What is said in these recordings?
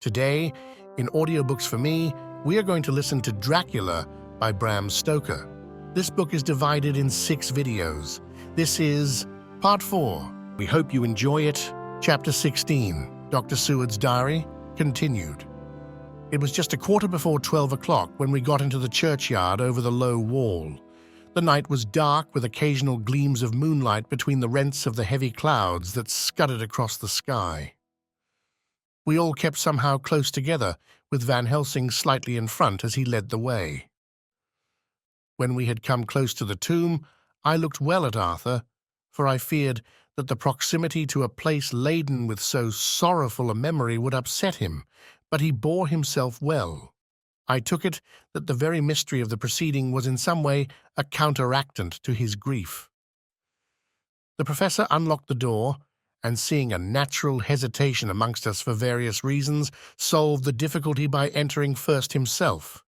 Today, in Audiobooks for Me, we are going to listen to Dracula by Bram Stoker. This book is divided in 6 videos. This is Part 4. We hope you enjoy it. Chapter 16, Dr. Seward's Diary, continued. It was just 12:15 o'clock when we got into the churchyard over the low wall. The night was dark with occasional gleams of moonlight between the rents of the heavy clouds that scudded across the sky. We all kept somehow close together, with Van Helsing slightly in front as he led the way. When we had come close to the tomb, I looked well at Arthur, for I feared that the proximity to a place laden with so sorrowful a memory would upset him, but he bore himself well. I took it that the very mystery of the proceeding was in some way a counteractant to his grief. The professor unlocked the door, and seeing a natural hesitation amongst us for various reasons, solved the difficulty by entering first himself.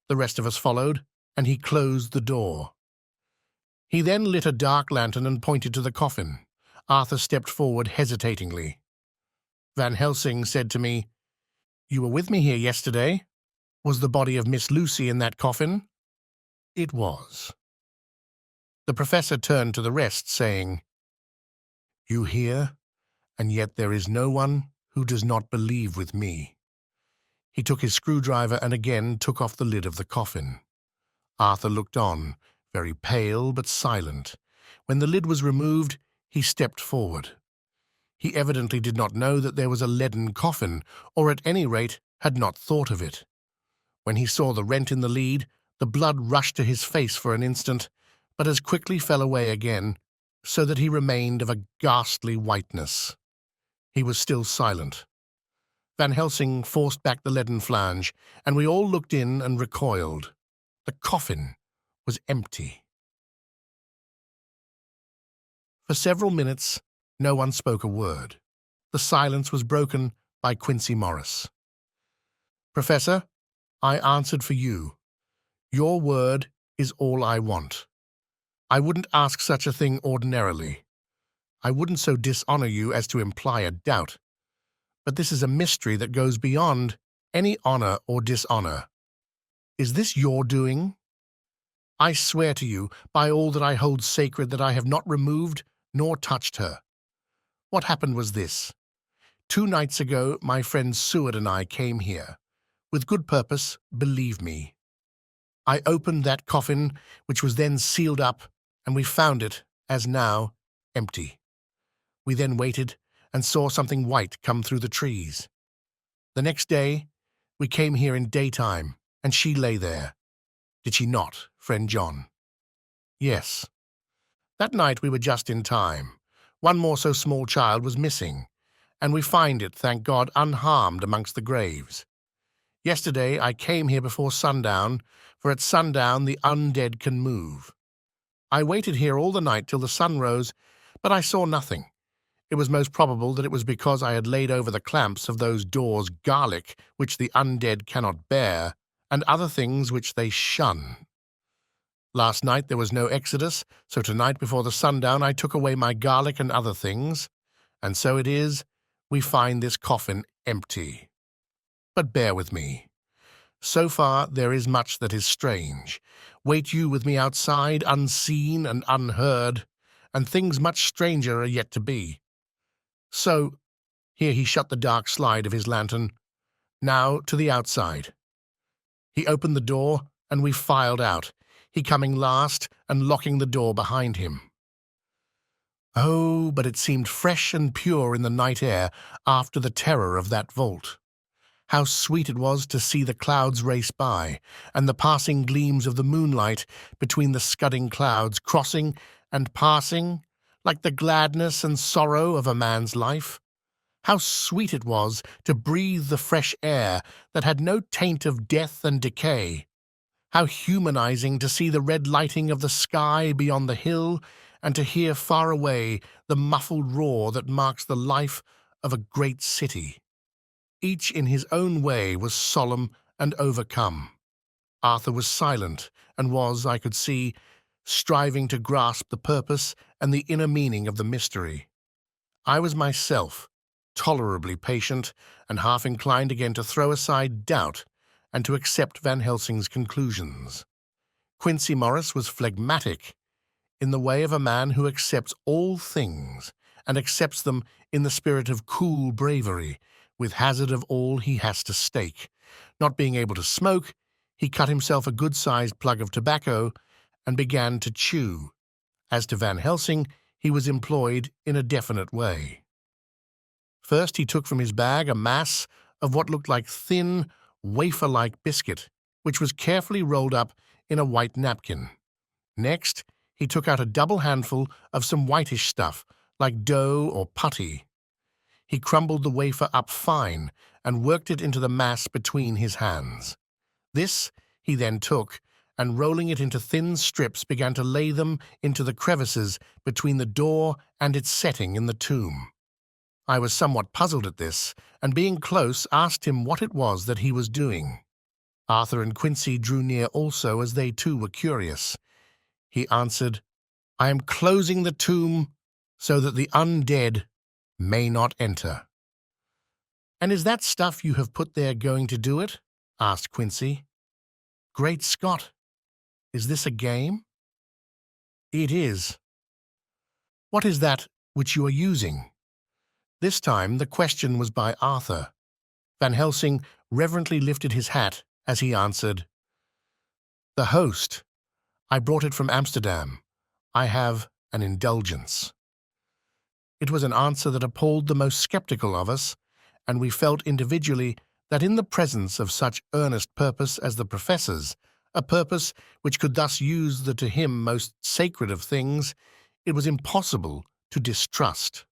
The rest of us followed, and he closed the door. He then lit a dark lantern and pointed to the coffin. Arthur stepped forward hesitatingly. Van Helsing said to me, "You were with me here yesterday. Was the body of Miss Lucy in that coffin?" It was. The professor turned to the rest, saying, "You hear, and yet there is no one who does not believe with me." He took his screwdriver and again took off the lid of the coffin. Arthur looked on, very pale but silent. When the lid was removed, he stepped forward. He evidently did not know that there was a leaden coffin, or at any rate had not thought of it. When he saw the rent in the lid, the blood rushed to his face for an instant, but as quickly fell away again, so that he remained of a ghastly whiteness. He was still silent. Van Helsing forced back the leaden flange, and we all looked in and recoiled. The coffin was empty. For several minutes, no one spoke a word. The silence was broken by Quincy Morris. "Professor, I answered for you. Your word is all I want. I wouldn't ask such a thing ordinarily. I wouldn't so dishonor you as to imply a doubt. But this is a mystery that goes beyond any honor or dishonor. Is this your doing? I swear to you, by all that I hold sacred, that I have not removed nor touched her. What happened was this. 2 nights ago, my friend Seward and I came here. With good purpose, believe me. I opened that coffin, which was then sealed up, and we found it, as now, empty. We then waited and saw something white come through the trees. The next day, we came here in daytime, and she lay there. Did she not, friend John?" "Yes." "That night we were just in time. One more so small child was missing, and we find it, thank God, unharmed amongst the graves. Yesterday I came here before sundown, for at sundown the undead can move. I waited here all the night till the sun rose, but I saw nothing. It was most probable that it was because I had laid over the clamps of those doors garlic, which the undead cannot bear, and other things which they shun. Last night there was no exodus, so tonight before the sundown I took away my garlic and other things, and so it is, we find this coffin empty. But bear with me. So far there is much that is strange. Wait you with me outside, unseen and unheard, and things much stranger are yet to be. So," here he shut the dark slide of his lantern, "now to the outside." He opened the door, and we filed out, he coming last and locking the door behind him. Oh, but it seemed fresh and pure in the night air after the terror of that vault. How sweet it was to see the clouds race by, and the passing gleams of the moonlight between the scudding clouds crossing and passing, like the gladness and sorrow of a man's life. How sweet it was to breathe the fresh air that had no taint of death and decay. How humanizing to see the red lighting of the sky beyond the hill, and to hear far away the muffled roar that marks the life of a great city. Each in his own way was solemn and overcome. Arthur was silent, and was, I could see, striving to grasp the purpose and the inner meaning of the mystery. I was myself, tolerably patient and half inclined again to throw aside doubt and to accept Van Helsing's conclusions. Quincey Morris was phlegmatic in the way of a man who accepts all things and accepts them in the spirit of cool bravery, with hazard of all he has to stake. Not being able to smoke, he cut himself a good-sized plug of tobacco and began to chew. As to Van Helsing, he was employed in a definite way. First, he took from his bag a mass of what looked like thin, wafer-like biscuit, which was carefully rolled up in a white napkin. Next, he took out a double handful of some whitish stuff, like dough or putty. He crumbled the wafer up fine and worked it into the mass between his hands. This he then took, and rolling it into thin strips, began to lay them into the crevices between the door and its setting in the tomb. I was somewhat puzzled at this, and being close, asked him what it was that he was doing. Arthur and Quincey drew near also, as they too were curious. He answered, "I am closing the tomb so that the undead may not enter." "And is that stuff you have put there going to do it?" asked Quincey. "Great Scott! Is this a game?" "It is." "What is that which you are using?" This time the question was by Arthur. Van Helsing reverently lifted his hat as he answered, "The host. I brought it from Amsterdam. I have an indulgence." It was an answer that appalled the most skeptical of us, and we felt individually that in the presence of such earnest purpose as the professor's, a purpose which could thus use the to him most sacred of things, it was impossible to distrust.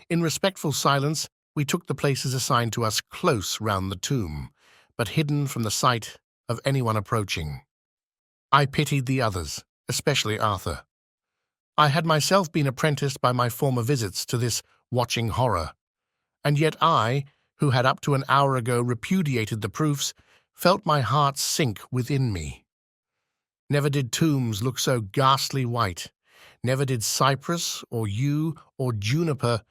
In respectful silence, we took the places assigned to us close round the tomb, but hidden from the sight of anyone approaching. I pitied the others, especially Arthur. I had myself been apprenticed by my former visits to this watching horror, and yet I, who had up to an hour ago repudiated the proofs, felt my heart sink within me. Never did tombs look so ghastly white, never did cypress or yew or juniper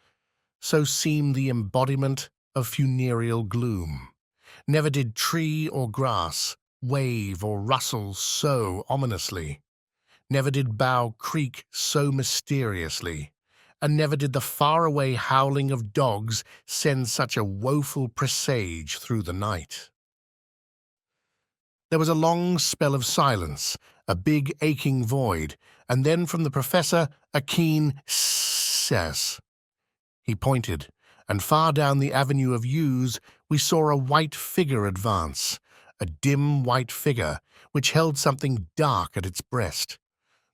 so seem the embodiment of funereal gloom. Never did tree or grass wave or rustle so ominously. Never did bough creak so mysteriously, and never did the far-away howling of dogs send such a woeful presage through the night. There was a long spell of silence, a big aching void, and then from the professor a keen "ss." He pointed, and far down the avenue of yews we saw a white figure advance, a dim white figure which held something dark at its breast.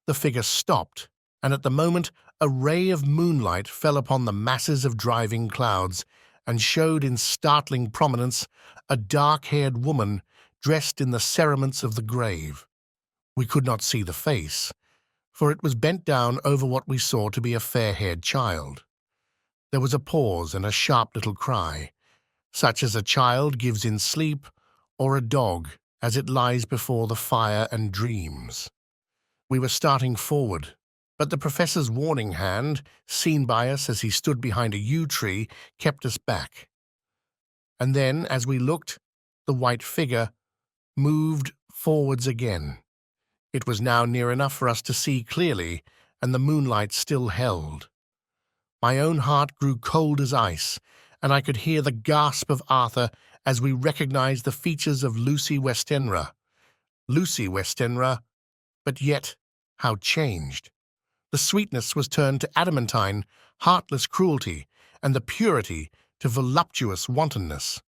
The figure stopped, and at the moment a ray of moonlight fell upon the masses of driving clouds and showed in startling prominence a dark-haired woman dressed in the cerements of the grave. We could not see the face, for it was bent down over what we saw to be a fair-haired child. There was a pause and a sharp little cry, such as a child gives in sleep or a dog as it lies before the fire and dreams. We were starting forward, but the professor's warning hand, seen by us as he stood behind a yew tree, kept us back. And then, as we looked, the white figure moved forwards again. It was now near enough for us to see clearly, and the moonlight still held. My own heart grew cold as ice, and I could hear the gasp of Arthur as we recognized the features of Lucy Westenra. Lucy Westenra, but yet how changed! The sweetness was turned to adamantine, heartless cruelty, and the purity to voluptuous wantonness.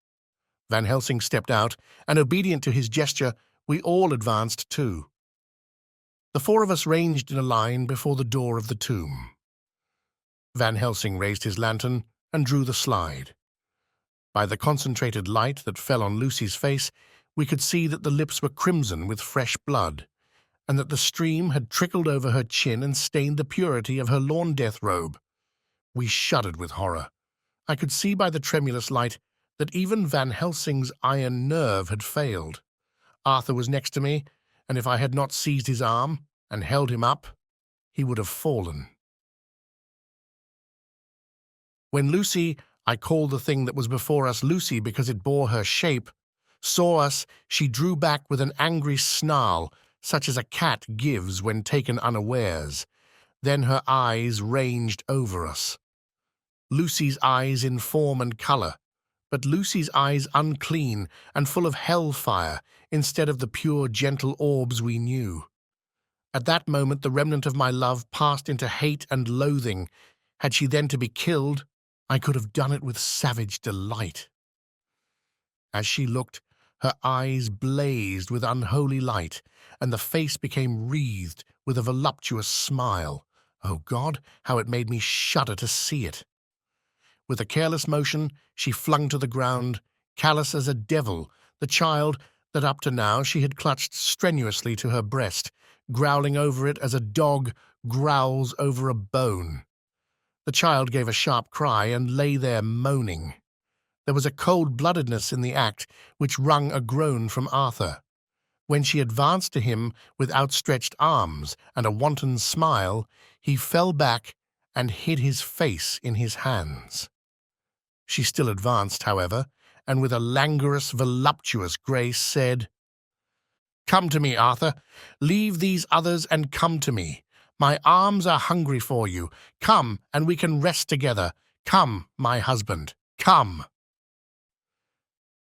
Van Helsing stepped out, and obedient to his gesture, we all advanced too. The four of us ranged in a line before the door of the tomb. Van Helsing raised his lantern and drew the slide. By the concentrated light that fell on Lucy's face, we could see that the lips were crimson with fresh blood, and that the stream had trickled over her chin and stained the purity of her lawn death robe. We shuddered with horror. I could see by the tremulous light that even Van Helsing's iron nerve had failed. Arthur was next to me, and if I had not seized his arm and held him up, he would have fallen. When Lucy, I called the thing that was before us Lucy because it bore her shape. Saw us, she drew back with an angry snarl, such as a cat gives when taken unawares. Then her eyes ranged over us. Lucy's eyes in form and colour, but Lucy's eyes unclean and full of hell-fire instead of the pure, gentle orbs we knew. At that moment the remnant of my love passed into hate and loathing. Had she then to be killed, I could have done it with savage delight. As she looked, her eyes blazed with unholy light, and the face became wreathed with a voluptuous smile. Oh God, how it made me shudder to see it! With a careless motion, she flung to the ground, callous as a devil, the child that up to now she had clutched strenuously to her breast, growling over it as a dog growls over a bone. The child gave a sharp cry and lay there moaning. There was a cold-bloodedness in the act which wrung a groan from Arthur. When she advanced to him with outstretched arms and a wanton smile, he fell back and hid his face in his hands. She still advanced, however, and with a languorous, voluptuous grace said, "Come to me, Arthur. Leave these others and come to me. My arms are hungry for you. Come, and we can rest together. Come, my husband, come."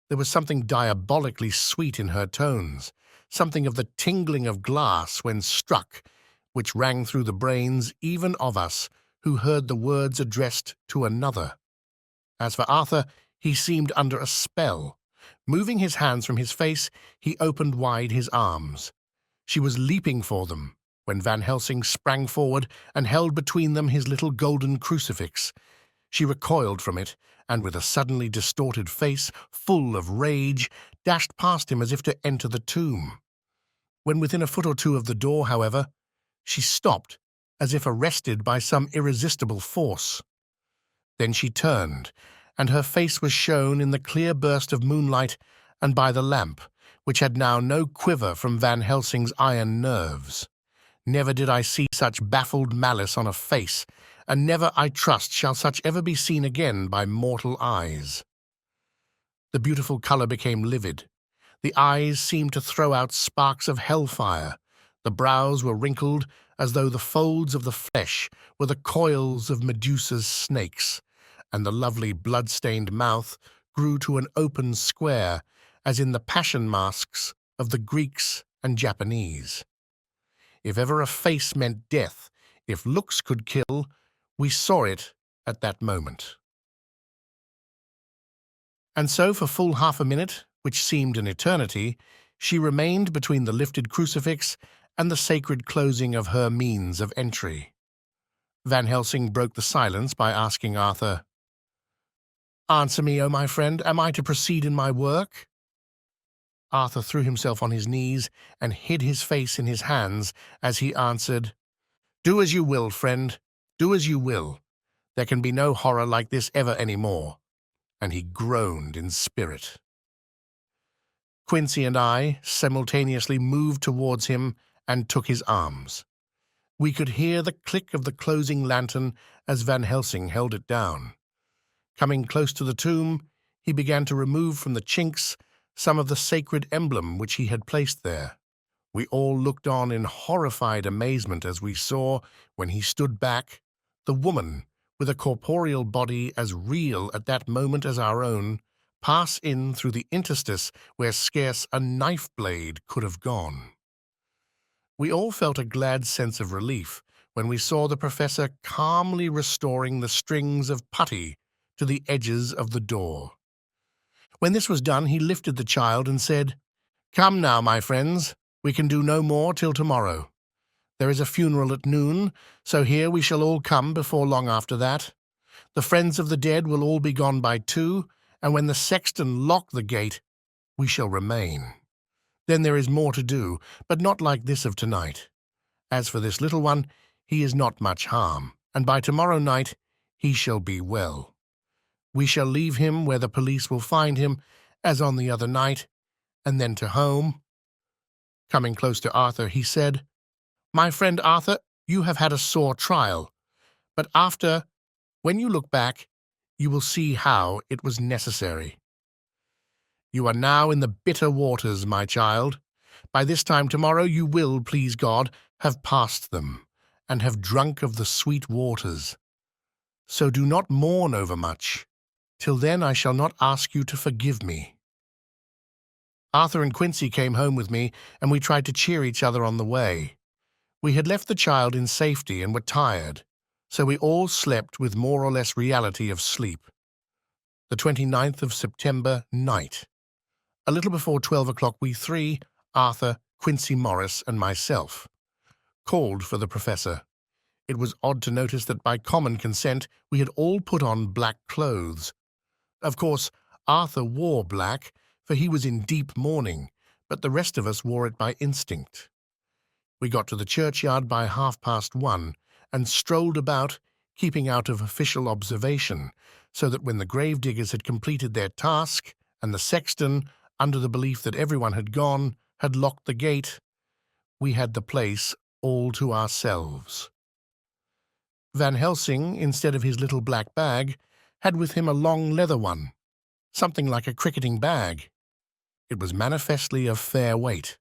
There was something diabolically sweet in her tones, something of the tingling of glass when struck, which rang through the brains even of us who heard the words addressed to another. As for Arthur, he seemed under a spell. Moving his hands from his face, he opened wide his arms. She was leaping for them, when Van Helsing sprang forward and held between them his little golden crucifix. She recoiled from it, and with a suddenly distorted face, full of rage, dashed past him as if to enter the tomb. When within a foot or two of the door, however, she stopped, as if arrested by some irresistible force. Then she turned, and her face was shown in the clear burst of moonlight and by the lamp, which had now no quiver from Van Helsing's iron nerves. Never did I see such baffled malice on a face, and never, I trust, shall such ever be seen again by mortal eyes. The beautiful colour became livid. The eyes seemed to throw out sparks of hellfire. The brows were wrinkled as though the folds of the flesh were the coils of Medusa's snakes, and the lovely blood-stained mouth grew to an open square, as in the passion masks of the Greeks and Japanese. If ever a face meant death, if looks could kill, we saw it at that moment. And so for full half a minute, which seemed an eternity, she remained between the lifted crucifix and the sacred closing of her means of entry. Van Helsing broke the silence by asking Arthur, "Answer me, O my friend, am I to proceed in my work?" Arthur threw himself on his knees and hid his face in his hands as he answered, "Do as you will, friend, do as you will. There can be no horror like this ever any more." And he groaned in spirit. Quincy and I simultaneously moved towards him and took his arms. We could hear the click of the closing lantern as Van Helsing held it down. Coming close to the tomb, he began to remove from the chinks some of the sacred emblem which he had placed there. We all looked on in horrified amazement as we saw, when he stood back, the woman, with a corporeal body as real at that moment as our own, pass in through the interstice where scarce a knife blade could have gone. We all felt a glad sense of relief when we saw the professor calmly restoring the strings of putty to the edges of the door. When this was done, he lifted the child and said, "Come now, my friends, we can do no more till tomorrow. There is a funeral at noon, so here we shall all come before long after that. The friends of the dead will all be gone by 2, and when the sexton lock the gate, we shall remain. Then there is more to do, but not like this of tonight. As for this little one, he is not much harm, and by tomorrow night he shall be well. We shall leave him where the police will find him, as on the other night, and then to home." Coming close to Arthur, he said, "My friend Arthur, you have had a sore trial, but when you look back, you will see how it was necessary. You are now in the bitter waters, my child. By this time tomorrow you will, please God, have passed them, and have drunk of the sweet waters. So do not mourn overmuch. Till then I shall not ask you to forgive me. Arthur and Quincy came home with me, and we tried to cheer each other on the way. We had left the child in safety and were tired, so we all slept with more or less reality of sleep. The 29th of September night. A little before 12 o'clock we three, Arthur, Quincy Morris, and myself, called for the professor. It was odd to notice that by common consent we had all put on black clothes. Of course, Arthur wore black, for he was in deep mourning, but the rest of us wore it by instinct. We got to the churchyard by 1:30 and strolled about, keeping out of official observation, so that when the gravediggers had completed their task and the sexton, under the belief that everyone had gone, had locked the gate, we had the place all to ourselves. Van Helsing, instead of his little black bag, had with him a long leather one, something like a cricketing bag. It was manifestly of fair weight.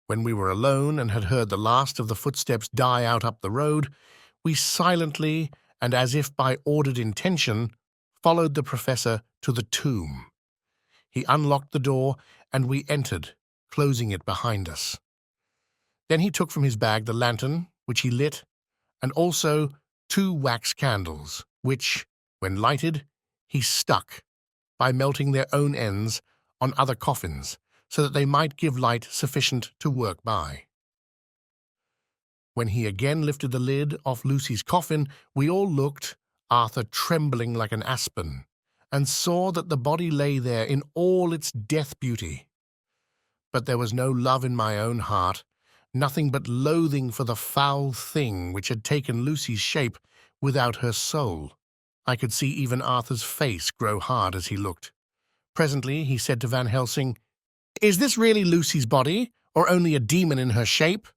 When we were alone and had heard the last of the footsteps die out up the road, we silently, and as if by ordered intention, followed the professor to the tomb. He unlocked the door, and we entered, closing it behind us. Then he took from his bag the lantern, which he lit, and also 2 wax candles, which, when lighted, he stuck, by melting their own ends, on other coffins, so that they might give light sufficient to work by. When he again lifted the lid off Lucy's coffin, we all looked, Arthur trembling like an aspen, and saw that the body lay there in all its death beauty. But there was no love in my own heart, nothing but loathing for the foul thing which had taken Lucy's shape without her soul. I could see even Arthur's face grow hard as he looked. Presently he said to Van Helsing, "Is this really Lucy's body, or only a demon in her shape?"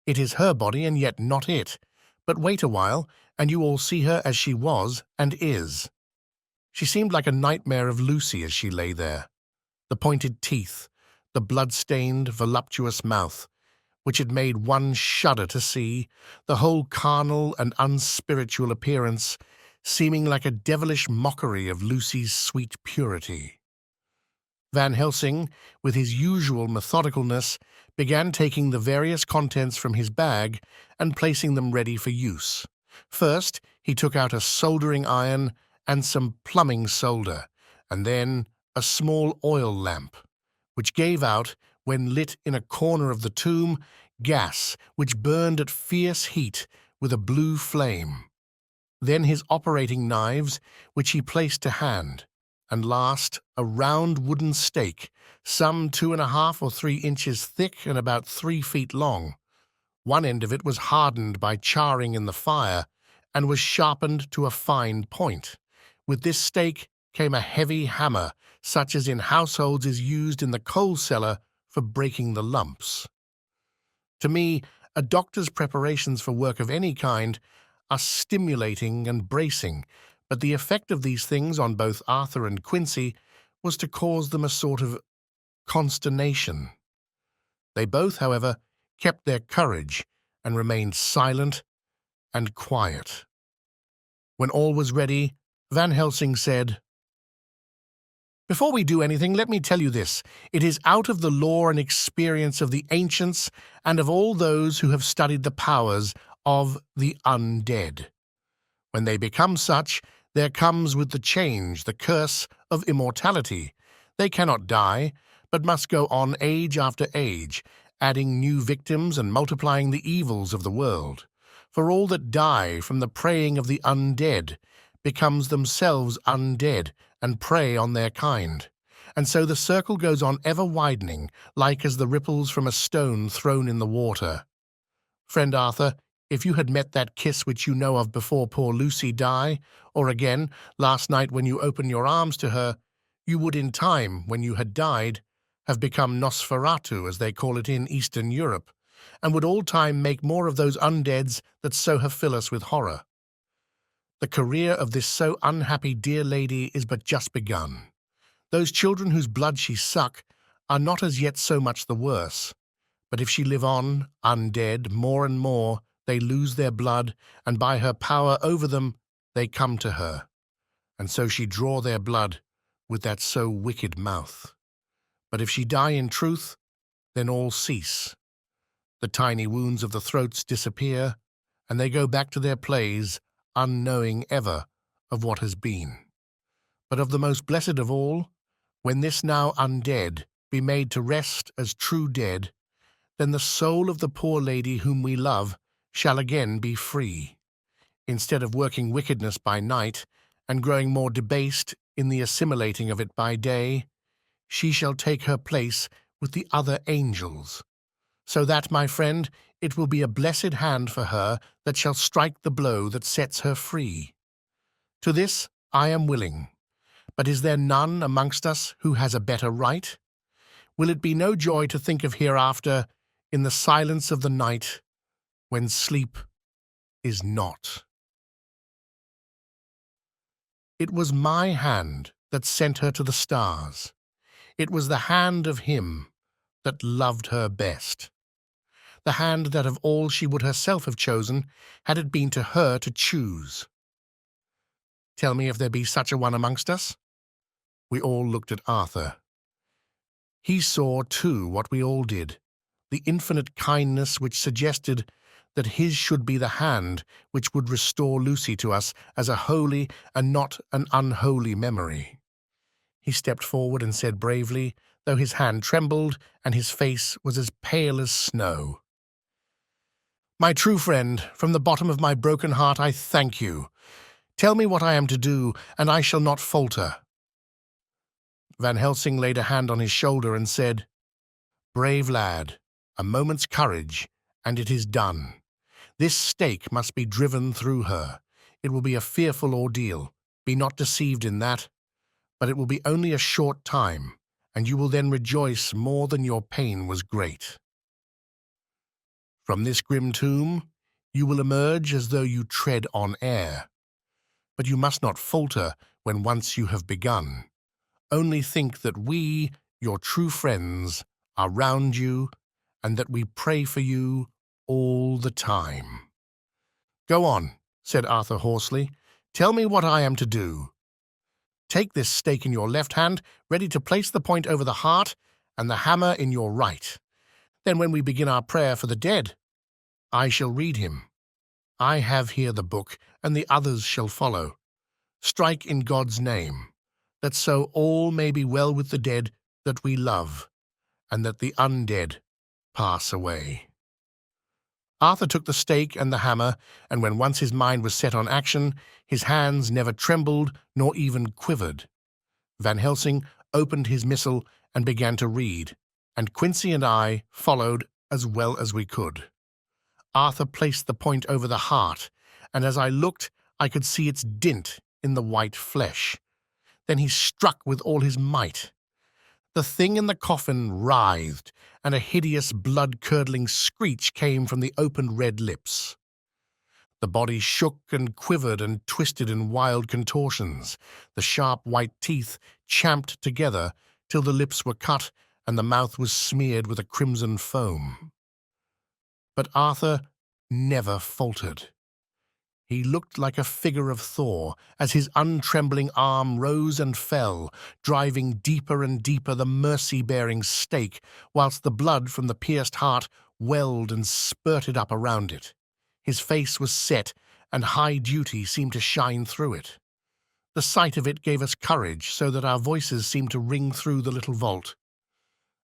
"It is her body, and yet not it. But wait a while, and you all see her as she was and is." She seemed like a nightmare of Lucy as she lay there. The pointed teeth, the blood-stained, voluptuous mouth, which had made one shudder to see, the whole carnal and unspiritual appearance, seeming like a devilish mockery of Lucy's sweet purity. Van Helsing, with his usual methodicalness, began taking the various contents from his bag and placing them ready for use. First, he took out a soldering iron and some plumbing solder, and then a small oil lamp, which gave out, when lit in a corner of the tomb, gas which burned at fierce heat with a blue flame. Then his operating knives, which he placed to hand, and last a round wooden stake, some 2½ or 3 inches thick and about 3 feet long. One end of it was hardened by charring in the fire, and was sharpened to a fine point. With this stake came a heavy hammer, such as in households is used in the coal cellar for breaking the lumps. To me, a doctor's preparations for work of any kind are stimulating and bracing, but the effect of these things on both Arthur and Quincy was to cause them a sort of consternation. They both, however, kept their courage and remained silent and quiet. When all was ready, Van Helsing said, "Before we do anything, let me tell you this. It is out of the lore and experience of the ancients and of all those who have studied the powers of the undead. When they become such, there comes with the change the curse of immortality. They cannot die, but must go on age after age, adding new victims and multiplying the evils of the world. For all that die from the preying of the undead becomes themselves undead and prey on their kind. And so the circle goes on ever widening, like as the ripples from a stone thrown in the water. Friend Arthur, if you had met that kiss which you know of before poor Lucy die, or again, last night when you opened your arms to her, you would in time, when you had died, have become Nosferatu, as they call it in Eastern Europe, and would all time make more of those undeads that so have filled us with horror. The career of this so unhappy dear lady is but just begun. Those children whose blood she suck are not as yet so much the worse. But if she live on, undead, more and more, they lose their blood, and by her power over them, they come to her. And so she draw their blood with that so wicked mouth. But if she die in truth, then all cease. The tiny wounds of the throats disappear, and they go back to their plays, unknowing ever of what has been. But of the most blessed of all, when this now undead be made to rest as true dead, then the soul of the poor lady whom we love shall again be free. Instead of working wickedness by night, and growing more debased in the assimilating of it by day, she shall take her place with the other angels. So that, my friend, it will be a blessed hand for her that shall strike the blow that sets her free. To this I am willing. But is there none amongst us who has a better right? Will it be no joy to think of hereafter, in the silence of the night, when sleep is not? It was my hand that sent her to the stars. It was the hand of him that loved her best. The hand that of all she would herself have chosen, had it been to her to choose. Tell me if there be such a one amongst us? We all looked at Arthur. He saw, too, what we all did, the infinite kindness which suggested that his should be the hand which would restore Lucy to us as a holy and not an unholy memory. He stepped forward and said bravely, though his hand trembled and his face was as pale as snow, "My true friend, from the bottom of my broken heart I thank you. Tell me what I am to do, and I shall not falter." Van Helsing laid a hand on his shoulder and said, "Brave lad, a moment's courage, and it is done. This stake must be driven through her. It will be a fearful ordeal. Be not deceived in that. But it will be only a short time, and you will then rejoice more than your pain was great. From this grim tomb, you will emerge as though you tread on air. But you must not falter when once you have begun. Only think that we, your true friends, are round you, and that we pray for you all the time." "Go on," said Arthur hoarsely. "Tell me what I am to do." "Take this stake in your left hand, ready to place the point over the heart, and the hammer in your right. Then when we begin our prayer for the dead, I shall read him. I have here the book, and the others shall follow. Strike in God's name, that so all may be well with the dead that we love, and that the undead pass away." Arthur took the stake and the hammer, and when once his mind was set on action, his hands never trembled nor even quivered. Van Helsing opened his missal and began to read, and Quincy and I followed as well as we could. Arthur placed the point over the heart, and as I looked, I could see its dint in the white flesh. Then he struck with all his might. The thing in the coffin writhed, and a hideous blood-curdling screech came from the opened red lips. The body shook and quivered and twisted in wild contortions. The sharp white teeth champed together till the lips were cut and the mouth was smeared with a crimson foam. But Arthur never faltered. He looked like a figure of Thor as his untrembling arm rose and fell, driving deeper and deeper the mercy-bearing stake, whilst the blood from the pierced heart welled and spurted up around it. His face was set, and high duty seemed to shine through it. The sight of it gave us courage, so that our voices seemed to ring through the little vault.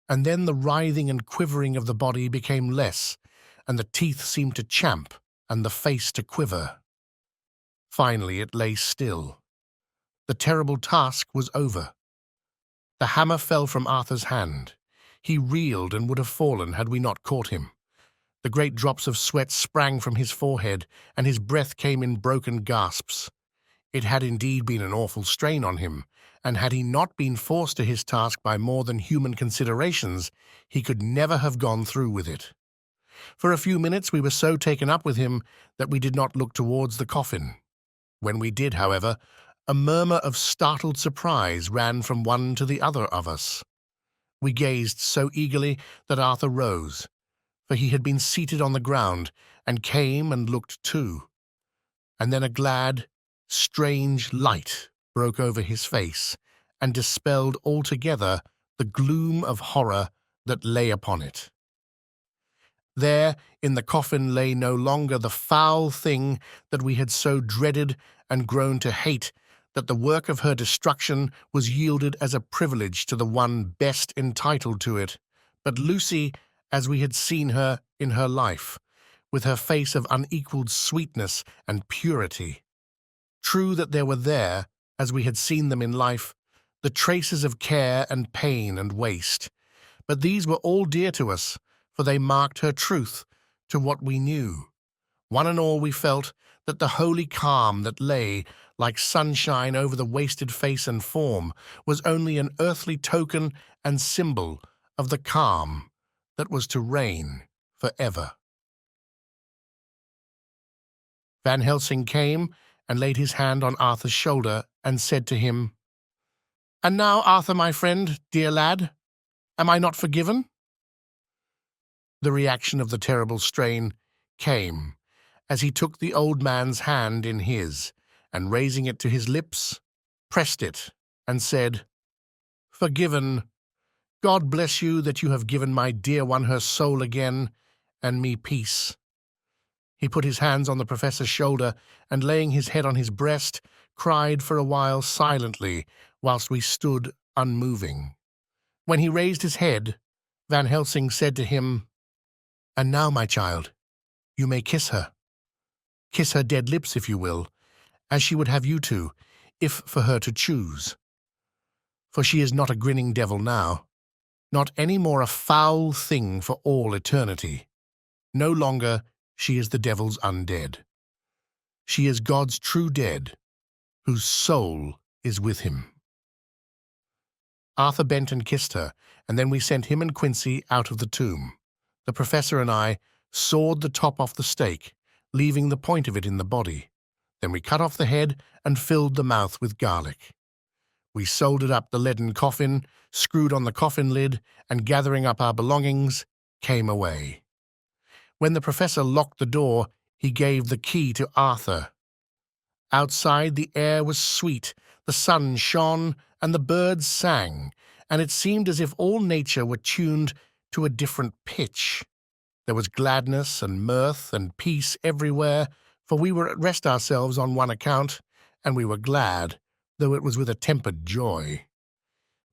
And then the writhing and quivering of the body became less, and the teeth seemed to champ, and the face to quiver. Finally it lay still. The terrible task was over. The hammer fell from Arthur's hand. He reeled and would have fallen had we not caught him. The great drops of sweat sprang from his forehead, and his breath came in broken gasps. It had indeed been an awful strain on him, and had he not been forced to his task by more than human considerations, he could never have gone through with it. For a few minutes we were so taken up with him that we did not look towards the coffin. When we did, however, a murmur of startled surprise ran from one to the other of us. We gazed so eagerly that Arthur rose, for he had been seated on the ground, and came and looked too. And then a glad, strange light broke over his face, and dispelled altogether the gloom of horror that lay upon it. There in the coffin lay no longer the foul thing that we had so dreaded and grown to hate, that the work of her destruction was yielded as a privilege to the one best entitled to it, but Lucy, as we had seen her in her life, with her face of unequalled sweetness and purity. True that there were there, as we had seen them in life, the traces of care and pain and waste, but these were all dear to us, for they marked her truth to what we knew. One and all we felt that the holy calm that lay like sunshine over the wasted face and form was only an earthly token and symbol of the calm that was to reign forever. Van Helsing came and laid his hand on Arthur's shoulder and said to him, "And now, Arthur, my friend, dear lad, am I not forgiven?" The reaction of the terrible strain came as he took the old man's hand in his, and raising it to his lips, pressed it, and said, "Forgiven. God bless you that you have given my dear one her soul again, and me peace." He put his hands on the professor's shoulder, and laying his head on his breast, cried for a while silently, whilst we stood unmoving. When he raised his head, Van Helsing said to him, "And now, my child, you may kiss her. Kiss her dead lips, if you will, as she would have you to, if for her to choose. For she is not a grinning devil now, not any more a foul thing for all eternity. No longer she is the devil's undead. She is God's true dead, whose soul is with him." Arthur bent and kissed her, and then we sent him and Quincy out of the tomb. The professor and I sawed the top off the stake, leaving the point of it in the body. Then we cut off the head and filled the mouth with garlic. We soldered up the leaden coffin, screwed on the coffin lid, and gathering up our belongings, came away. When the professor locked the door, he gave the key to Arthur. Outside the air was sweet, the sun shone, and the birds sang, and it seemed as if all nature were tuned to a different pitch. There was gladness and mirth and peace everywhere, for we were at rest ourselves on one account, and we were glad, though it was with a tempered joy.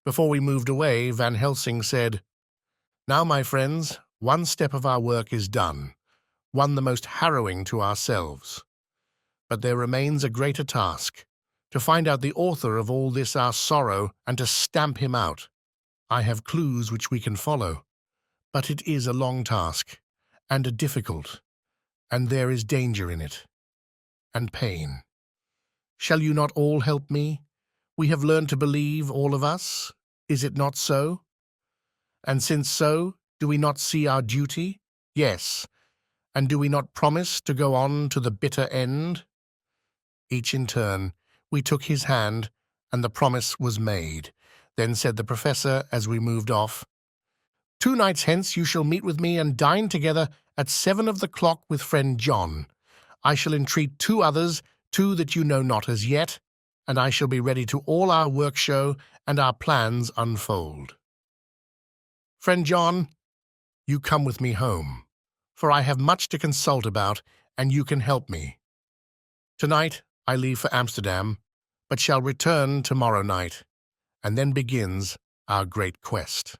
Before we moved away, Van Helsing said, "Now, my friends, one step of our work is done, one the most harrowing to ourselves. But there remains a greater task, to find out the author of all this our sorrow and to stamp him out. I have clues which we can follow, but it is a long task, and a difficult, and there is danger in it, and pain. Shall you not all help me? We have learned to believe, all of us. Is it not so? And since so, do we not see our duty? Yes. And do we not promise to go on to the bitter end?" Each in turn, we took his hand, and the promise was made. Then said the professor as we moved off, "2 nights hence you shall meet with me and dine together at 7 of the clock with friend John. I shall entreat 2 others, 2 that you know not as yet, and I shall be ready to all our work show and our plans unfold. Friend John, you come with me home, for I have much to consult about, and you can help me. Tonight I leave for Amsterdam, but shall return tomorrow night, and then begins our great quest.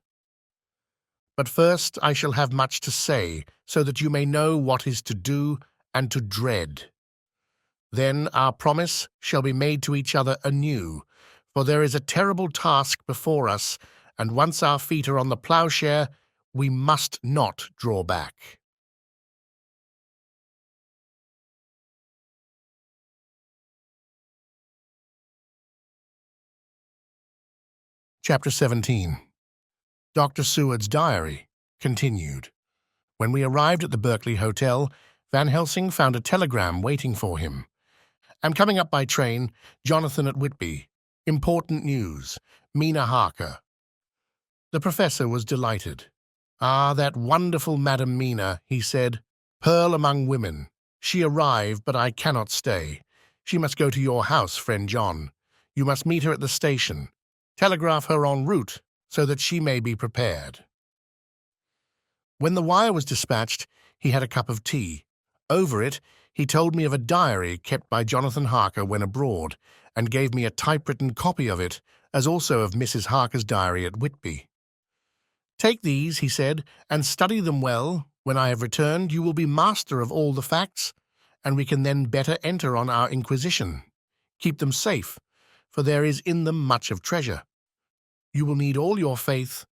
But first I shall have much to say, so that you may know what is to do and to dread. Then our promise shall be made to each other anew, for there is a terrible task before us, and once our feet are on the ploughshare, we must not draw back." Chapter 17. Dr. Seward's Diary, continued. When we arrived at the Berkeley Hotel, Van Helsing found a telegram waiting for him. Am coming up by train. Johnathan at Whitby. Important news. Mina Harker. The professor was delighted. Ah, that wonderful Madam Mina, he said. Pearl among women. She arrived, but I cannot stay. She must go to your house, friend John. You must meet her at the station. Telegraph her en route, so that she may be prepared. When the wire was dispatched, he had a cup of tea. Over it, he told me of a diary kept by Johnathan Harker when abroad, and gave me a typewritten copy of it, as also of Mrs. Harker's diary at Whitby. Take these, he said, and study them well. When I have returned, you will be master of all the facts, and we can then better enter on our inquisition. Keep them safe, for there is in them much of treasure. You will need all your faith,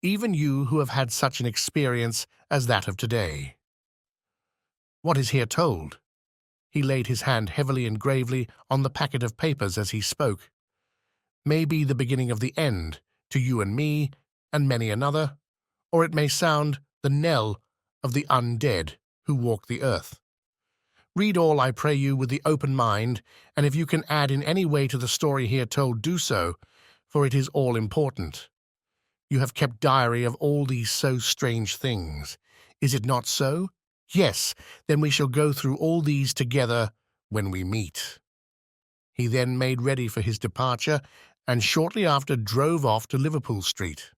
even you who have had such an experience as that of today. What is here told? He laid his hand heavily and gravely on the packet of papers as he spoke. May be the beginning of the end, to you and me, and many another, or it may sound the knell of the undead who walk the earth. Read all, I pray you, with the open mind, and if you can add in any way to the story here told, do so, for it is all important. You have kept diary of all these so strange things. Is it not so? Yes, then we shall go through all these together when we meet. He then made ready for his departure, and shortly after drove off to Liverpool Street.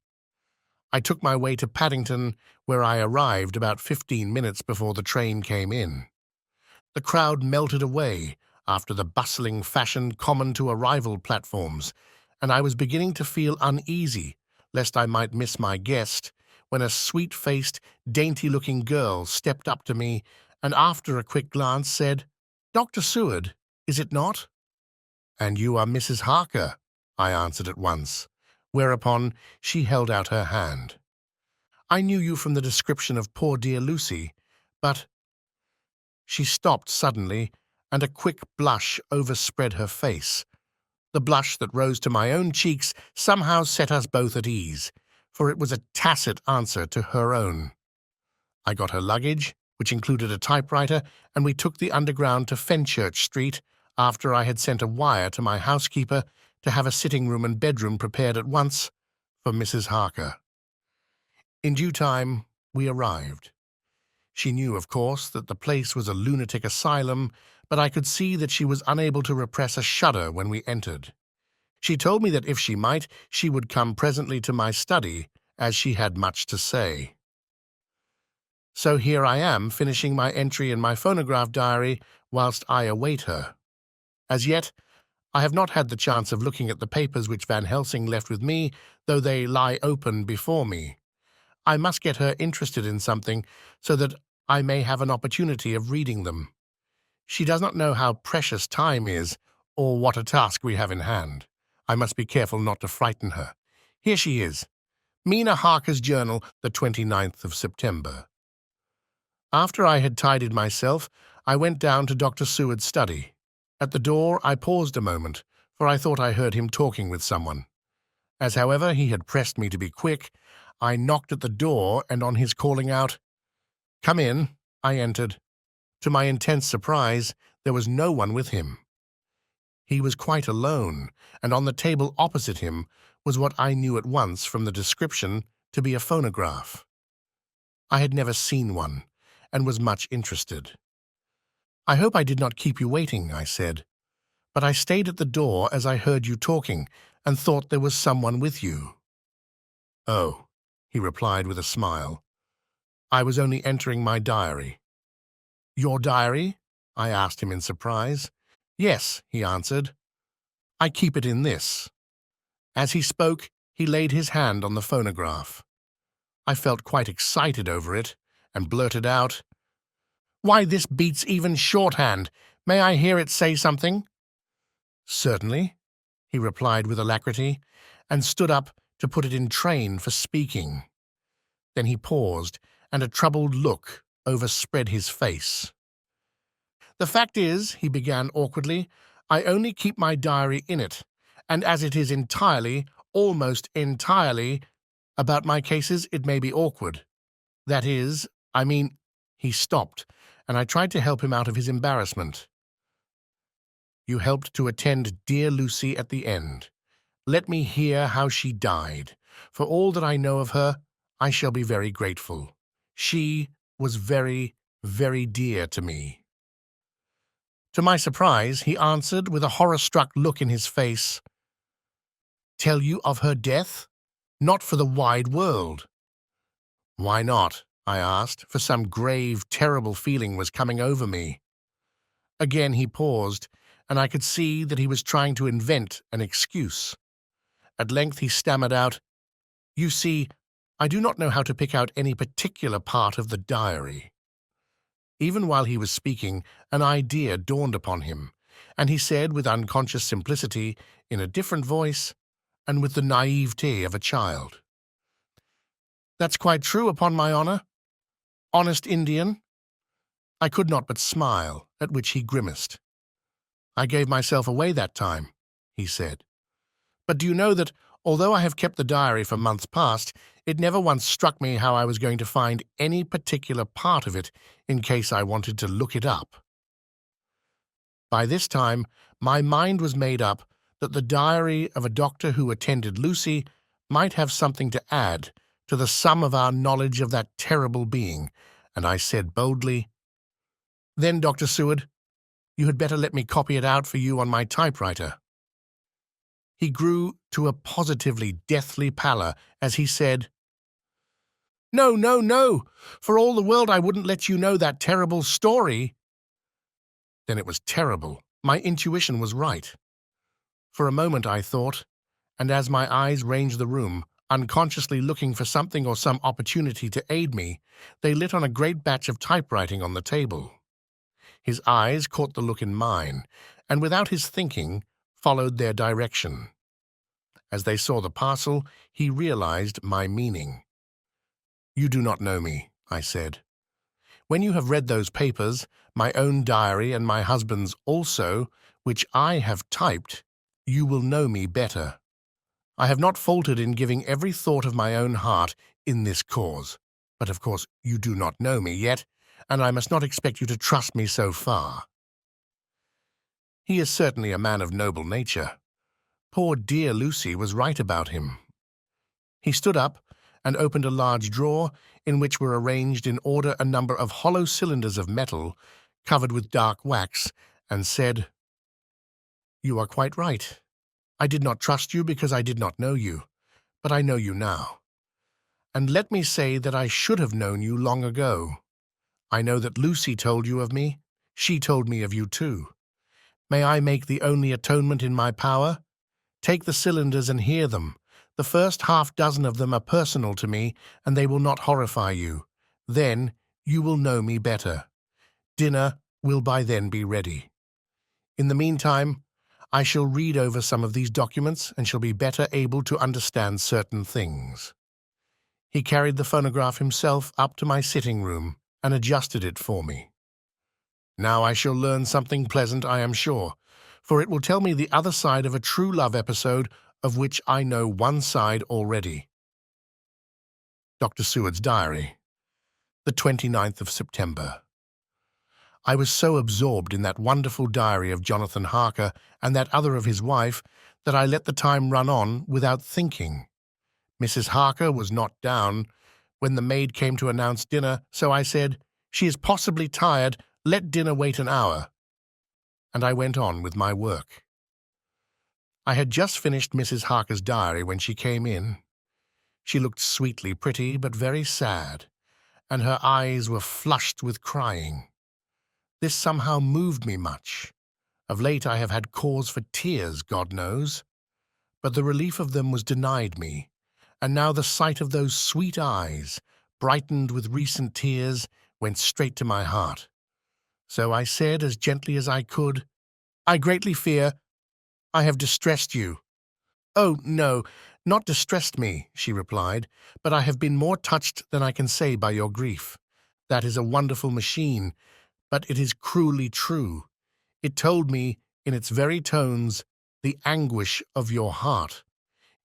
I took my way to Paddington, where I arrived about 15 minutes before the train came in. The crowd melted away after the bustling fashion common to arrival platforms, and I was beginning to feel uneasy lest I might miss my guest, when a sweet-faced, dainty-looking girl stepped up to me and after a quick glance said, "Dr. Seward, is it not?" "And you are Mrs. Harker," I answered at once, whereupon she held out her hand. "I knew you from the description of poor dear Lucy, but—" She stopped suddenly, and a quick blush overspread her face. The blush that rose to my own cheeks somehow set us both at ease, for it was a tacit answer to her own. I got her luggage, which included a typewriter, and we took the Underground to Fenchurch Street after I had sent a wire to my housekeeper to have a sitting room and bedroom prepared at once for Mrs. Harker. In due time, we arrived. She knew, of course, that the place was a lunatic asylum, but I could see that she was unable to repress a shudder when we entered. She told me that if she might, she would come presently to my study, as she had much to say. So here I am, finishing my entry in my phonograph diary whilst I await her. As yet, I have not had the chance of looking at the papers which Van Helsing left with me, though they lie open before me. I must get her interested in something, so that I may have an opportunity of reading them. She does not know how precious time is, or what a task we have in hand. I must be careful not to frighten her. Here she is. Mina Harker's Journal, the 29th of September. After I had tidied myself, I went down to Dr. Seward's study. At the door I paused a moment, for I thought I heard him talking with someone. As, however, he had pressed me to be quick, I knocked at the door, and on his calling out, "Come in," I entered. To my intense surprise, there was no one with him. He was quite alone, and on the table opposite him was what I knew at once from the description to be a phonograph. I had never seen one, and was much interested. "I hope I did not keep you waiting," I said, "but I stayed at the door as I heard you talking, and thought there was someone with you." "Oh," he replied with a smile. "I was only entering my diary." "Your diary?" I asked him in surprise. "Yes," he answered. "I keep it in this." As he spoke, he laid his hand on the phonograph. I felt quite excited over it, and blurted out, "Why, this beats even shorthand. May I hear it say something?" "Certainly," he replied with alacrity, and stood up to put it in train for speaking. Then he paused, and a troubled look overspread his face. "The fact is," he began awkwardly, "I only keep my diary in it, and as it is entirely, almost entirely, about my cases, it may be awkward. That is, I mean—" He stopped, and I tried to help him out of his embarrassment. You helped to attend dear Lucy at the end. Let me hear how she died. For all that I know of her, I shall be very grateful. She was very, very dear to me." To my surprise, he answered with a horror-struck look in his face, "Tell you of her death? Not for the wide world." "Why not?" I asked, for some grave, terrible feeling was coming over me. Again he paused, and I could see that he was trying to invent an excuse. At length he stammered out, "You see, I do not know how to pick out any particular part of the diary." Even while he was speaking, an idea dawned upon him, and he said with unconscious simplicity, in a different voice, and with the naivete of a child, "That's quite true, upon my honor. Honest Indian." I could not but smile, at which he grimaced. "I gave myself away that time," he said. "But do you know that, although I have kept the diary for months past, it never once struck me how I was going to find any particular part of it in case I wanted to look it up?" By this time, my mind was made up that the diary of a doctor who attended Lucy might have something to add to the sum of our knowledge of that terrible being, and I said boldly, "Then, Dr. Seward, you had better let me copy it out for you on my typewriter." He grew to a positively deathly pallor as he said, "No, no, no! For all the world I wouldn't let you know that terrible story." Then it was terrible. My intuition was right. For a moment I thought, and as my eyes ranged the room, unconsciously looking for something or some opportunity to aid me, they lit on a great batch of typewriting on the table. His eyes caught the look in mine, and without his thinking, followed their direction. As they saw the parcel, he realized my meaning. "You do not know me," I said. "When you have read those papers, my own diary and my husband's also, which I have typed, you will know me better. I have not faltered in giving every thought of my own heart in this cause, but of course you do not know me yet, and I must not expect you to trust me so far." He is certainly a man of noble nature. Poor dear Lucy was right about him. He stood up and opened a large drawer in which were arranged in order a number of hollow cylinders of metal covered with dark wax, and said, "You are quite right. I did not trust you because I did not know you, but I know you now. And let me say that I should have known you long ago. I know that Lucy told you of me. She told me of you too. May I make the only atonement in my power? Take the cylinders and hear them. The first half-dozen of them are personal to me, and they will not horrify you. Then you will know me better. Dinner will by then be ready. In the meantime, I shall read over some of these documents and shall be better able to understand certain things." He carried the phonograph himself up to my sitting room and adjusted it for me. "Now I shall learn something pleasant, I am sure, for it will tell me the other side of a true love episode of which I know one side already." Dr. Seward's Diary, the 29th of September. I was so absorbed in that wonderful diary of Johnathan Harker and that other of his wife that I let the time run on without thinking. Mrs. Harker was not down when the maid came to announce dinner, so I said, "She is possibly tired. Let dinner wait an hour." And I went on with my work. I had just finished Mrs. Harker's diary when she came in. She looked sweetly pretty but very sad, and her eyes were flushed with crying. This somehow moved me much. Of late I have had cause for tears, God knows, but the relief of them was denied me, and now the sight of those sweet eyes, brightened with recent tears, went straight to my heart. So I said as gently as I could, "I greatly fear I have distressed you." "Oh, no, not distressed me," she replied, "but I have been more touched than I can say by your grief. That is a wonderful machine, but it is cruelly true. It told me, in its very tones, the anguish of your heart.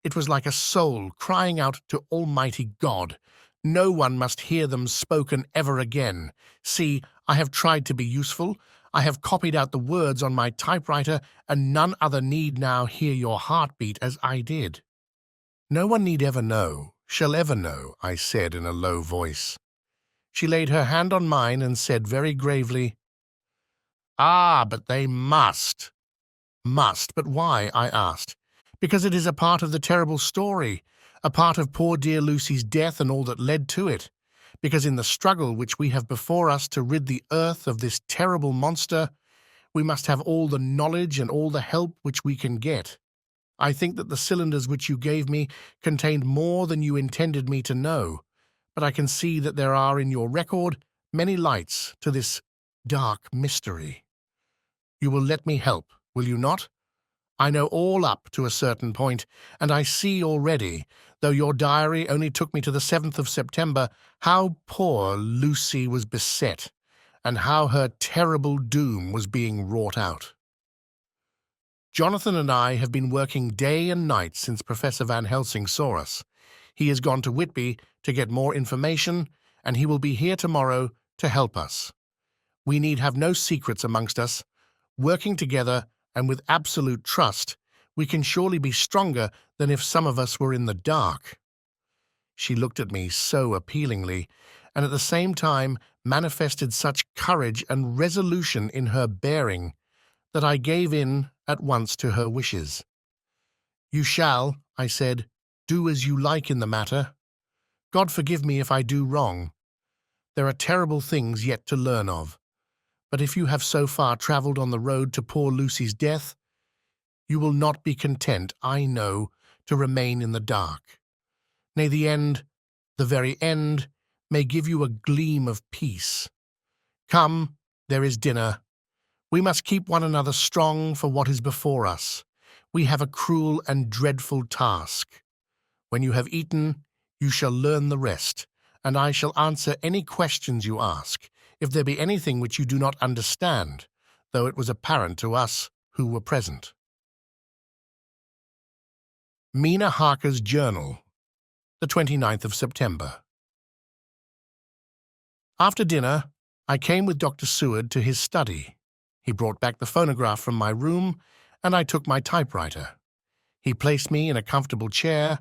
It was like a soul crying out to Almighty God. No one must hear them spoken ever again. See, I have tried to be useful. I have copied out the words on my typewriter, and none other need now hear your heartbeat as I did." "No one need ever know, shall ever know," I said in a low voice. She laid her hand on mine and said very gravely, "Ah, but they must." "Must, but why?" I asked. "Because it is a part of the terrible story, a part of poor dear Lucy's death and all that led to it. Because in the struggle which we have before us to rid the earth of this terrible monster, we must have all the knowledge and all the help which we can get. I think that the cylinders which you gave me contained more than you intended me to know, but I can see that there are in your record many lights to this dark mystery. You will let me help, will you not? I know all up to a certain point, and I see already, though your diary only took me to the 7th of September, how poor Lucy was beset, and how her terrible doom was being wrought out. Johnathan and I have been working day and night since Professor Van Helsing saw us. He has gone to Whitby to get more information, and he will be here tomorrow to help us. We need have no secrets amongst us. Working together and with absolute trust, we can surely be stronger than if some of us were in the dark." She looked at me so appealingly, and at the same time manifested such courage and resolution in her bearing, that I gave in at once to her wishes. "You shall," I said, "do as you like in the matter. God forgive me if I do wrong. There are terrible things yet to learn of. But if you have so far travelled on the road to poor Lucy's death, you will not be content, I know, to remain in the dark. Nay, the end, the very end, may give you a gleam of peace. Come, there is dinner. We must keep one another strong for what is before us. We have a cruel and dreadful task. When you have eaten, you shall learn the rest, and I shall answer any questions you ask, if there be anything which you do not understand, though it was apparent to us who were present." Mina Harker's Journal, the 29th of September. After dinner, I came with Dr. Seward to his study. He brought back the phonograph from my room, and I took my typewriter. He placed me in a comfortable chair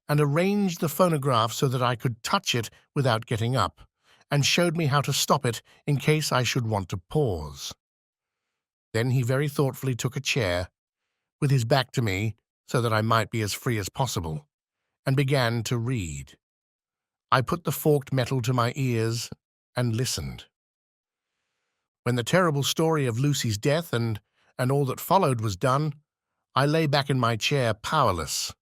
and arranged the phonograph so that I could touch it without getting up, and showed me how to stop it in case I should want to pause. Then he very thoughtfully took a chair, with his back to me so that I might be as free as possible, and began to read. I put the forked metal to my ears and listened. When the terrible story of Lucy's death and all that followed was done, I lay back in my chair powerless.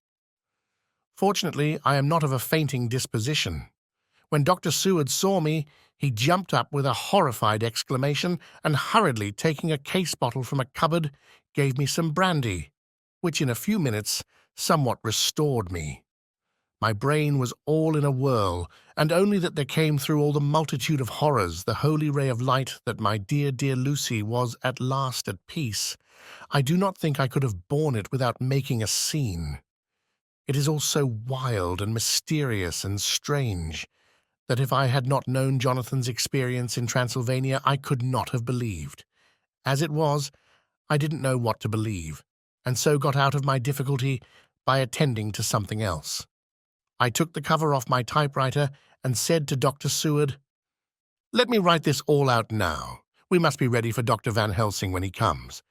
Fortunately, I am not of a fainting disposition. When Dr. Seward saw me, he jumped up with a horrified exclamation and hurriedly taking a case bottle from a cupboard, gave me some brandy, which in a few minutes somewhat restored me. My brain was all in a whirl, and only that there came through all the multitude of horrors the holy ray of light that my dear, dear Lucy was at last at peace. I do not think I could have borne it without making a scene. It is all so wild and mysterious and strange, that if I had not known Johnathan's experience in Transylvania, I could not have believed. As it was, I didn't know what to believe, and so got out of my difficulty by attending to something else. I took the cover off my typewriter and said to Dr. Seward, "Let me write this all out now. We must be ready for Dr. Van Helsing when he comes.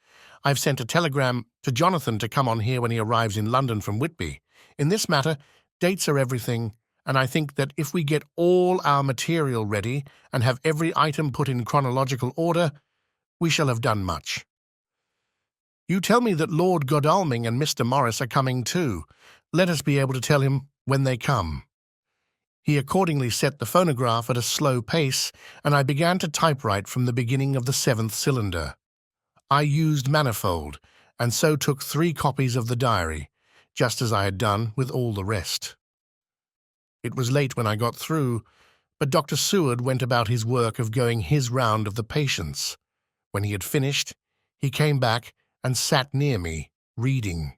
I've sent a telegram to Johnathan to come on here when he arrives in London from Whitby. In this matter, dates are everything, and I think that if we get all our material ready and have every item put in chronological order, we shall have done much. You tell me that Lord Godalming and Mr. Morris are coming too. Let us be able to tell him when they come." He accordingly set the phonograph at a slow pace, and I began to typewrite from the beginning of the 7th cylinder. I used manifold, and so took 3 copies of the diary, just as I had done with all the rest. It was late when I got through, but Dr. Seward went about his work of going his round of the patients. When he had finished, he came back and sat near me, reading,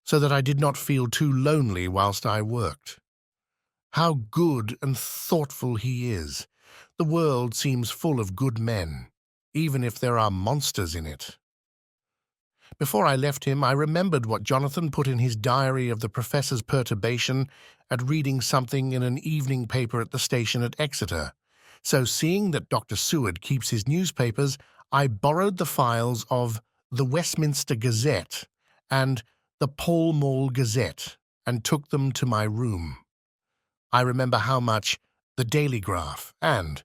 so that I did not feel too lonely whilst I worked. How good and thoughtful he is! The world seems full of good men. even if there are monsters in it. Before I left him, I remembered what Johnathan put in his diary of the professor's perturbation at reading something in an evening paper at the station at Exeter. So seeing that Dr. Seward keeps his newspapers, I borrowed the files of the Westminster Gazette and the Pall Mall Gazette and took them to my room. I remember how much the Daily Graph and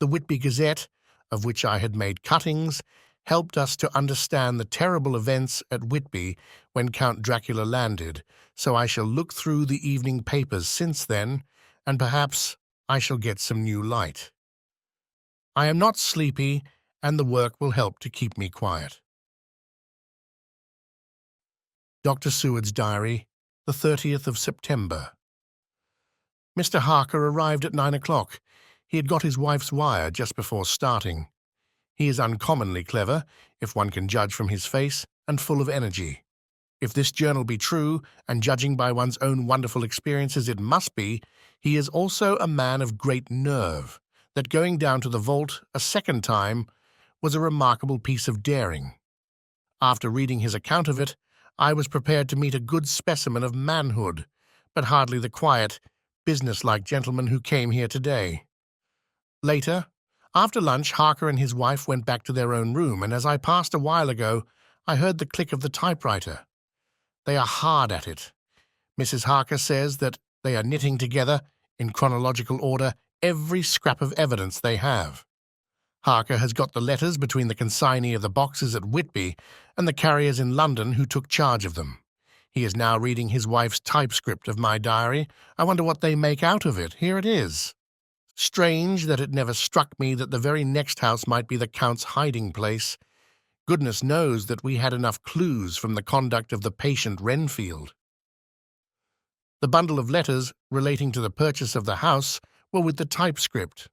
the Whitby Gazette, of which I had made cuttings, helped us to understand the terrible events at Whitby when Count Dracula landed, so I shall look through the evening papers since then, and perhaps I shall get some new light. I am not sleepy, and the work will help to keep me quiet. Dr. Seward's Diary, the 30th of September. Mr. Harker arrived at 9 o'clock. He had got his wife's wire just before starting. He is uncommonly clever, if one can judge from his face, and full of energy. If this journal be true, and judging by one's own wonderful experiences it must be, he is also a man of great nerve, that going down to the vault a second time was a remarkable piece of daring. After reading his account of it, I was prepared to meet a good specimen of manhood, but hardly the quiet, business-like gentleman who came here today. Later, after lunch, Harker and his wife went back to their own room, and as I passed a while ago, I heard the click of the typewriter. They are hard at it. Mrs. Harker says that they are knitting together, in chronological order, every scrap of evidence they have. Harker has got the letters between the consignee of the boxes at Whitby and the carriers in London who took charge of them. He is now reading his wife's typescript of my diary. I wonder what they make out of it. Here it is. Strange that it never struck me that the very next house might be the Count's hiding place. Goodness knows that we had enough clues from the conduct of the patient Renfield. The bundle of letters relating to the purchase of the house were with the typescript.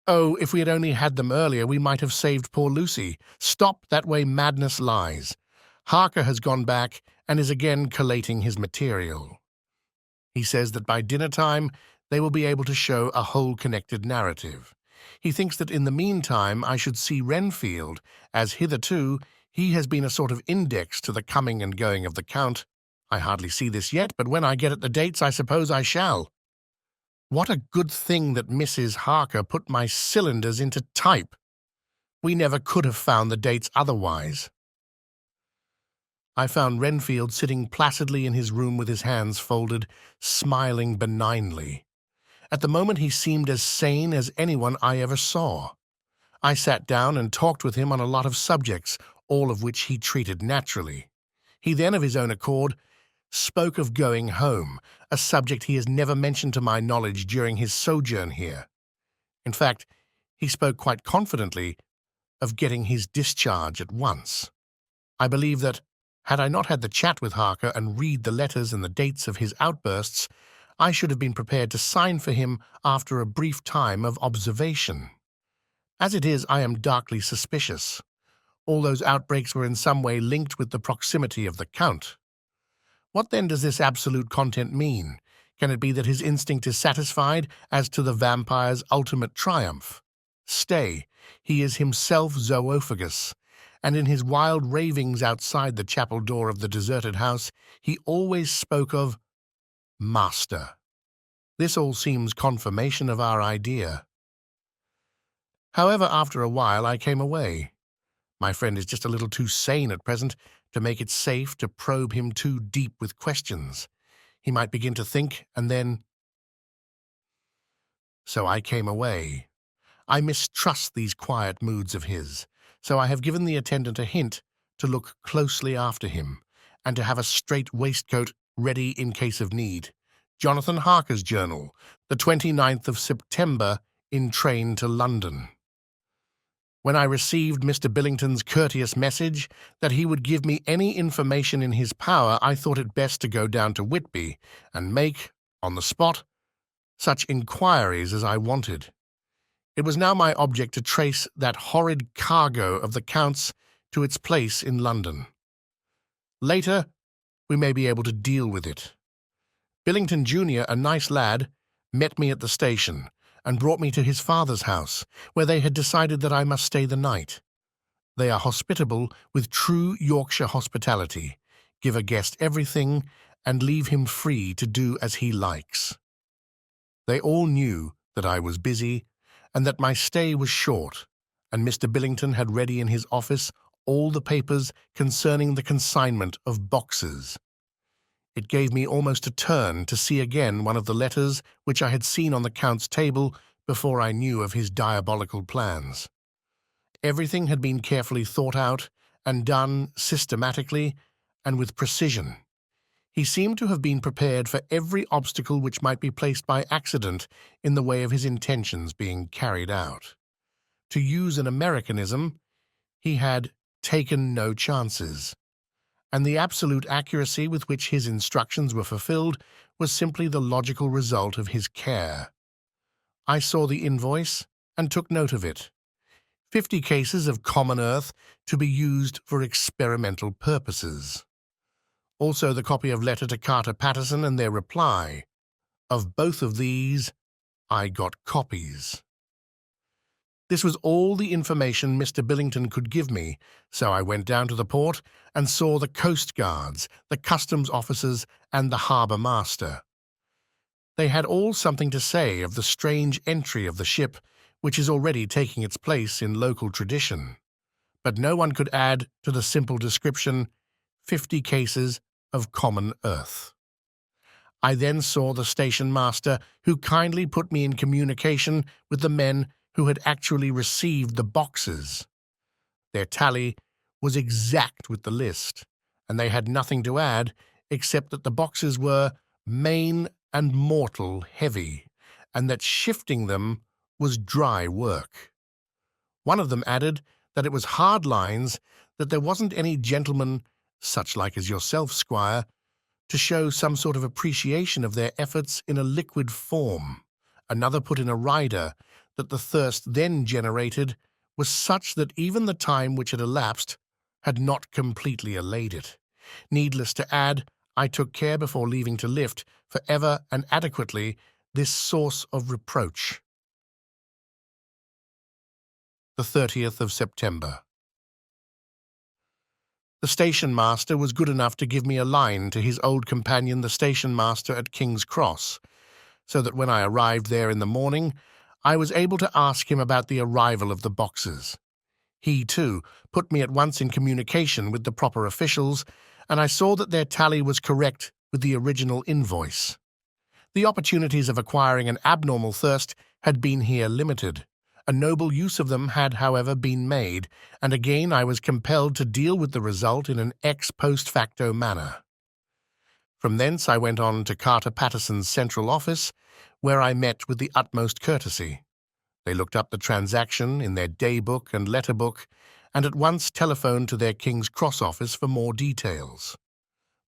Oh, if we had only had them earlier, we might have saved poor Lucy. Stop, that way madness lies. Harker has gone back and is again collating his material. He says that by dinner time they will be able to show a whole connected narrative. He thinks that in the meantime I should see Renfield, as hitherto he has been a sort of index to the coming and going of the Count. I hardly see this yet, but when I get at the dates I suppose I shall. What a good thing that Mrs. Harker put my cylinders into type. We never could have found the dates otherwise. I found Renfield sitting placidly in his room with his hands folded, smiling benignly. At the moment he seemed as sane as anyone I ever saw. I sat down and talked with him on a lot of subjects, all of which he treated naturally. He then, of his own accord, spoke of going home, a subject he has never mentioned to my knowledge during his sojourn here. In fact, he spoke quite confidently of getting his discharge at once. I believe that, had I not had the chat with Harker and read the letters and the dates of his outbursts, I should have been prepared to sign for him after a brief time of observation. As it is, I am darkly suspicious. All those outbreaks were in some way linked with the proximity of the Count. What then does this absolute content mean? Can it be that his instinct is satisfied as to the vampire's ultimate triumph? Stay, he is himself zoophagus, and in his wild ravings outside the chapel door of the deserted house, he always spoke of Master. This all seems confirmation of our idea. However, after a while I came away. My friend is just a little too sane at present to make it safe to probe him too deep with questions. He might begin to think, and then... So I came away. I mistrust these quiet moods of his, so I have given the attendant a hint to look closely after him, and to have a straight waistcoat ready in case of need. Johnathan Harker's Journal, the 29th of September, in train to London. When I received Mr. Billington's courteous message that he would give me any information in his power, I thought it best to go down to Whitby and make, on the spot, such inquiries as I wanted. It was now my object to trace that horrid cargo of the Count's to its place in London. Later, we may be able to deal with it. Billington Jr., a nice lad, met me at the station and brought me to his father's house, where they had decided that I must stay the night. They are hospitable with true Yorkshire hospitality, give a guest everything, and leave him free to do as he likes. They all knew that I was busy and that my stay was short, and Mr. Billington had ready in his office all the papers concerning the consignment of boxes. It gave me almost a turn to see again one of the letters which I had seen on the Count's table before I knew of his diabolical plans. Everything had been carefully thought out and done systematically and with precision. He seemed to have been prepared for every obstacle which might be placed by accident in the way of his intentions being carried out. To use an Americanism, he had taken no chances, and the absolute accuracy with which his instructions were fulfilled was simply the logical result of his care. I saw the invoice and took note of it. 50 cases of common earth to be used for experimental purposes. Also the copy of letter to Carter Patterson and their reply. Of both of these, I got copies. This was all the information Mr. Billington could give me, so I went down to the port and saw the coast guards, the customs officers, and the harbour master. They had all something to say of the strange entry of the ship, which is already taking its place in local tradition. But no one could add to the simple description, 50 cases of common earth. I then saw the station master, who kindly put me in communication with the men who had actually received the boxes. Their tally was exact with the list, and they had nothing to add except that the boxes were main and mortal heavy, and that shifting them was dry work. One of them added that it was hard lines, that there wasn't any gentleman, such like as yourself, squire, to show some sort of appreciation of their efforts in a liquid form. Another put in a rider that the thirst then generated was such that even the time which had elapsed had not completely allayed it. Needless to add, I took care before leaving to lift, for ever and adequately, this source of reproach. The 30th of September. The station master was good enough to give me a line to his old companion, the station master at King's Cross, so that when I arrived there in the morning, I was able to ask him about the arrival of the boxes. He, too, put me at once in communication with the proper officials, and I saw that their tally was correct with the original invoice. The opportunities of acquiring an abnormal thirst had been here limited. A noble use of them had, however, been made, and again I was compelled to deal with the result in an ex post facto manner. From thence I went on to Carter Patterson's central office, where I met with the utmost courtesy. They looked up the transaction in their day-book and letter-book, and at once telephoned to their King's Cross office for more details.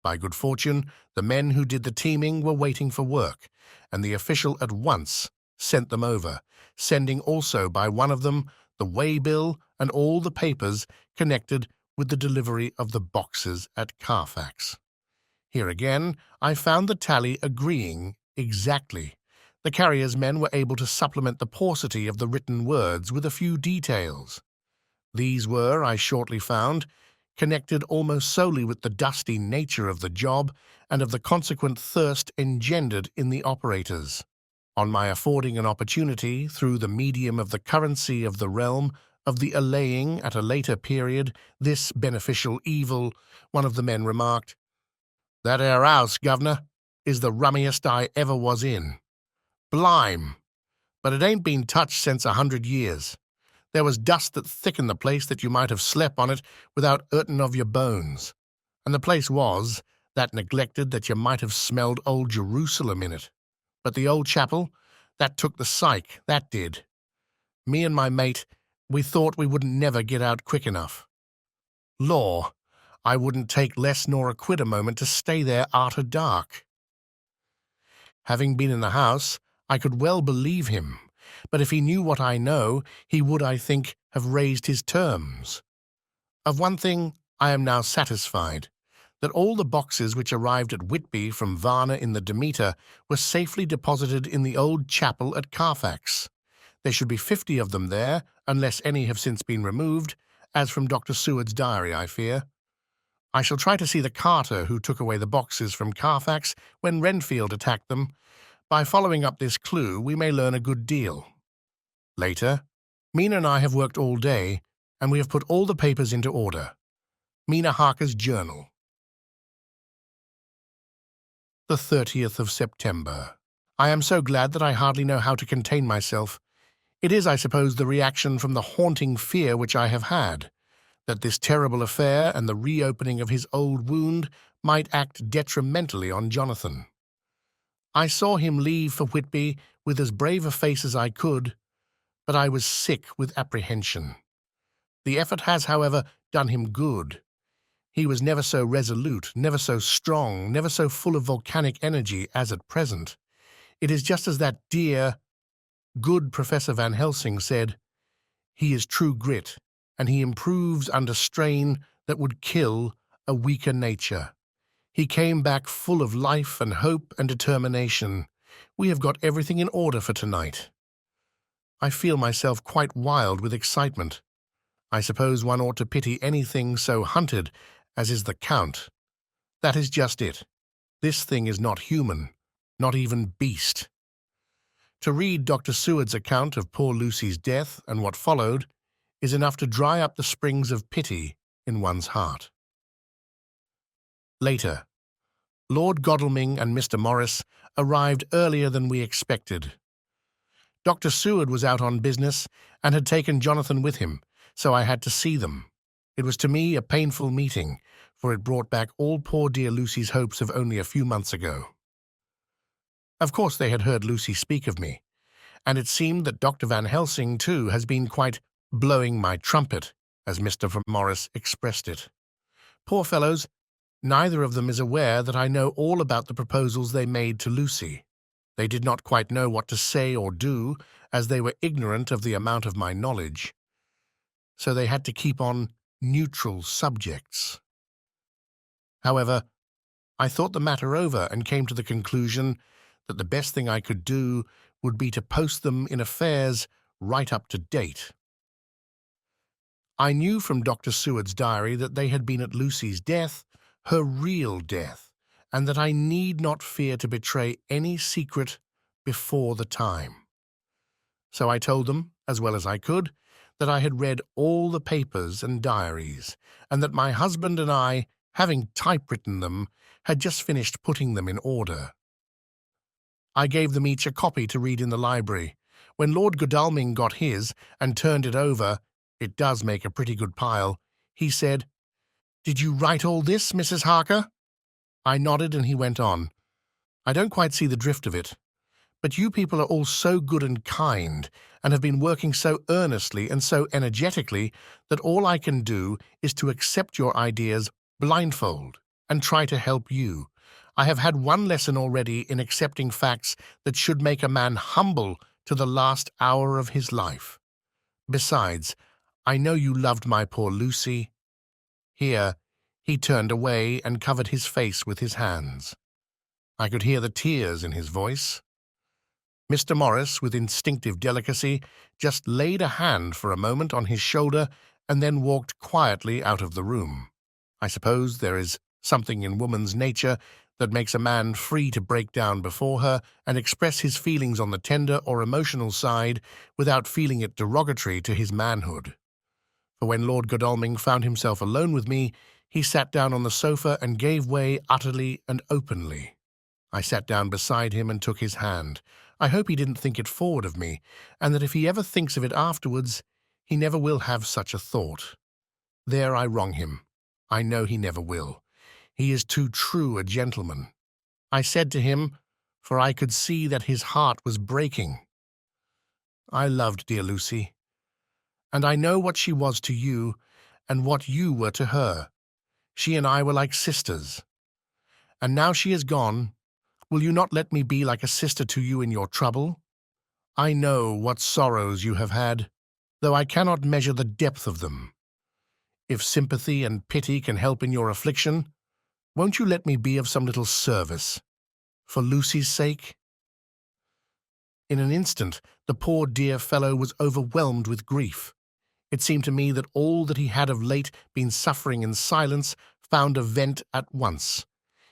By good fortune, the men who did the teaming were waiting for work, and the official at once sent them over, sending also by one of them the way-bill and all the papers connected with the delivery of the boxes at Carfax. Here again I found the tally agreeing exactly. The carrier's men were able to supplement the paucity of the written words with a few details. These were, I shortly found, connected almost solely with the dusty nature of the job and of the consequent thirst engendered in the operators. On my affording an opportunity, through the medium of the currency of the realm, of the allaying at a later period this beneficial evil, one of the men remarked, "That 'ere house, governor, is the rummiest I ever was in. Blime! But it ain't been touched since 100 years. There was dust that thickened the place that you might have slept on it without hurtin' of your bones. And the place was that neglected that you might have smelled old Jerusalem in it. But the old chapel, that took the psyche, that did. Me and my mate, we thought we wouldn't never get out quick enough. Law, I wouldn't take less nor a quid a moment to stay there arter dark." Having been in the house, I could well believe him, but if he knew what I know, he would, I think, have raised his terms. Of one thing I am now satisfied, that all the boxes which arrived at Whitby from Varna in the Demeter were safely deposited in the old chapel at Carfax. There should be 50 of them there, unless any have since been removed, as from Dr. Seward's diary, I fear. I shall try to see the carter who took away the boxes from Carfax when Renfield attacked them. By following up this clue, we may learn a good deal. Later, Mina and I have worked all day, and we have put all the papers into order. Mina Harker's journal. The 30th of September. I am so glad that I hardly know how to contain myself. It is, I suppose, the reaction from the haunting fear which I have had, that this terrible affair and the reopening of his old wound might act detrimentally on Johnathan. I saw him leave for Whitby with as brave a face as I could, but I was sick with apprehension. The effort has, however, done him good. He was never so resolute, never so strong, never so full of volcanic energy as at present. It is just as that dear, good Professor Van Helsing said, he is true grit, and he improves under strain that would kill a weaker nature. He came back full of life and hope and determination. We have got everything in order for tonight. I feel myself quite wild with excitement. I suppose one ought to pity anything so hunted as is the Count. That is just it. This thing is not human, not even beast. To read Dr. Seward's account of poor Lucy's death and what followed is enough to dry up the springs of pity in one's heart. Later, Lord Godalming and Mr. Morris arrived earlier than we expected. Dr. Seward was out on business and had taken Johnathan with him, so I had to see them. It was to me a painful meeting, for it brought back all poor dear Lucy's hopes of only a few months ago. Of course they had heard Lucy speak of me, and it seemed that Dr. Van Helsing, too, has been quite blowing my trumpet, as Mr. Morris expressed it. Poor fellows, neither of them is aware that I know all about the proposals they made to Lucy. They did not quite know what to say or do, as they were ignorant of the amount of my knowledge. So they had to keep on neutral subjects. However, I thought the matter over and came to the conclusion that the best thing I could do would be to post them in affairs right up to date. I knew from Dr. Seward's diary that they had been at Lucy's death, her real death, and that I need not fear to betray any secret before the time. So I told them, as well as I could, that I had read all the papers and diaries, and that my husband and I, having typewritten them, had just finished putting them in order. I gave them each a copy to read in the library. When Lord Godalming got his and turned it over, it does make a pretty good pile, he said, "Did you write all this, Mrs. Harker?" I nodded and he went on. "I don't quite see the drift of it, but you people are all so good and kind and have been working so earnestly and so energetically that all I can do is to accept your ideas blindfold and try to help you. I have had one lesson already in accepting facts that should make a man humble to the last hour of his life. Besides, I know you loved my poor Lucy." Here he turned away and covered his face with his hands. I could hear the tears in his voice. Mr. Morris, with instinctive delicacy, just laid a hand for a moment on his shoulder and then walked quietly out of the room. I suppose there is something in woman's nature that makes a man free to break down before her and express his feelings on the tender or emotional side without feeling it derogatory to his manhood. For when Lord Godalming found himself alone with me, he sat down on the sofa and gave way utterly and openly. I sat down beside him and took his hand. I hope he didn't think it forward of me, and that if he ever thinks of it afterwards, he never will have such a thought. There I wrong him. I know he never will. He is too true a gentleman. I said to him, for I could see that his heart was breaking, "I loved dear Lucy, and I know what she was to you and what you were to her. She and I were like sisters. And now she is gone, will you not let me be like a sister to you in your trouble? I know what sorrows you have had, though I cannot measure the depth of them. If sympathy and pity can help in your affliction, won't you let me be of some little service, for Lucy's sake?" In an instant, the poor dear fellow was overwhelmed with grief. It seemed to me that all that he had of late been suffering in silence found a vent at once.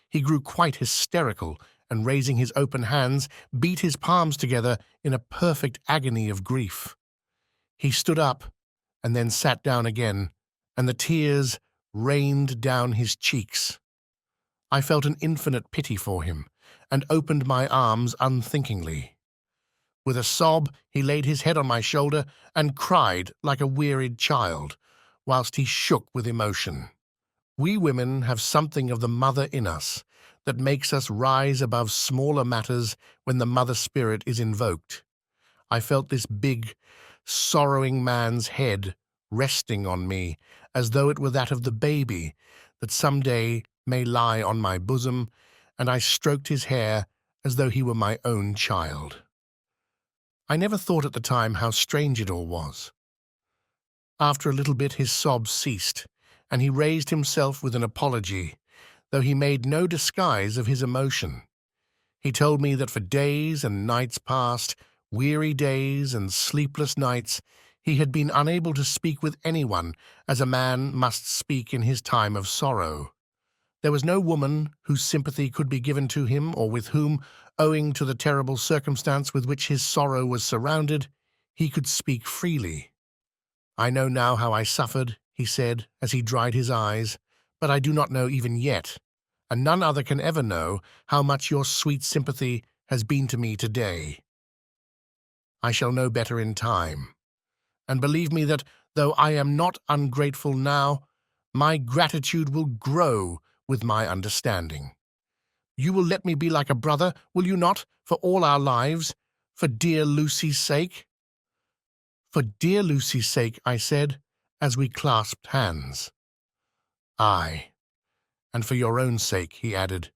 He grew quite hysterical, and raising his open hands, beat his palms together in a perfect agony of grief. He stood up, and then sat down again, and the tears rained down his cheeks. I felt an infinite pity for him, and opened my arms unthinkingly. With a sob, he laid his head on my shoulder and cried like a wearied child, whilst he shook with emotion. We women have something of the mother in us that makes us rise above smaller matters when the mother spirit is invoked. I felt this big, sorrowing man's head resting on me, as though it were that of the baby that some day may lie on my bosom, and I stroked his hair as though he were my own child. I never thought at the time how strange it all was. After a little bit his sobs ceased, and he raised himself with an apology, though he made no disguise of his emotion. He told me that for days and nights past, weary days and sleepless nights, he had been unable to speak with anyone as a man must speak in his time of sorrow. There was no woman whose sympathy could be given to him, or with whom, owing to the terrible circumstance with which his sorrow was surrounded, he could speak freely. "I know now how I suffered," he said, as he dried his eyes, "but I do not know even yet, and none other can ever know, how much your sweet sympathy has been to me today. I shall know better in time, and believe me that, though I am not ungrateful now, my gratitude will grow with my understanding. You will let me be like a brother, will you not, for all our lives, for dear Lucy's sake?" "For dear Lucy's sake," I said, as we clasped hands. "Aye, and for your own sake," he added,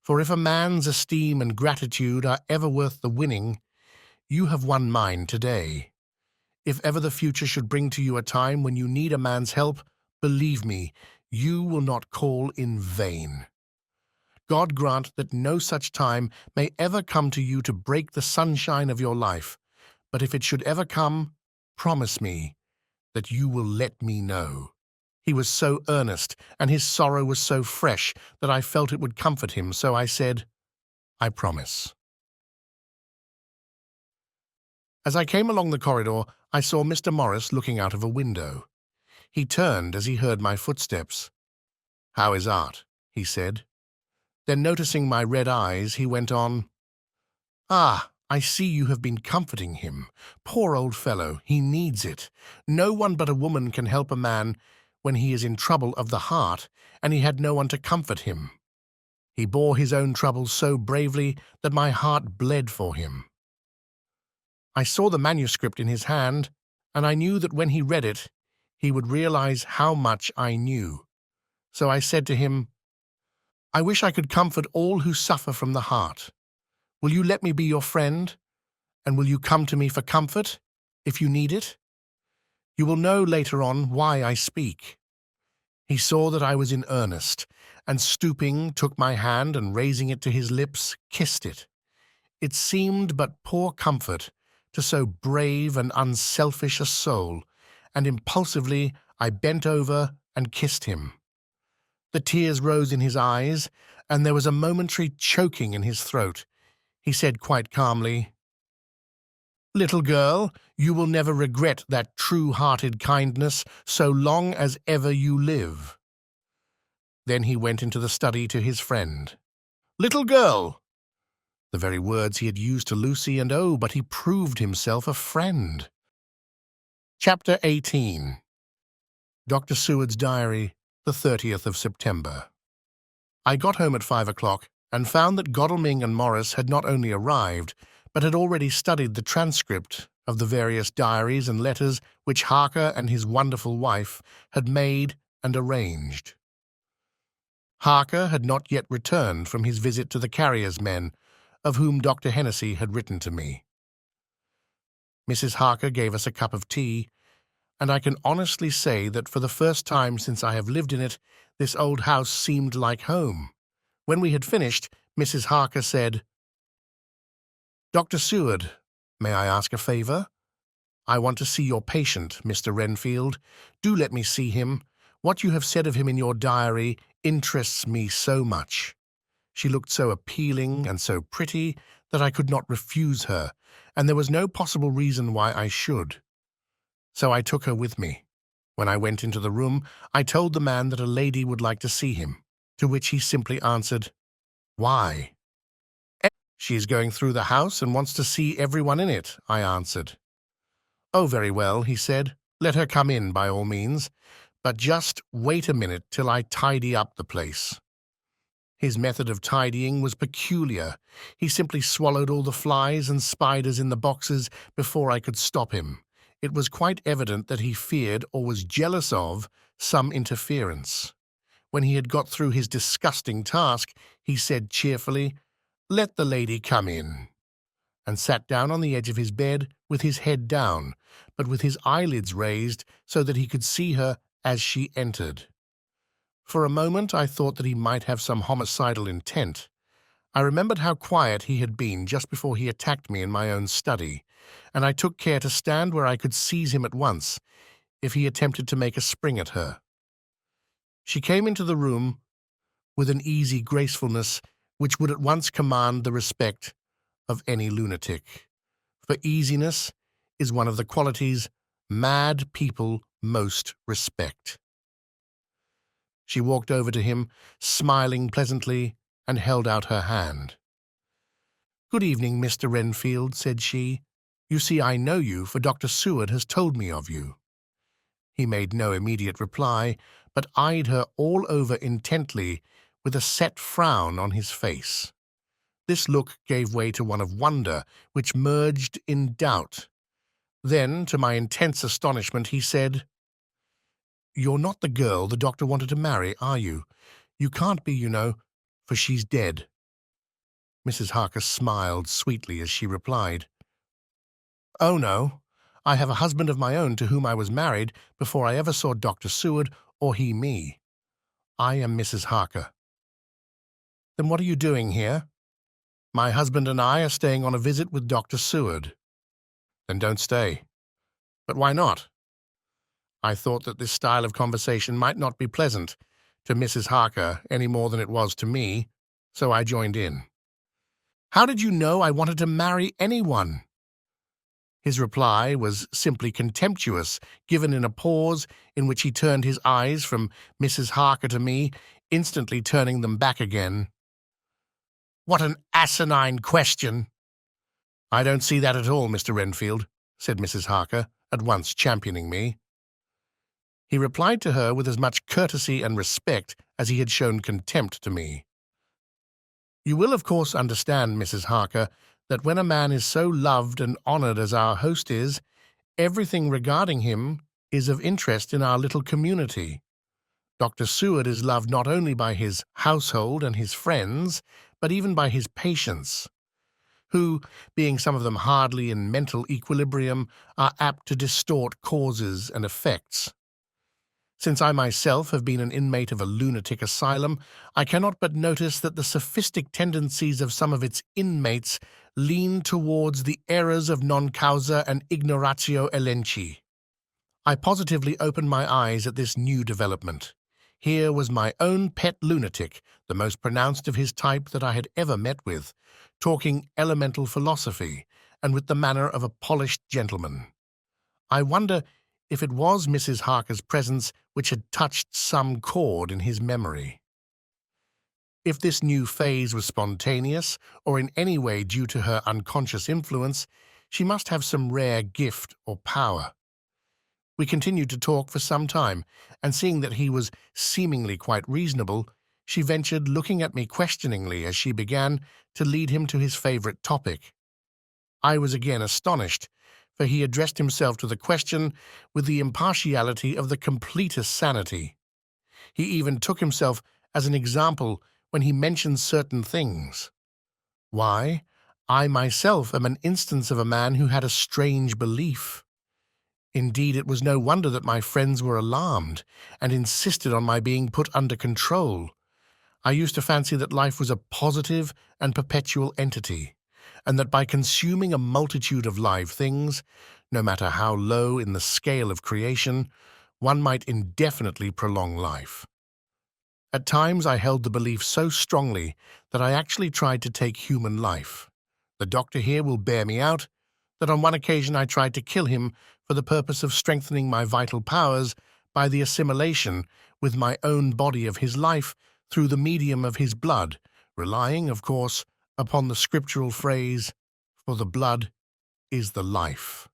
"for if a man's esteem and gratitude are ever worth the winning, you have won mine today. If ever the future should bring to you a time when you need a man's help, believe me, you will not call in vain. God grant that no such time may ever come to you to break the sunshine of your life, but if it should ever come, promise me that you will let me know." He was so earnest, and his sorrow was so fresh, that I felt it would comfort him, so I said, "I promise." As I came along the corridor, I saw Mr. Morris looking out of a window. He turned as he heard my footsteps. "How is Art?" he said. Then, noticing my red eyes, he went on, "Ah, I see you have been comforting him. Poor old fellow, he needs it. No one but a woman can help a man when he is in trouble of the heart, and he had no one to comfort him. He bore his own troubles so bravely that my heart bled for him." I saw the manuscript in his hand, and I knew that when he read it, he would realize how much I knew. So I said to him, "I wish I could comfort all who suffer from the heart. Will you let me be your friend, and will you come to me for comfort, if you need it? You will know later on why I speak." He saw that I was in earnest, and stooping, took my hand and raising it to his lips, kissed it. It seemed but poor comfort to so brave and unselfish a soul, and impulsively I bent over and kissed him. The tears rose in his eyes, and there was a momentary choking in his throat. He said quite calmly, "Little girl, you will never regret that true-hearted kindness so long as ever you live." Then he went into the study to his friend. "Little girl!" The very words he had used to Lucy, and oh, but he proved himself a friend. Chapter 18. Dr. Seward's Diary, the 30th of September. I got home at 5 o'clock and found that Godalming and Morris had not only arrived, but had already studied the transcript of the various diaries and letters which Harker and his wonderful wife had made and arranged. Harker had not yet returned from his visit to the carrier's men, of whom Dr. Hennessy had written to me. Mrs. Harker gave us a cup of tea, and I can honestly say that for the first time since I have lived in it, this old house seemed like home. When we had finished, Mrs. Harker said, "Dr. Seward, may I ask a favor?" I want to see your patient, Mr. Renfield. Do let me see him. What you have said of him in your diary interests me so much." She looked so appealing and so pretty that I could not refuse her, and there was no possible reason why I should. So I took her with me. When I went into the room, I told the man that a lady would like to see him, to which he simply answered, "Why?" "She is going through the house and wants to see everyone in it," I answered. "Oh, very well," he said. "Let her come in by all means, but just wait a minute till I tidy up the place." His method of tidying was peculiar. He simply swallowed all the flies and spiders in the boxes before I could stop him. It was quite evident that he feared or was jealous of some interference. When he had got through his disgusting task, he said cheerfully, "Let the lady come in," and sat down on the edge of his bed with his head down, but with his eyelids raised so that he could see her as she entered. For a moment I thought that he might have some homicidal intent. I remembered how quiet he had been just before he attacked me in my own study, and I took care to stand where I could seize him at once if he attempted to make a spring at her. She came into the room with an easy gracefulness which would at once command the respect of any lunatic, for easiness is one of the qualities mad people most respect. She walked over to him, smiling pleasantly, and held out her hand. "Good evening, Mr. Renfield," said she. "You see, I know you, for Dr. Seward has told me of you." He made no immediate reply, but eyed her all over intently with a set frown on his face. This look gave way to one of wonder, which merged in doubt. Then, to my intense astonishment, he said, "You're not the girl the doctor wanted to marry, are you? You can't be, you know, for she's dead." Mrs. Harker smiled sweetly as she replied, "Oh, no. I have a husband of my own to whom I was married before I ever saw Dr. Seward or he me. I am Mrs. Harker." "Then what are you doing here?" "My husband and I are staying on a visit with Dr. Seward." "Then don't stay." "But why not?" I thought that this style of conversation might not be pleasant to Mrs. Harker any more than it was to me, so I joined in. "How did you know I wanted to marry anyone?" His reply was simply contemptuous, given in a pause in which he turned his eyes from Mrs. Harker to me, instantly turning them back again. "What an asinine question!" "I don't see that at all, Mr. Renfield," said Mrs. Harker, at once championing me. He replied to her with as much courtesy and respect as he had shown contempt to me. "You will, of course, understand, Mrs. Harker, that when a man is so loved and honored as our host is, everything regarding him is of interest in our little community. Dr. Seward is loved not only by his household and his friends, but even by his patients, who, being some of them hardly in mental equilibrium, are apt to distort causes and effects. Since I myself have been an inmate of a lunatic asylum, I cannot but notice that the sophistic tendencies of some of its inmates lean towards the errors of non causa and ignoratio elenchi. I positively opened my eyes at this new development. Here was my own pet lunatic, the most pronounced of his type that I had ever met with, talking elemental philosophy, and with the manner of a polished gentleman. I wonder if it was Mrs. Harker's presence which had touched some chord in his memory. If this new phase was spontaneous, or in any way due to her unconscious influence, she must have some rare gift or power. We continued to talk for some time, and seeing that he was seemingly quite reasonable, she ventured looking at me questioningly as she began to lead him to his favorite topic. I was again astonished, for he addressed himself to the question with the impartiality of the completest sanity. He even took himself as an example when he mentioned certain things. Why, I myself am an instance of a man who had a strange belief. Indeed, it was no wonder that my friends were alarmed and insisted on my being put under control. I used to fancy that life was a positive and perpetual entity, and that by consuming a multitude of live things, no matter how low in the scale of creation, one might indefinitely prolong life. At times I held the belief so strongly that I actually tried to take human life. The doctor here will bear me out that on one occasion I tried to kill him for the purpose of strengthening my vital powers by the assimilation with my own body of his life through the medium of his blood, relying, of course, upon the scriptural phrase, "For the blood is the life."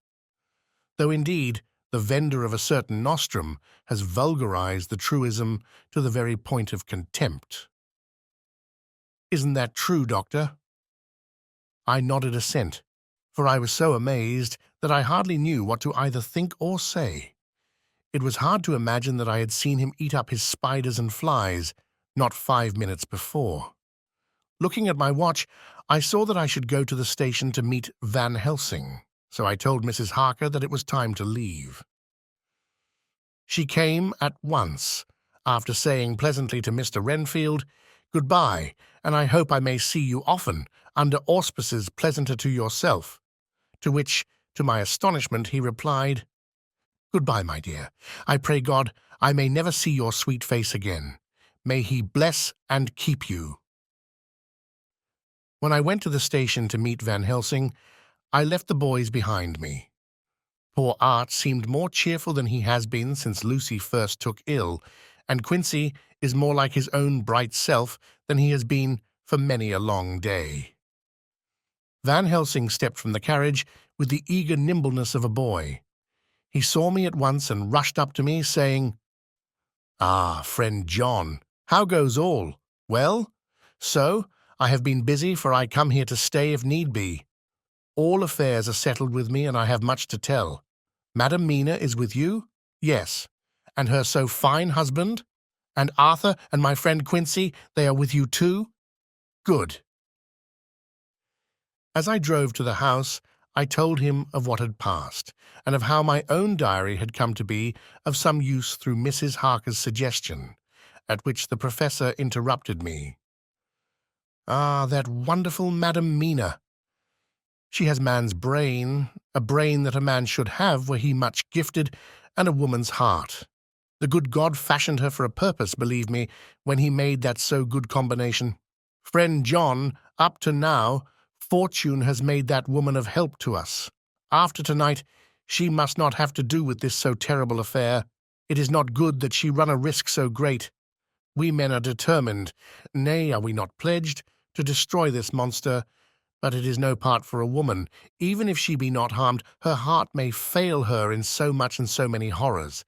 Though indeed, the vendor of a certain nostrum has vulgarized the truism to the very point of contempt. Isn't that true, Doctor? I nodded assent, for I was so amazed that I hardly knew what to either think or say. It was hard to imagine that I had seen him eat up his spiders and flies not 5 minutes before. Looking at my watch, I saw that I should go to the station to meet Van Helsing, so I told Mrs. Harker that it was time to leave. She came at once, after saying pleasantly to Mr. Renfield, "Goodbye, and I hope I may see you often, under auspices pleasanter to yourself," to which, to my astonishment, he replied, "Goodbye, my dear. I pray God I may never see your sweet face again. May he bless and keep you." When I went to the station to meet Van Helsing, I left the boys behind me. Poor Art seemed more cheerful than he has been since Lucy first took ill, and Quincy is more like his own bright self than he has been for many a long day. Van Helsing stepped from the carriage with the eager nimbleness of a boy. He saw me at once and rushed up to me, saying, "Ah, friend John, how goes all? Well? So, I have been busy, for I come here to stay if need be. All affairs are settled with me, and I have much to tell. Madam Mina is with you? Yes. And her so fine husband? And Arthur and my friend Quincy, they are with you too? Good." As I drove to the house, I told him of what had passed, and of how my own diary had come to be of some use through Mrs. Harker's suggestion, at which the professor interrupted me. "Ah, that wonderful Madam Mina! She has man's brain, a brain that a man should have were he much gifted, and a woman's heart. The good God fashioned her for a purpose, believe me, when he made that so good combination. Friend John, up to now, fortune has made that woman of help to us. After tonight, she must not have to do with this so terrible affair. It is not good that she run a risk so great. We men are determined, nay, are we not pledged, to destroy this monster, but it is no part for a woman. Even if she be not harmed, her heart may fail her in so much and so many horrors,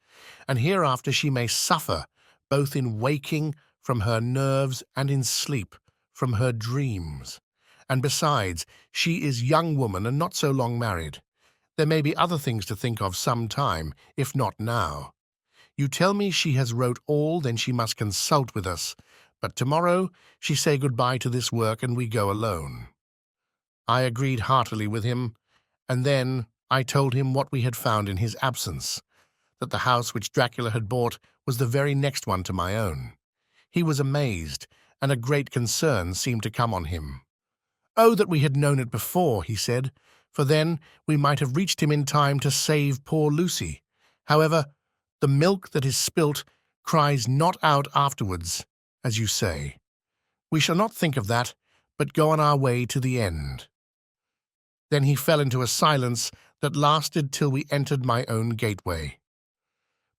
and hereafter she may suffer, both in waking from her nerves and in sleep from her dreams. And besides, she is young woman and not so long married. There may be other things to think of some time, if not now. You tell me she has wrote all, then she must consult with us, but tomorrow she say goodbye to this work and we go alone." I agreed heartily with him, and then I told him what we had found in his absence, that the house which Dracula had bought was the very next one to my own. He was amazed, and a great concern seemed to come on him. "Oh, that we had known it before," he said, "for then we might have reached him in time to save poor Lucy. However, the milk that is spilt cries not out afterwards, as you say. We shall not think of that, but go on our way to the end." Then he fell into a silence that lasted till we entered my own gateway.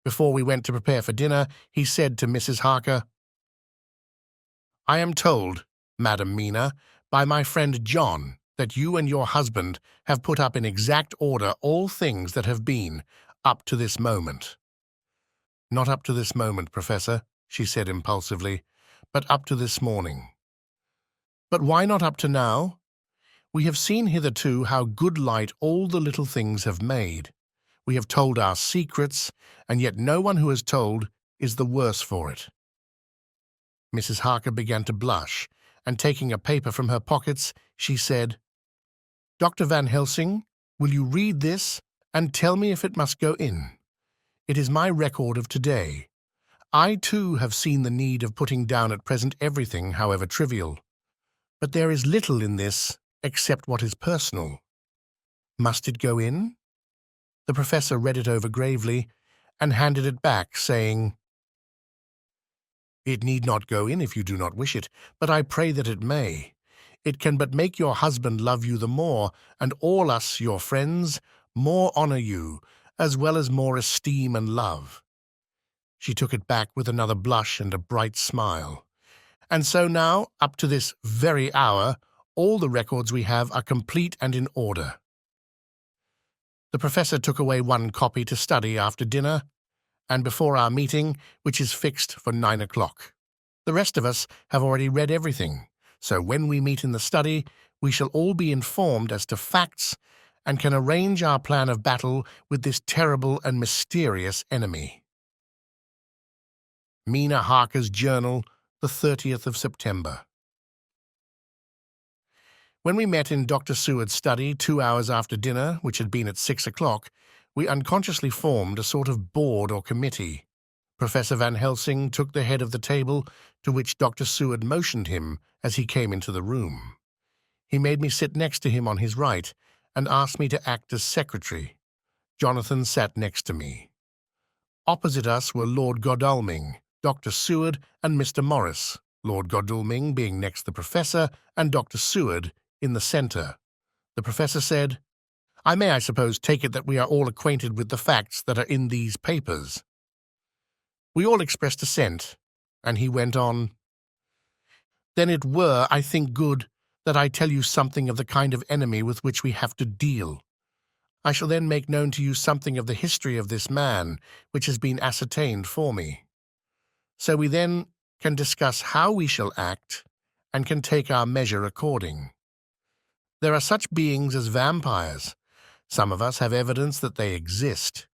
Before we went to prepare for dinner, he said to Mrs. Harker, "I am told, Madam Mina, by my friend John, that you and your husband have put up in exact order all things that have been up to this moment." "Not up to this moment, Professor," she said impulsively, "but up to this morning." "But why not up to now? We have seen hitherto how good light all the little things have made. We have told our secrets, and yet no one who has told is the worse for it." Mrs. Harker began to blush, and taking a paper from her pockets, she said, "Dr. Van Helsing, will you read this and tell me if it must go in? It is my record of today. I, too, have seen the need of putting down at present everything, however trivial. But there is little in this, except what is personal. Must it go in? The professor read it over gravely and handed it back, saying, "It need not go in if you do not wish it, but I pray that it may. It can but make your husband love you the more, and all us, your friends, more honor you, as well as more esteem and love." She took it back with another blush and a bright smile. "And so now, up to this very hour, all the records we have are complete and in order." The professor took away one copy to study after dinner, and before our meeting, which is fixed for 9 o'clock. The rest of us have already read everything, so when we meet in the study, we shall all be informed as to facts and can arrange our plan of battle with this terrible and mysterious enemy. Mina Harker's Journal, the 30th of September. When we met in Dr. Seward's study 2 hours after dinner, which had been at 6 o'clock, we unconsciously formed a sort of board or committee. Professor Van Helsing took the head of the table, to which Dr. Seward motioned him as he came into the room. He made me sit next to him on his right and asked me to act as secretary. Johnathan sat next to me. Opposite us were Lord Godalming, Dr. Seward, and Mr. Morris, Lord Godalming being next the professor and Dr. Seward in the centre. The professor said, I suppose, take it that we are all acquainted with the facts that are in these papers." We all expressed assent, and he went on, "Then it were, I think, good that I tell you something of the kind of enemy with which we have to deal. I shall then make known to you something of the history of this man, which has been ascertained for me. So we then can discuss how we shall act, and can take our measure according. There are such beings as vampires. Some of us have evidence that they exist.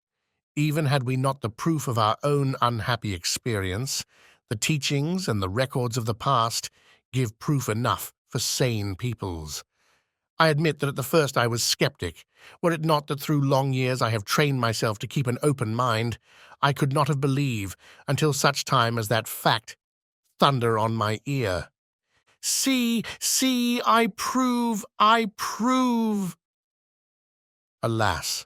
Even had we not the proof of our own unhappy experience, the teachings and the records of the past give proof enough for sane peoples. I admit that at the first I was skeptic. Were it not that through long years I have trained myself to keep an open mind, I could not have believed until such time as that fact thunder on my ear. See, I prove. Alas!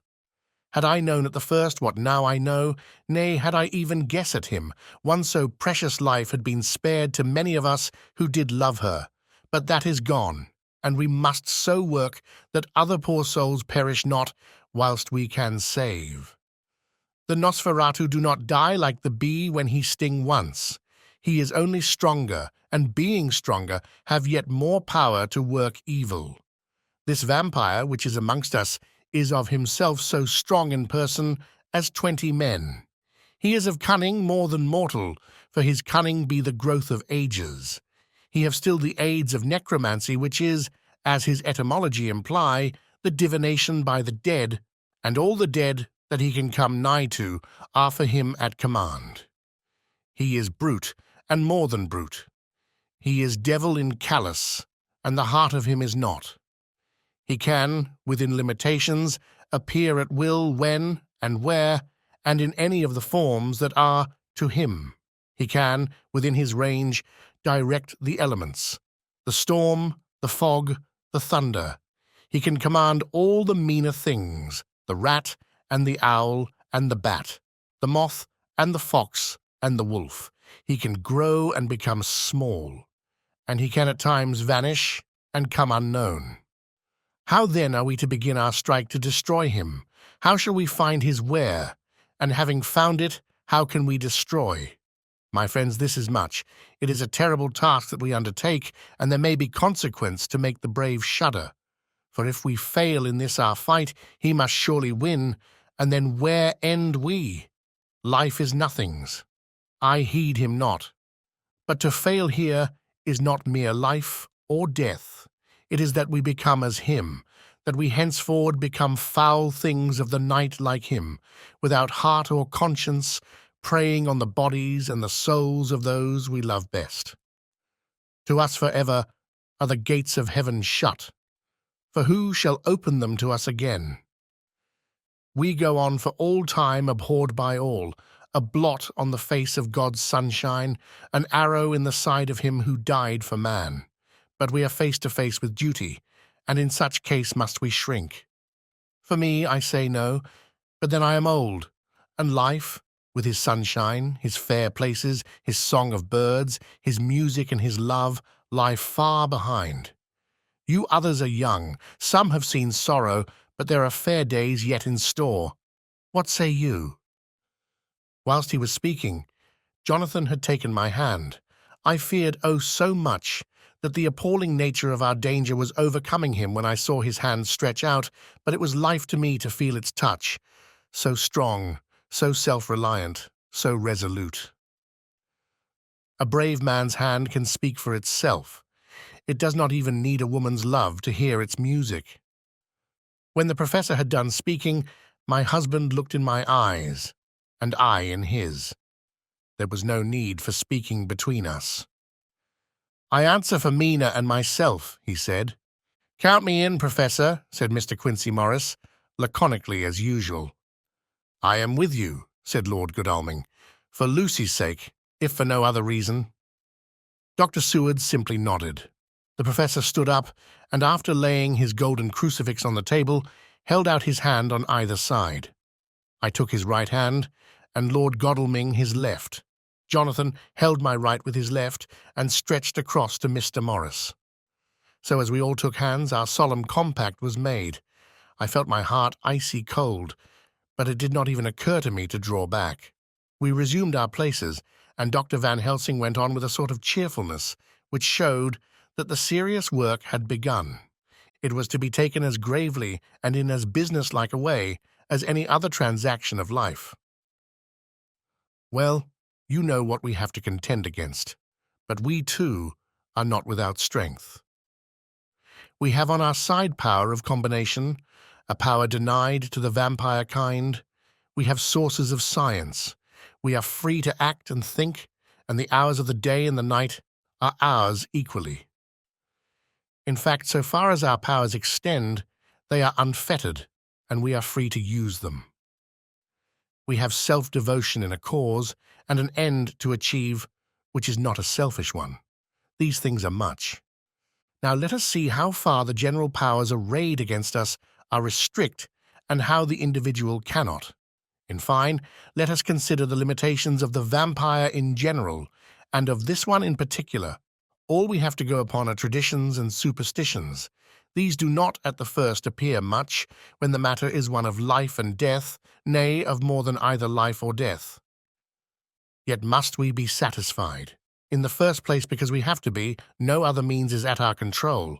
Had I known at the first what now I know, nay, had I even guessed at him, one so precious life had been spared to many of us who did love her. But that is gone, and we must so work that other poor souls perish not, whilst we can save. The Nosferatu do not die like the bee when he sting once. He is only stronger, and being stronger, have yet more power to work evil. This vampire, which is amongst us, is of himself so strong in person as 20 men. He is of cunning more than mortal, for his cunning be the growth of ages. He have still the aids of necromancy, which is, as his etymology imply, the divination by the dead, and all the dead that he can come nigh to are for him at command. He is brute, and more than brute. He is devil in callous, and the heart of him is not. He can, within limitations, appear at will when and where, and in any of the forms that are to him. He can, within his range, direct the elements, the storm, the fog, the thunder. He can command all the meaner things, the rat and the owl and the bat, the moth and the fox and the wolf. He can grow and become small, and he can at times vanish and come unknown. How then are we to begin our strike to destroy him? How shall we find his where? And having found it, how can we destroy? My friends, this is much. It is a terrible task that we undertake, and there may be consequence to make the brave shudder. For if we fail in this our fight, he must surely win, and then where end we? Life is nothing's. I heed him not. But to fail here is not mere life or death. It is that we become as him, that we henceforward become foul things of the night like him, without heart or conscience, preying on the bodies and the souls of those we love best. To us forever are the gates of heaven shut, for who shall open them to us again? We go on for all time abhorred by all, a blot on the face of God's sunshine, an arrow in the side of him who died for man. But we are face to face with duty, and in such case must we shrink. For me, I say no, but then I am old, and life, with his sunshine, his fair places, his song of birds, his music and his love, lie far behind. You others are young, some have seen sorrow, but there are fair days yet in store. What say you?" Whilst he was speaking, Johnathan had taken my hand. I feared, oh so much, that the appalling nature of our danger was overcoming him when I saw his hand stretch out, but it was life to me to feel its touch, so strong, so self-reliant, so resolute. A brave man's hand can speak for itself. It does not even need a woman's love to hear its music. When the professor had done speaking, my husband looked in my eyes, and I in his. There was no need for speaking between us. "I answer for Mina and myself," he said. "Count me in, Professor," said Mr. Quincy Morris, laconically as usual. "I am with you," said Lord Godalming, "for Lucy's sake, if for no other reason." Dr. Seward simply nodded. The professor stood up, and after laying his golden crucifix on the table, held out his hand on either side. I took his right hand, and Lord Godalming his left. Johnathan held my right with his left and stretched across to Mr. Morris. So as we all took hands, our solemn compact was made. I felt my heart icy cold, but it did not even occur to me to draw back. We resumed our places, and Dr. Van Helsing went on with a sort of cheerfulness, which showed that the serious work had begun. It was to be taken as gravely and in as business-like a way as any other transaction of life. Well, you know what we have to contend against, but we, too, are not without strength. We have on our side power of combination, a power denied to the vampire kind. We have sources of science. We are free to act and think, and the hours of the day and the night are ours equally. In fact, so far as our powers extend, they are unfettered, and we are free to use them. We have self-devotion in a cause, and an end to achieve, which is not a selfish one. These things are much. Now let us see how far the general powers arrayed against us are restrict, and how the individual cannot. In fine, let us consider the limitations of the vampire in general, and of this one in particular. All we have to go upon are traditions and superstitions. These do not at the first appear much, when the matter is one of life and death, nay, of more than either life or death. Yet must we be satisfied? In the first place, because we have to be, no other means is at our control.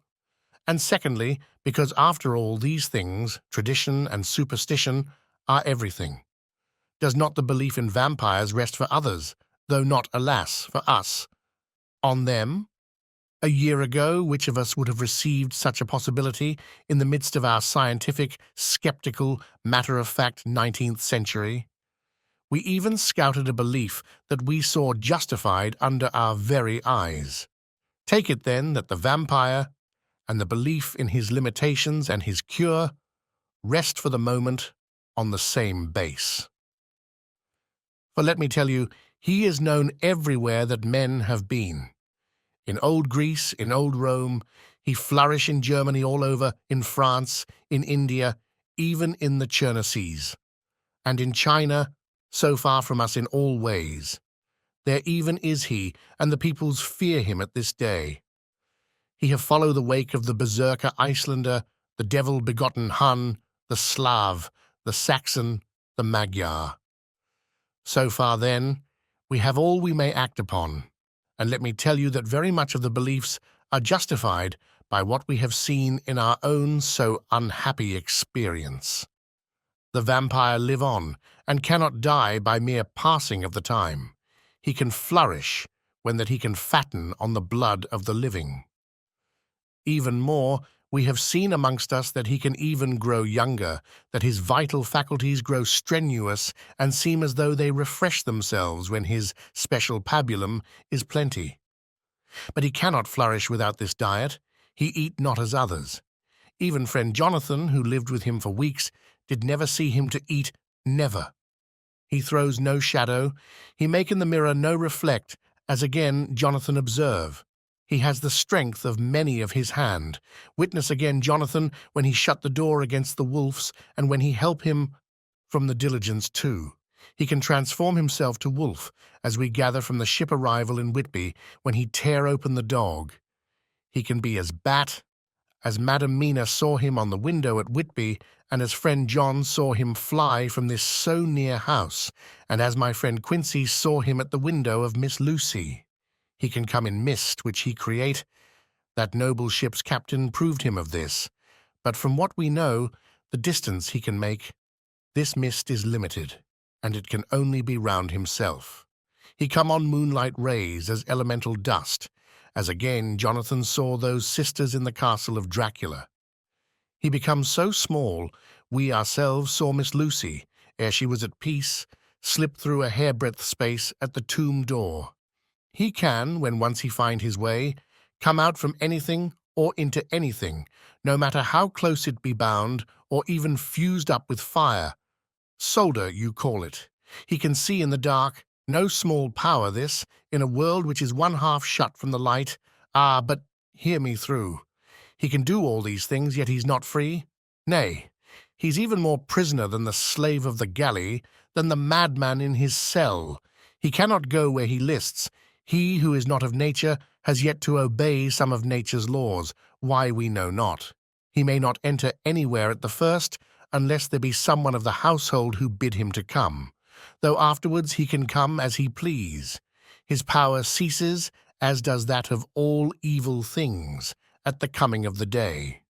And secondly, because after all these things, tradition and superstition, are everything. Does not the belief in vampires rest for others, though not, alas, for us, on them? A year ago, which of us would have received such a possibility in the midst of our scientific, skeptical, matter-of-fact 19th century? We even scouted a belief that we saw justified under our very eyes. Take it, then, that the vampire, and the belief in his limitations and his cure, rest for the moment on the same base. For let me tell you, he is known everywhere that men have been. In old Greece, in old Rome, he flourished in Germany all over, in France, in India, even in the Chernassees. And in China, so far from us in all ways. There even is he, and the peoples fear him at this day. He have followed the wake of the berserker Icelander, the devil-begotten Hun, the Slav, the Saxon, the Magyar. So far, then, we have all we may act upon, and let me tell you that very much of the beliefs are justified by what we have seen in our own so unhappy experience. The vampire live on, and cannot die by mere passing of the time. He can flourish when that he can fatten on the blood of the living. Even more, we have seen amongst us that he can even grow younger, that his vital faculties grow strenuous and seem as though they refresh themselves when his special pabulum is plenty. But he cannot flourish without this diet. He eat not as others. Even friend Johnathan, who lived with him for weeks, did never see him to eat, never. He throws no shadow, he make in the mirror no reflect, as again Johnathan observe. He has the strength of many of his hand. Witness again Johnathan when he shut the door against the wolves, and when he help him from the diligence too. He can transform himself to wolf, as we gather from the ship arrival in Whitby when he tear open the dog. He can be as bat, as Madam Mina saw him on the window at Whitby, and as friend John saw him fly from this so near house, and as my friend Quincy saw him at the window of Miss Lucy. He can come in mist, which he create. That noble ship's captain proved him of this. But from what we know, the distance he can make, this mist is limited, and it can only be round himself. He come on moonlight rays as elemental dust, as again Johnathan saw those sisters in the castle of Dracula. He becomes so small, we ourselves saw Miss Lucy, ere she was at peace, slip through a hairbreadth space at the tomb door. He can, when once he find his way, come out from anything or into anything, no matter how close it be bound, or even fused up with fire. Solder, you call it. He can see in the dark, no small power this, in a world which is one half shut from the light. Ah, but hear me through. He can do all these things, yet he's not free. Nay, he's even more prisoner than the slave of the galley, than the madman in his cell. He cannot go where he lists. He who is not of nature has yet to obey some of nature's laws, why we know not. He may not enter anywhere at the first, unless there be someone of the household who bid him to come, though afterwards he can come as he please. His power ceases, as does that of all evil things, at the coming of the day.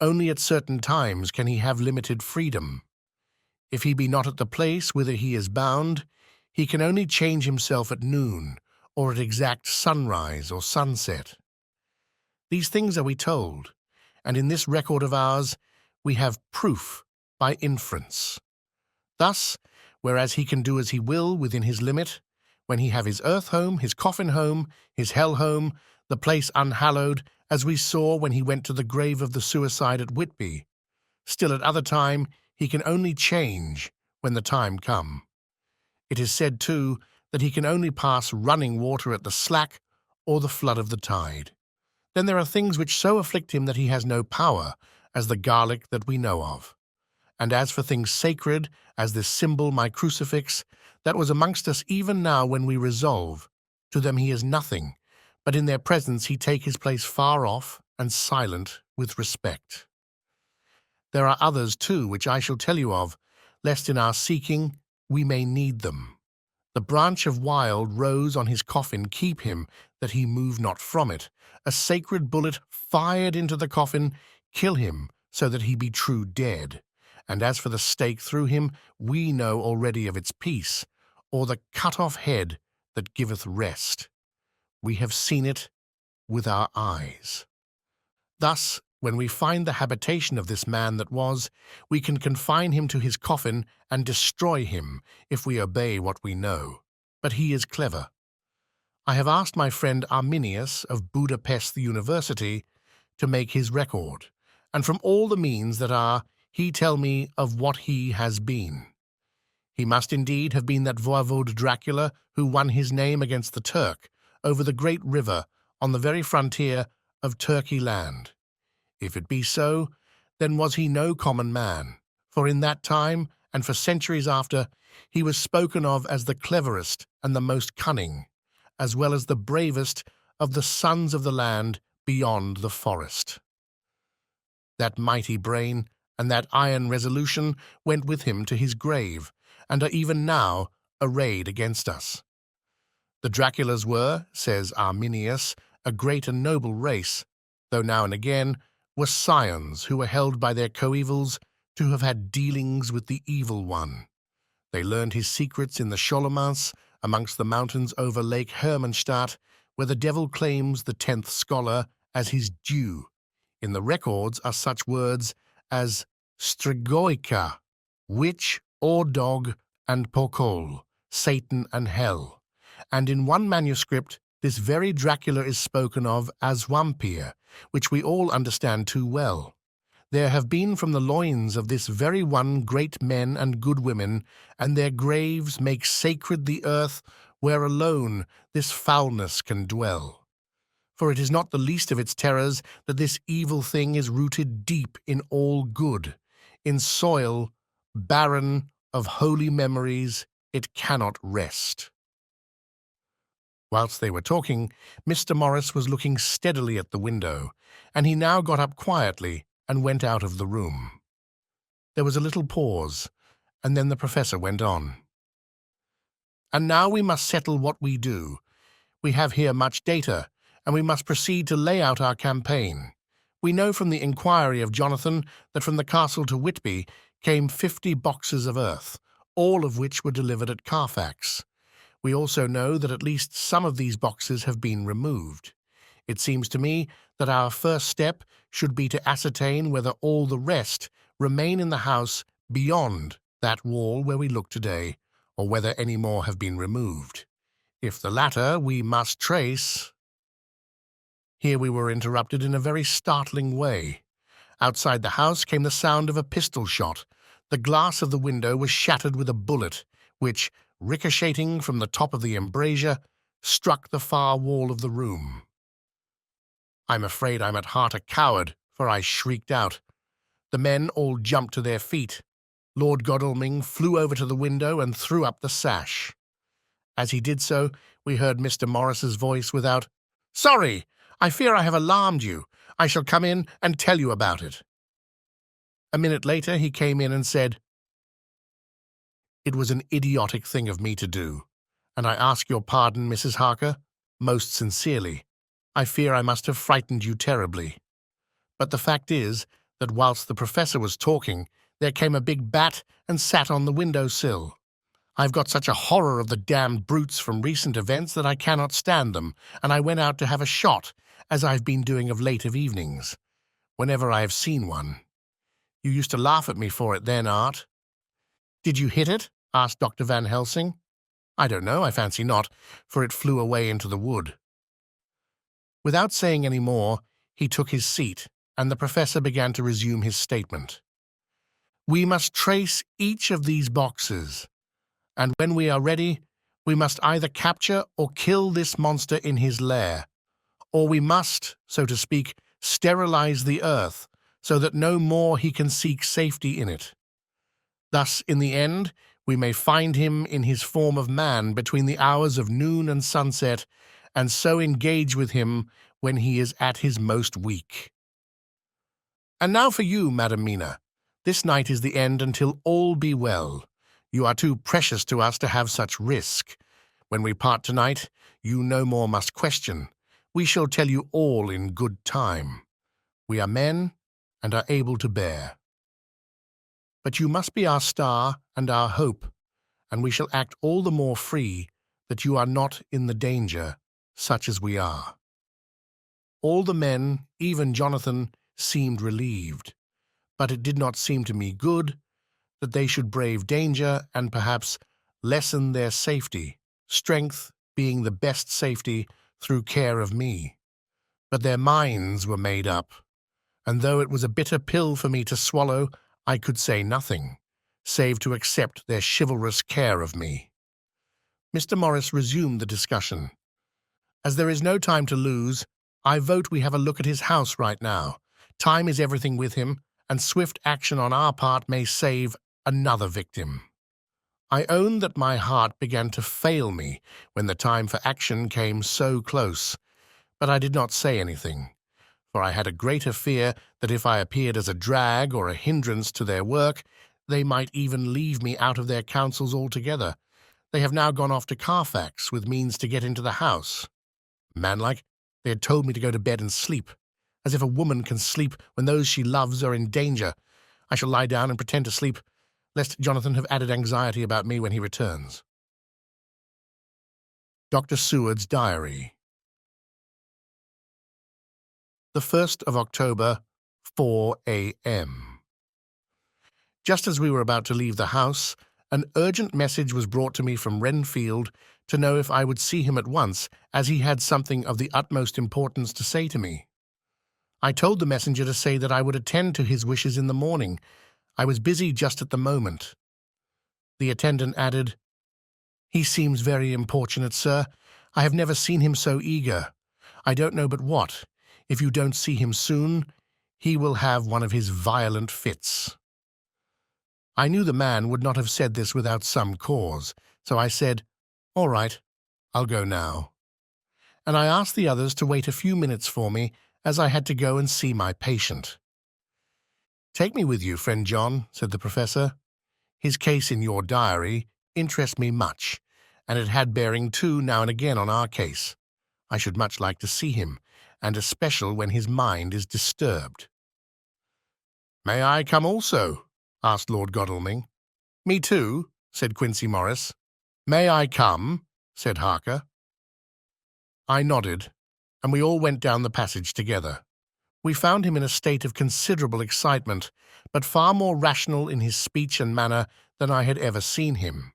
Only at certain times can he have limited freedom. If he be not at the place whither he is bound, he can only change himself at noon, or at exact sunrise or sunset. These things are we told, and in this record of ours we have proof by inference. Thus, whereas he can do as he will within his limit, when he have his earth home, his coffin home, his hell home, the place unhallowed, as we saw when he went to the grave of the suicide at Whitby, still at other time he can only change when the time come. It is said, too, that he can only pass running water at the slack or the flood of the tide. Then there are things which so afflict him that he has no power, as the garlic that we know of. And as for things sacred, as this symbol, my crucifix, that was amongst us even now when we resolve, to them he is nothing, but in their presence he take his place far off and silent with respect. There are others, too, which I shall tell you of, lest in our seeking we may need them. The branch of wild rose on his coffin keep him, that he move not from it. A sacred bullet fired into the coffin kill him, so that he be true dead. And as for the stake through him, we know already of its peace, or the cut-off head that giveth rest. We have seen it with our eyes. Thus, when we find the habitation of this man that was, we can confine him to his coffin and destroy him, if we obey what we know. But he is clever. I have asked my friend Arminius of Budapest University to make his record, and from all the means that are, he tell me of what he has been. He must indeed have been that voivode Dracula who won his name against the Turk, over the great river, on the very frontier of Turkey land. If it be so, then was he no common man, for in that time, and for centuries after, he was spoken of as the cleverest and the most cunning, as well as the bravest of the sons of the land beyond the forest. That mighty brain and that iron resolution went with him to his grave, and are even now arrayed against us. The Draculas were, says Arminius, a great and noble race, though now and again were scions who were held by their coevals to have had dealings with the evil one. They learned his secrets in the Scholomance, amongst the mountains over Lake Hermannstadt, where the devil claims the 10th scholar as his due. In the records are such words as Strigoica, witch or dog, and Pokol, Satan and hell. And in one manuscript this very Dracula is spoken of as vampire, which we all understand too well. There have been from the loins of this very one great men and good women, and their graves make sacred the earth where alone this foulness can dwell. for it is not the least of its terrors that this evil thing is rooted deep in all good. In soil, barren of holy memories, it cannot rest." Whilst they were talking, Mr. Morris was looking steadily at the window, and he now got up quietly and went out of the room. There was a little pause, and then the professor went on. "And now we must settle what we do. We have here much data, and we must proceed to lay out our campaign. We know from the inquiry of Johnathan that from the castle to Whitby came 50 boxes of earth, all of which were delivered at Carfax. We also know that at least some of these boxes have been removed. It seems to me that our first step should be to ascertain whether all the rest remain in the house beyond that wall where we look today, or whether any more have been removed. If the latter, we must trace—" Here we were interrupted in a very startling way. Outside the house came the sound of a pistol shot. The glass of the window was shattered with a bullet, which, ricocheting from the top of the embrasure, struck the far wall of the room. I'm afraid I'm at heart a coward, for I shrieked out. The men all jumped to their feet. Lord Godalming flew over to the window and threw up the sash. As he did so, we heard Mr. Morris's voice without, "Sorry, I fear I have alarmed you. I shall come in and tell you about it." A minute later he came in and said, "It was an idiotic thing of me to do, and I ask your pardon, Mrs. Harker, most sincerely. I fear I must have frightened you terribly. But the fact is that whilst the professor was talking, there came a big bat and sat on the window-sill. I've got such a horror of the damned brutes from recent events that I cannot stand them, and I went out to have a shot, as I've been doing of late of evenings, whenever I have seen one. You used to laugh at me for it then, Art." "Did you hit it?" asked Dr. Van Helsing. "I don't know, I fancy not, for it flew away into the wood." Without saying any more, he took his seat, and the professor began to resume his statement. "We must trace each of these boxes, and when we are ready, we must either capture or kill this monster in his lair, or we must, so to speak, sterilize the earth, so that no more he can seek safety in it. Thus, in the end, we may find him in his form of man between the hours of noon and sunset, and so engage with him when he is at his most weak. And now for you, Madam Mina. This night is the end until all be well. You are too precious to us to have such risk. When we part tonight, you no more must question. We shall tell you all in good time. We are men and are able to bear. But you must be our star and our hope, and we shall act all the more free that you are not in the danger, such as we are." All the men, even Johnathan, seemed relieved, but it did not seem to me good that they should brave danger and perhaps lessen their safety, strength being the best safety through care of me. But their minds were made up, and though it was a bitter pill for me to swallow, I could say nothing, save to accept their chivalrous care of me. Mr. Morris resumed the discussion. "As there is no time to lose, I vote we have a look at his house right now. Time is everything with him, and swift action on our part may save another victim." I own that my heart began to fail me when the time for action came so close, but I did not say anything, for I had a greater fear that if I appeared as a drag or a hindrance to their work, they might even leave me out of their counsels altogether. They have now gone off to Carfax with means to get into the house. Manlike, they had told me to go to bed and sleep, as if a woman can sleep when those she loves are in danger. I shall lie down and pretend to sleep, lest Johnathan have added anxiety about me when he returns. Dr. Seward's Diary. The 1st of October, 4 a.m. Just as we were about to leave the house, an urgent message was brought to me from Renfield to know if I would see him at once, as he had something of the utmost importance to say to me. I told the messenger to say that I would attend to his wishes in the morning. I was busy just at the moment. The attendant added, "He seems very importunate, sir. I have never seen him so eager. I don't know but what, if you don't see him soon, he will have one of his violent fits." I knew the man would not have said this without some cause, so I said, "All right, I'll go now." And I asked the others to wait a few minutes for me, as I had to go and see my patient. "Take me with you, friend John," said the professor. "His case in your diary interests me much, and it had bearing too now and again on our case. I should much like to see him, and especial when his mind is disturbed." "May I come also?" asked Lord Godalming. "Me too," said Quincey Morris. "May I come?" said Harker. I nodded, and we all went down the passage together. We found him in a state of considerable excitement, but far more rational in his speech and manner than I had ever seen him.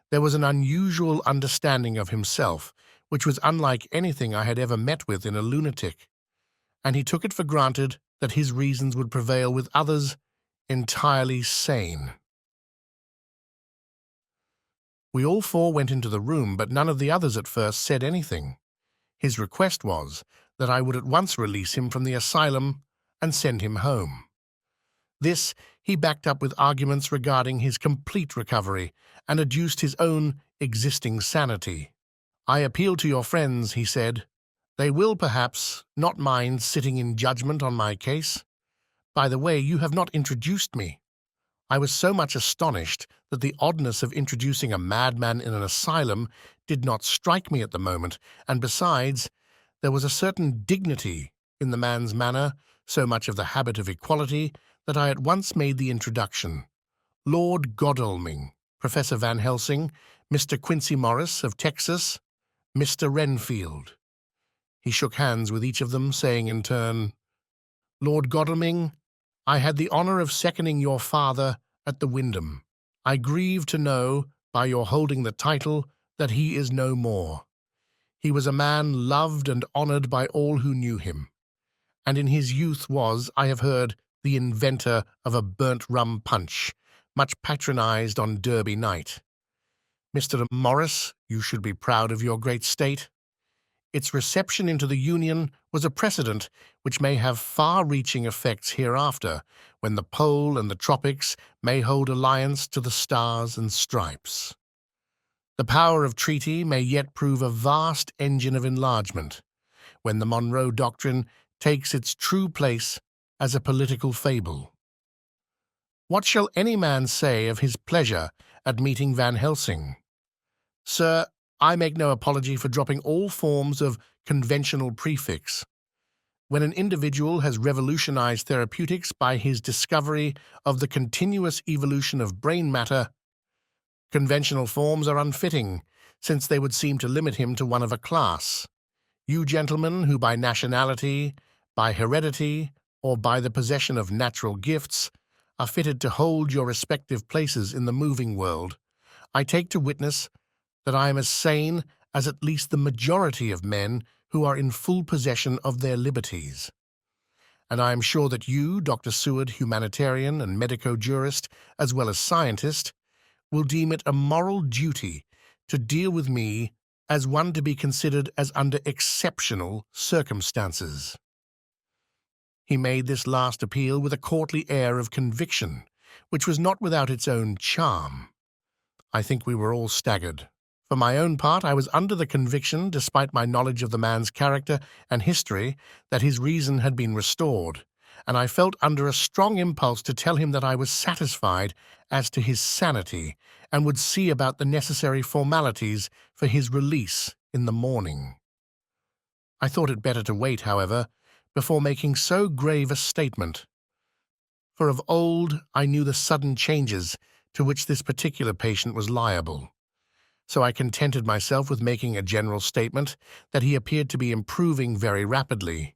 There was an unusual understanding of himself, which was unlike anything I had ever met with in a lunatic, and he took it for granted that his reasons would prevail with others entirely sane. We all four went into the room, but none of the others at first said anything. His request was that I would at once release him from the asylum and send him home. This he backed up with arguments regarding his complete recovery and adduced his own existing sanity. "I appeal to your friends," he said. "They will, perhaps, not mind sitting in judgment on my case. By the way, you have not introduced me." I was so much astonished that the oddness of introducing a madman in an asylum did not strike me at the moment, and besides, there was a certain dignity in the man's manner, so much of the habit of equality, that I at once made the introduction. "Lord Godalming, Professor Van Helsing, Mr. Quincey Morris of Texas, Mr. Renfield." He shook hands with each of them, saying in turn, "Lord Godalming, I had the honor of seconding your father at the Wyndham. I grieve to know, by your holding the title, that he is no more. He was a man loved and honored by all who knew him, and in his youth was, I have heard, the inventor of a burnt rum punch, much patronized on Derby night. Mr. Morris, you should be proud of your great state. Its reception into the Union was a precedent which may have far-reaching effects hereafter, when the pole and the tropics may hold alliance to the stars and stripes. The power of treaty may yet prove a vast engine of enlargement, when the Monroe Doctrine takes its true place as a political fable. What shall any man say of his pleasure at meeting Van Helsing? Sir, I make no apology for dropping all forms of conventional prefix. When an individual has revolutionized therapeutics by his discovery of the continuous evolution of brain matter, conventional forms are unfitting, since they would seem to limit him to one of a class. You gentlemen who by nationality, by heredity, or by the possession of natural gifts, are fitted to hold your respective places in the moving world, I take to witness that I am as sane as at least the majority of men who are in full possession of their liberties. And I am sure that you, Dr. Seward, humanitarian and medico-jurist, as well as scientist, will deem it a moral duty to deal with me as one to be considered as under exceptional circumstances. He made this last appeal with a courtly air of conviction, which was not without its own charm. I think we were all staggered. For my own part, I was under the conviction, despite my knowledge of the man's character and history, that his reason had been restored, and I felt under a strong impulse to tell him that I was satisfied as to his sanity and would see about the necessary formalities for his release in the morning. I thought it better to wait, however, before making so grave a statement, for of old I knew the sudden changes to which this particular patient was liable. So I contented myself with making a general statement that he appeared to be improving very rapidly,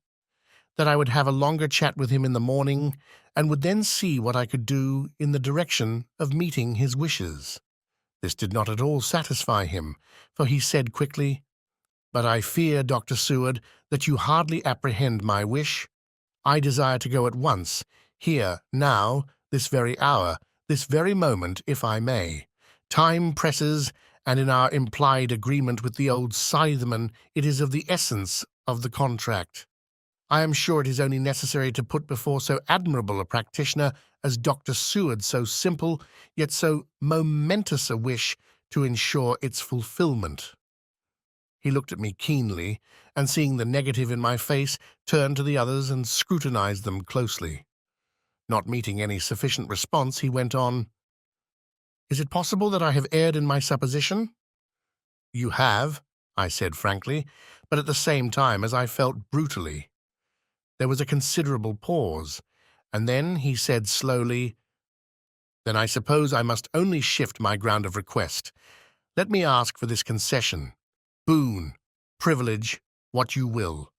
that I would have a longer chat with him in the morning, and would then see what I could do in the direction of meeting his wishes. This did not at all satisfy him, for he said quickly, "But I fear, Dr. Seward, that you hardly apprehend my wish. I desire to go at once, here, now, this very hour, this very moment, if I may. Time presses, and in our implied agreement with the old scytheman, it is of the essence of the contract. I am sure it is only necessary to put before so admirable a practitioner as Dr. Seward so simple, yet so momentous a wish to ensure its fulfillment. He looked at me keenly, and seeing the negative in my face, turned to the others and scrutinized them closely. Not meeting any sufficient response, he went on, "Is it possible that I have erred in my supposition?" "You have," I said frankly, but at the same time as I felt brutally. There was a considerable pause, and then he said slowly, "Then I suppose I must only shift my ground of request. Let me ask for this concession, boon, privilege, what you will.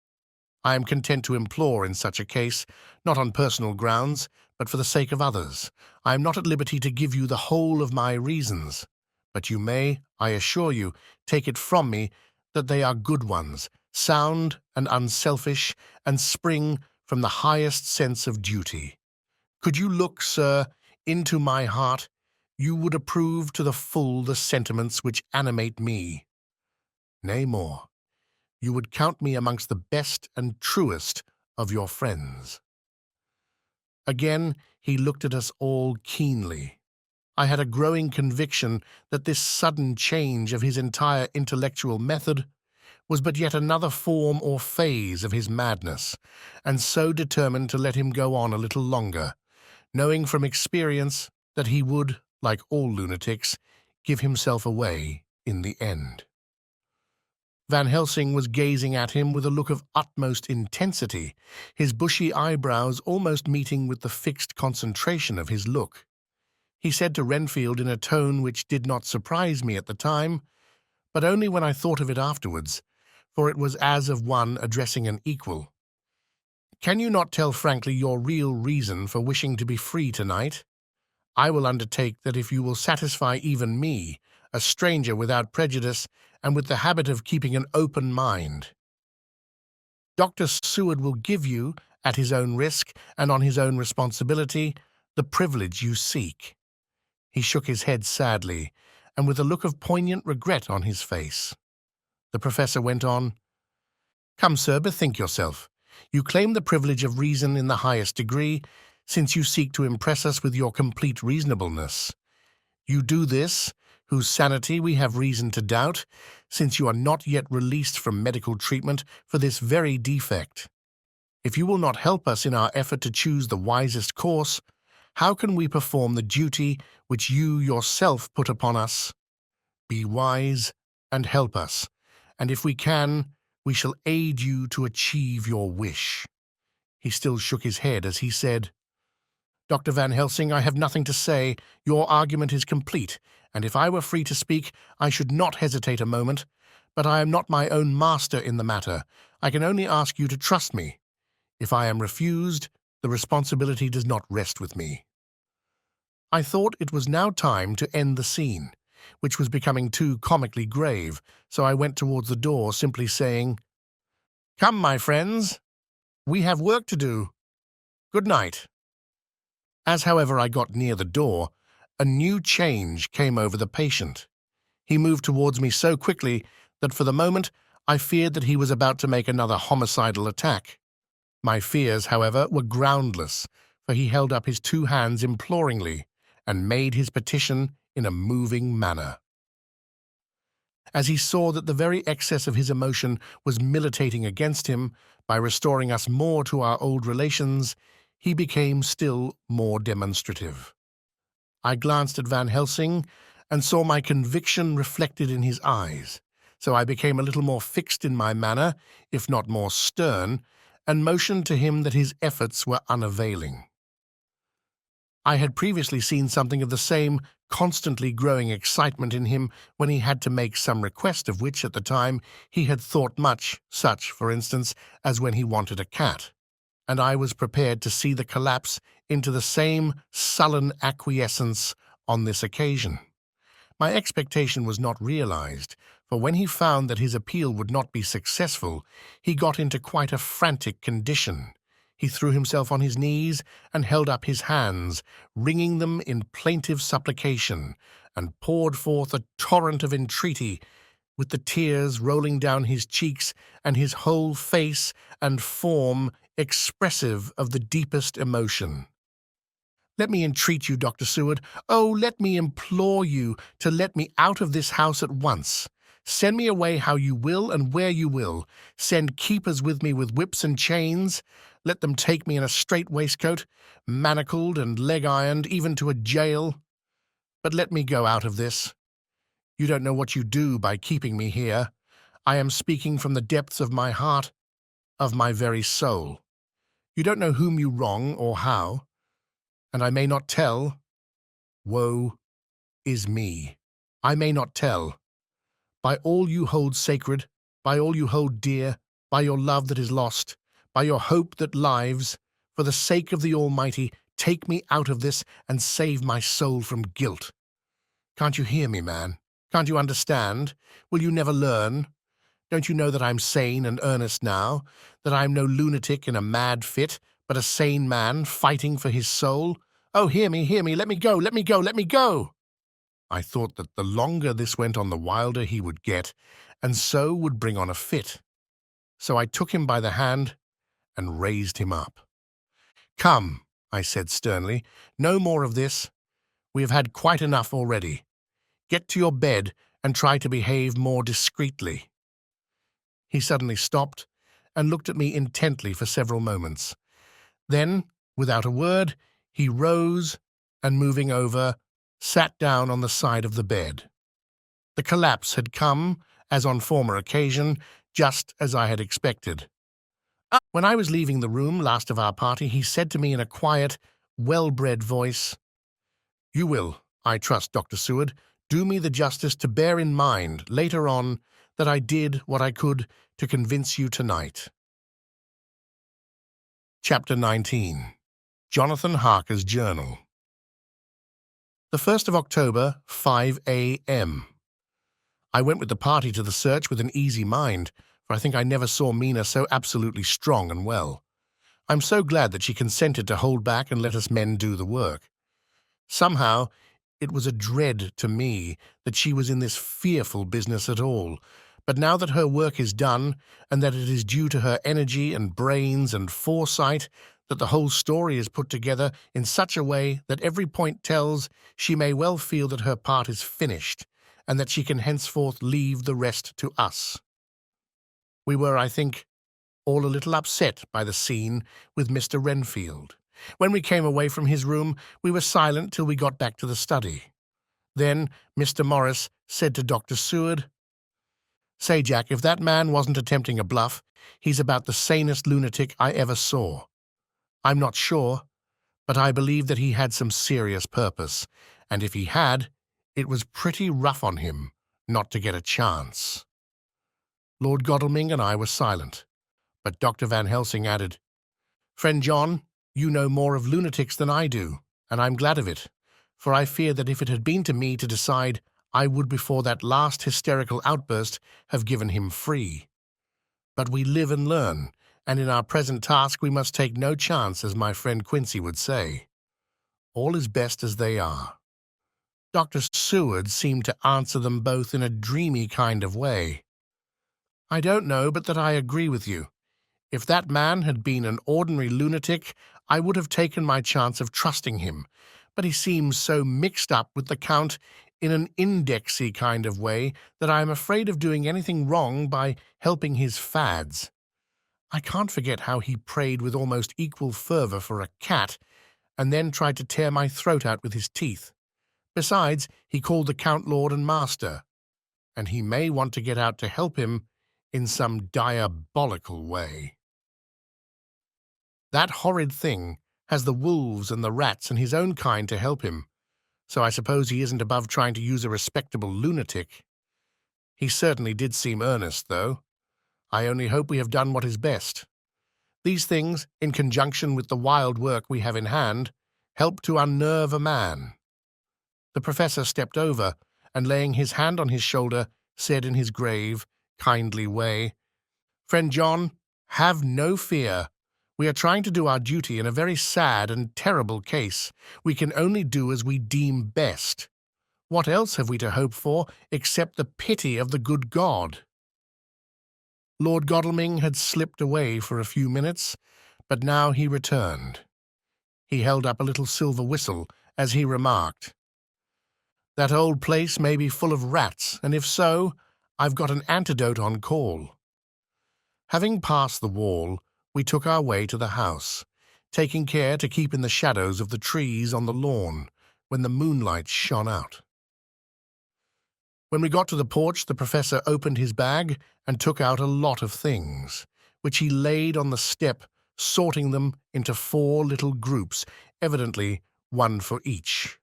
I am content to implore in such a case, not on personal grounds, but for the sake of others. I am not at liberty to give you the whole of my reasons, but you may, I assure you, take it from me that they are good ones, sound and unselfish, and spring from the highest sense of duty. Could you look, sir, into my heart, you would approve to the full the sentiments which animate me. Nay, more, you would count me amongst the best and truest of your friends." Again, he looked at us all keenly. I had a growing conviction that this sudden change of his entire intellectual method was but yet another form or phase of his madness, and so determined to let him go on a little longer, knowing from experience that he would, like all lunatics, give himself away in the end. Van Helsing was gazing at him with a look of utmost intensity, his bushy eyebrows almost meeting with the fixed concentration of his look. He said to Renfield in a tone which did not surprise me at the time, but only when I thought of it afterwards, for it was as of one addressing an equal, "Can you not tell frankly your real reason for wishing to be free tonight? I will undertake that if you will satisfy even me, a stranger without prejudice and with the habit of keeping an open mind, Dr. Seward will give you, at his own risk and on his own responsibility, the privilege you seek." He shook his head sadly, and with a look of poignant regret on his face. The professor went on, "Come, sir, bethink yourself. You claim the privilege of reason in the highest degree, since you seek to impress us with your complete reasonableness. You do this, whose sanity we have reason to doubt, since you are not yet released from medical treatment for this very defect. If you will not help us in our effort to choose the wisest course, how can we perform the duty which you yourself put upon us? Be wise and help us, and if we can, we shall aid you to achieve your wish." He still shook his head as he said, "Dr. Van Helsing, I have nothing to say. Your argument is complete, and if I were free to speak, I should not hesitate a moment. But I am not my own master in the matter. I can only ask you to trust me. If I am refused, the responsibility does not rest with me." I thought it was now time to end the scene, which was becoming too comically grave, so I went towards the door, simply saying, "Come, my friends, we have work to do. Good night." As, however, I got near the door, a new change came over the patient. He moved towards me so quickly that for the moment I feared that he was about to make another homicidal attack. My fears, however, were groundless, for he held up his two hands imploringly and made his petition in a moving manner. As he saw that the very excess of his emotion was militating against him by restoring us more to our old relations, he became still more demonstrative. I glanced at Van Helsing and saw my conviction reflected in his eyes, so I became a little more fixed in my manner, if not more stern, and motioned to him that his efforts were unavailing. I had previously seen something of the same constantly growing excitement in him when he had to make some request of which at the time he had thought much, such, for instance, as when he wanted a cat, and I was prepared to see the collapse into the same sullen acquiescence on this occasion. My expectation was not realized, for when he found that his appeal would not be successful, he got into quite a frantic condition. He threw himself on his knees and held up his hands, wringing them in plaintive supplication, and poured forth a torrent of entreaty with the tears rolling down his cheeks and his whole face and form expressive of the deepest emotion. "Let me entreat you, Dr. Seward. Oh, let me implore you to let me out of this house at once. Send me away how you will and where you will. Send keepers with me with whips and chains. Let them take me in a strait waistcoat, manacled and leg-ironed, even to a jail. But let me go out of this. You don't know what you do by keeping me here. I am speaking from the depths of my heart, of my very soul. You don't know whom you wrong or how, and I may not tell. Woe is me. I may not tell. By all you hold sacred, by all you hold dear, by your love that is lost, by your hope that lives, for the sake of the Almighty, take me out of this and save my soul from guilt. Can't you hear me, man? Can't you understand? Will you never learn? Don't you know that I'm sane and earnest now, that I'm no lunatic in a mad fit, but a sane man fighting for his soul? Oh, hear me, let me go, let me go, let me go!" I thought that the longer this went on, the wilder he would get, and so would bring on a fit. So I took him by the hand and raised him up. "Come," I said sternly, "no more of this. We have had quite enough already. Get to your bed and try to behave more discreetly." He suddenly stopped and looked at me intently for several moments. Then, without a word, he rose and, moving over, sat down on the side of the bed. The collapse had come, as on former occasion, just as I had expected. When I was leaving the room, last of our party, he said to me in a quiet, well-bred voice, "You will, I trust, Dr. Seward, do me the justice to bear in mind, later on, that I did what I could to convince you tonight." Chapter 19. Johnathan Harker's Journal. The 1st of October, 5 a.m. I went with the party to the search with an easy mind, for I think I never saw Mina so absolutely strong and well. I'm so glad that she consented to hold back and let us men do the work. Somehow, it was a dread to me that she was in this fearful business at all, but now that her work is done, and that it is due to her energy and brains and foresight that the whole story is put together in such a way that every point tells, she may well feel that her part is finished, and that she can henceforth leave the rest to us. We were, I think, all a little upset by the scene with Mr. Renfield. When we came away from his room, we were silent till we got back to the study. Then Mr. Morris said to Dr. Seward, "Say, Jack, if that man wasn't attempting a bluff, he's about the sanest lunatic I ever saw. I'm not sure, but I believe that he had some serious purpose, and if he had, it was pretty rough on him not to get a chance." Lord Godalming and I were silent, but Dr. Van Helsing added, "Friend John, you know more of lunatics than I do, and I'm glad of it, for I fear that if it had been to me to decide, I would before that last hysterical outburst have given him free. But we live and learn, and in our present task we must take no chance, as my friend Quincy would say. All is best as they are." Dr. Seward seemed to answer them both in a dreamy kind of way. "I don't know but that I agree with you. If that man had been an ordinary lunatic, I would have taken my chance of trusting him, but he seems so mixed up with the Count in an indexy kind of way that I am afraid of doing anything wrong by helping his fads. I can't forget how he prayed with almost equal fervor for a cat, and then tried to tear my throat out with his teeth. Besides, he called the Count Lord and Master, and he may want to get out to help him in some diabolical way. That horrid thing has the wolves and the rats and his own kind to help him, so I suppose he isn't above trying to use a respectable lunatic. He certainly did seem earnest, though. I only hope we have done what is best. These things, in conjunction with the wild work we have in hand, help to unnerve a man." The professor stepped over, and laying his hand on his shoulder, said in his grave, kindly way, "Friend John, have no fear. We are trying to do our duty in a very sad and terrible case. We can only do as we deem best. What else have we to hope for except the pity of the good God?" Lord Godalming had slipped away for a few minutes, but now he returned. He held up a little silver whistle as he remarked, "That old place may be full of rats, and if so, I've got an antidote on call." Having passed the wall, we took our way to the house, taking care to keep in the shadows of the trees on the lawn when the moonlight shone out. When we got to the porch, the professor opened his bag and took out a lot of things, which he laid on the step, sorting them into 4 little groups, evidently one for each.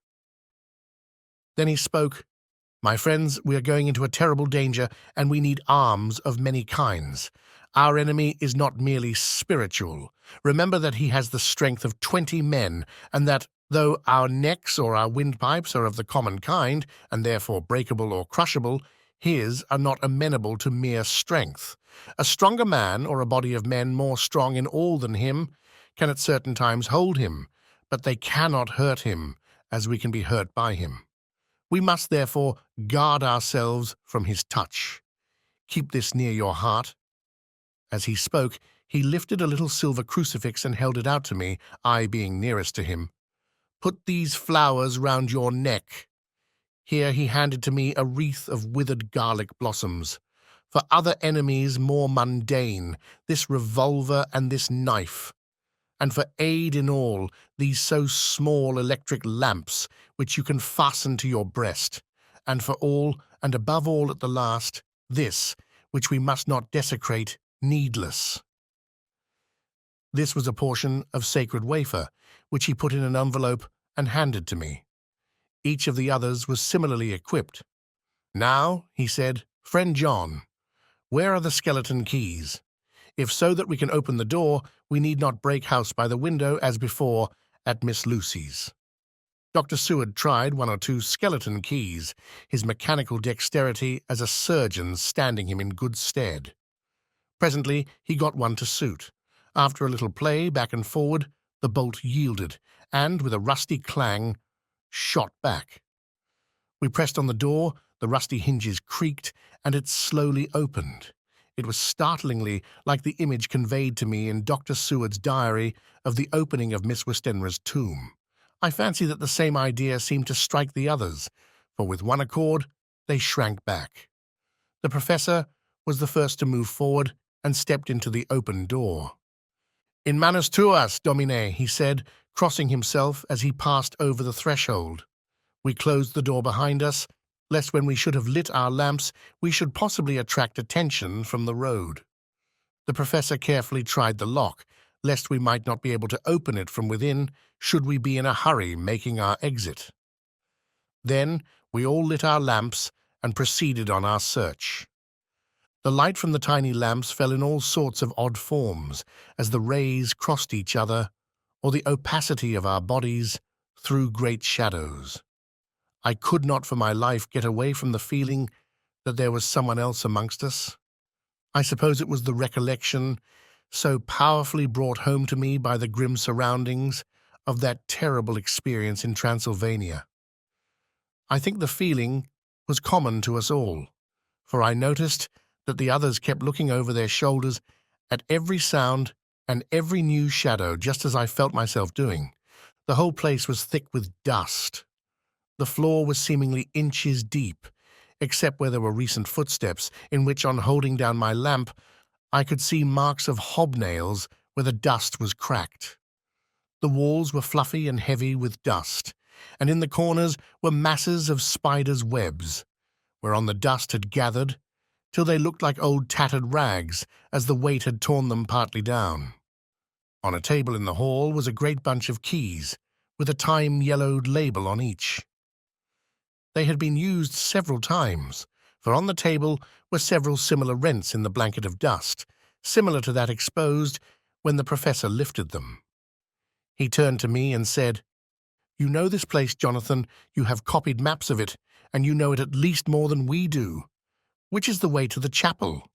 Then he spoke, "My friends, we are going into a terrible danger, and we need arms of many kinds. Our enemy is not merely spiritual. Remember that he has the strength of 20 men, and that, though our necks or our windpipes are of the common kind, and therefore breakable or crushable, his are not amenable to mere strength. A stronger man, or a body of men more strong in all than him, can at certain times hold him, but they cannot hurt him, as we can be hurt by him. We must therefore guard ourselves from his touch. Keep this near your heart." As he spoke, he lifted a little silver crucifix and held it out to me, I being nearest to him. "Put these flowers round your neck." Here he handed to me a wreath of withered garlic blossoms. "For other enemies more mundane, this revolver and this knife. And for aid in all, these so small electric lamps, which you can fasten to your breast. And for all, and above all at the last, this, which we must not desecrate, needless." This was a portion of sacred wafer, which he put in an envelope and handed to me. Each of the others was similarly equipped. "Now," he said, "Friend John, where are the skeleton keys? If so that we can open the door, we need not break house by the window as before at Miss Lucy's." Dr. Seward tried 1 or 2 skeleton keys, his mechanical dexterity as a surgeon standing him in good stead. Presently he got one to suit. After a little play back and forward, the bolt yielded, and, with a rusty clang, shot back. We pressed on the door, the rusty hinges creaked, and it slowly opened. It was startlingly like the image conveyed to me in Dr. Seward's diary of the opening of Miss Westenra's tomb. I fancy that the same idea seemed to strike the others, for with one accord they shrank back. The professor was the first to move forward and stepped into the open door. "In manus tuas, Domine," he said, crossing himself as he passed over the threshold. We closed the door behind us, lest when we should have lit our lamps we should possibly attract attention from the road. The professor carefully tried the lock, lest we might not be able to open it from within should we be in a hurry making our exit. Then we all lit our lamps and proceeded on our search. The light from the tiny lamps fell in all sorts of odd forms as the rays crossed each other, or the opacity of our bodies threw great shadows. I could not for my life get away from the feeling that there was someone else amongst us. I suppose it was the recollection, so powerfully brought home to me by the grim surroundings, of that terrible experience in Transylvania. I think the feeling was common to us all, for I noticed that the others kept looking over their shoulders at every sound and every new shadow, just as I felt myself doing. The whole place was thick with dust. The floor was seemingly inches deep, except where there were recent footsteps, in which, on holding down my lamp, I could see marks of hobnails where the dust was cracked. The walls were fluffy and heavy with dust, and in the corners were masses of spiders' webs, whereon the dust had gathered, till they looked like old tattered rags, as the weight had torn them partly down. On a table in the hall was a great bunch of keys, with a time-yellowed label on each. They had been used several times, for on the table were several similar rents in the blanket of dust, similar to that exposed when the professor lifted them. He turned to me and said, "You know this place, Johnathan. You have copied maps of it, and you know it at least more than we do. Which is the way to the chapel?"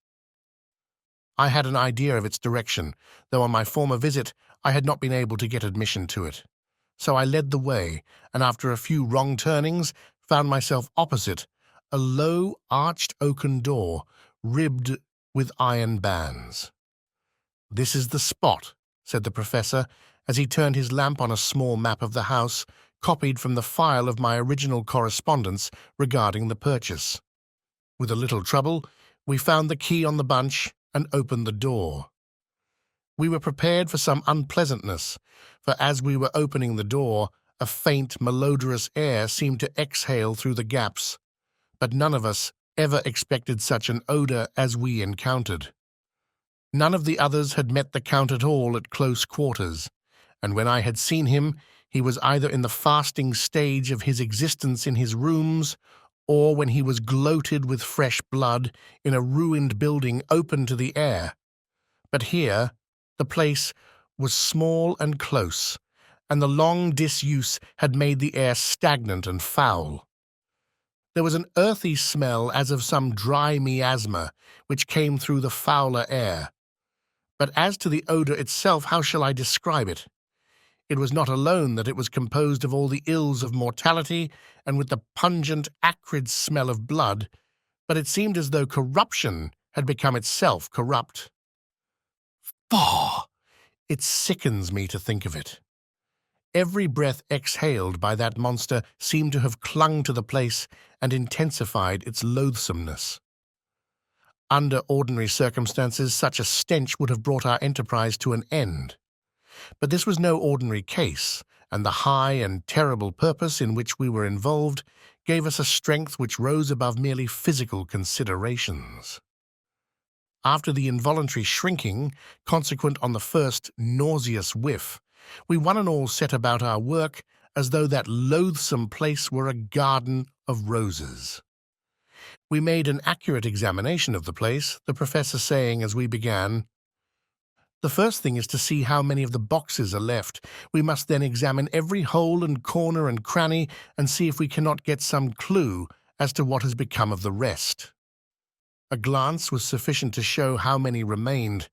I had an idea of its direction, though on my former visit I had not been able to get admission to it. So I led the way, and after a few wrong turnings, found myself opposite a low, arched oaken door ribbed with iron bands. "This is the spot," said the professor, as he turned his lamp on a small map of the house, copied from the file of my original correspondence regarding the purchase. With a little trouble, we found the key on the bunch and opened the door. We were prepared for some unpleasantness, for as we were opening the door, a faint, malodorous air seemed to exhale through the gaps, but none of us ever expected such an odor as we encountered. None of the others had met the Count at all at close quarters, and when I had seen him, he was either in the fasting stage of his existence in his rooms, or when he was gloated with fresh blood in a ruined building open to the air. But here, the place was small and close, and the long disuse had made the air stagnant and foul. There was an earthy smell as of some dry miasma which came through the fouler air. But as to the odor itself, how shall I describe it? It was not alone that it was composed of all the ills of mortality and with the pungent, acrid smell of blood, but it seemed as though corruption had become itself corrupt. Faugh! It sickens me to think of it. Every breath exhaled by that monster seemed to have clung to the place and intensified its loathsomeness. Under ordinary circumstances, such a stench would have brought our enterprise to an end. But this was no ordinary case, and the high and terrible purpose in which we were involved gave us a strength which rose above merely physical considerations. After the involuntary shrinking consequent on the first nauseous whiff, we one and all set about our work as though that loathsome place were a garden of roses. We made an accurate examination of the place, the professor saying as we began, "The first thing is to see how many of the boxes are left. We must then examine every hole and corner and cranny and see if we cannot get some clue as to what has become of the rest." A glance was sufficient to show how many remained,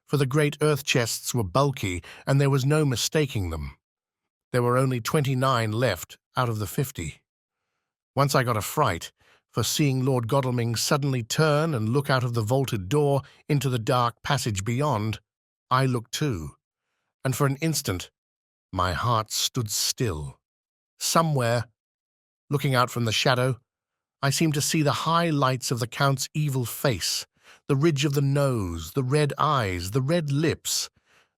for the great earth chests were bulky, and there was no mistaking them. There were only 29 left out of the 50. Once I got a fright, for seeing Lord Godalming suddenly turn and look out of the vaulted door into the dark passage beyond, I looked too, and for an instant my heart stood still. Somewhere, looking out from the shadow, I seemed to see the high lights of the Count's evil face, the ridge of the nose, the red eyes, the red lips,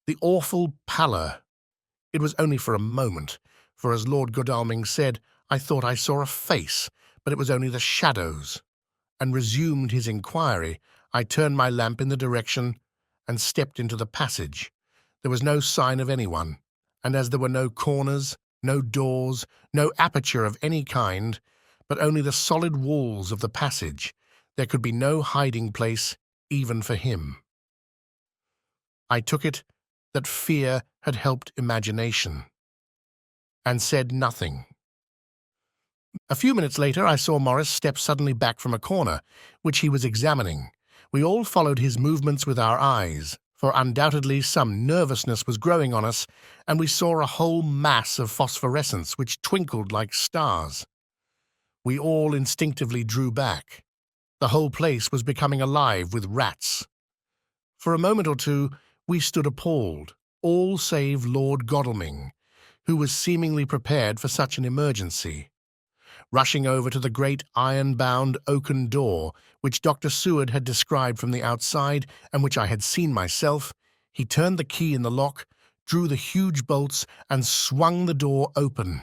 the awful pallor. It was only for a moment, for as Lord Godalming said, I thought I saw a face, but it was only the shadows, and resumed his inquiry. I turned my lamp in the direction and stepped into the passage. There was no sign of anyone, and as there were no corners, no doors, no aperture of any kind, but only the solid walls of the passage, there could be no hiding place even for him. I took it that fear had helped imagination, and said nothing. A few minutes later I saw Morris step suddenly back from a corner, which he was examining. We all followed his movements with our eyes, for undoubtedly some nervousness was growing on us, and we saw a whole mass of phosphorescence which twinkled like stars. We all instinctively drew back. The whole place was becoming alive with rats. For a moment or two we stood appalled, all save Lord Godalming, who was seemingly prepared for such an emergency. Rushing over to the great iron-bound oaken door, which Dr. Seward had described from the outside and which I had seen myself, he turned the key in the lock, drew the huge bolts, and swung the door open.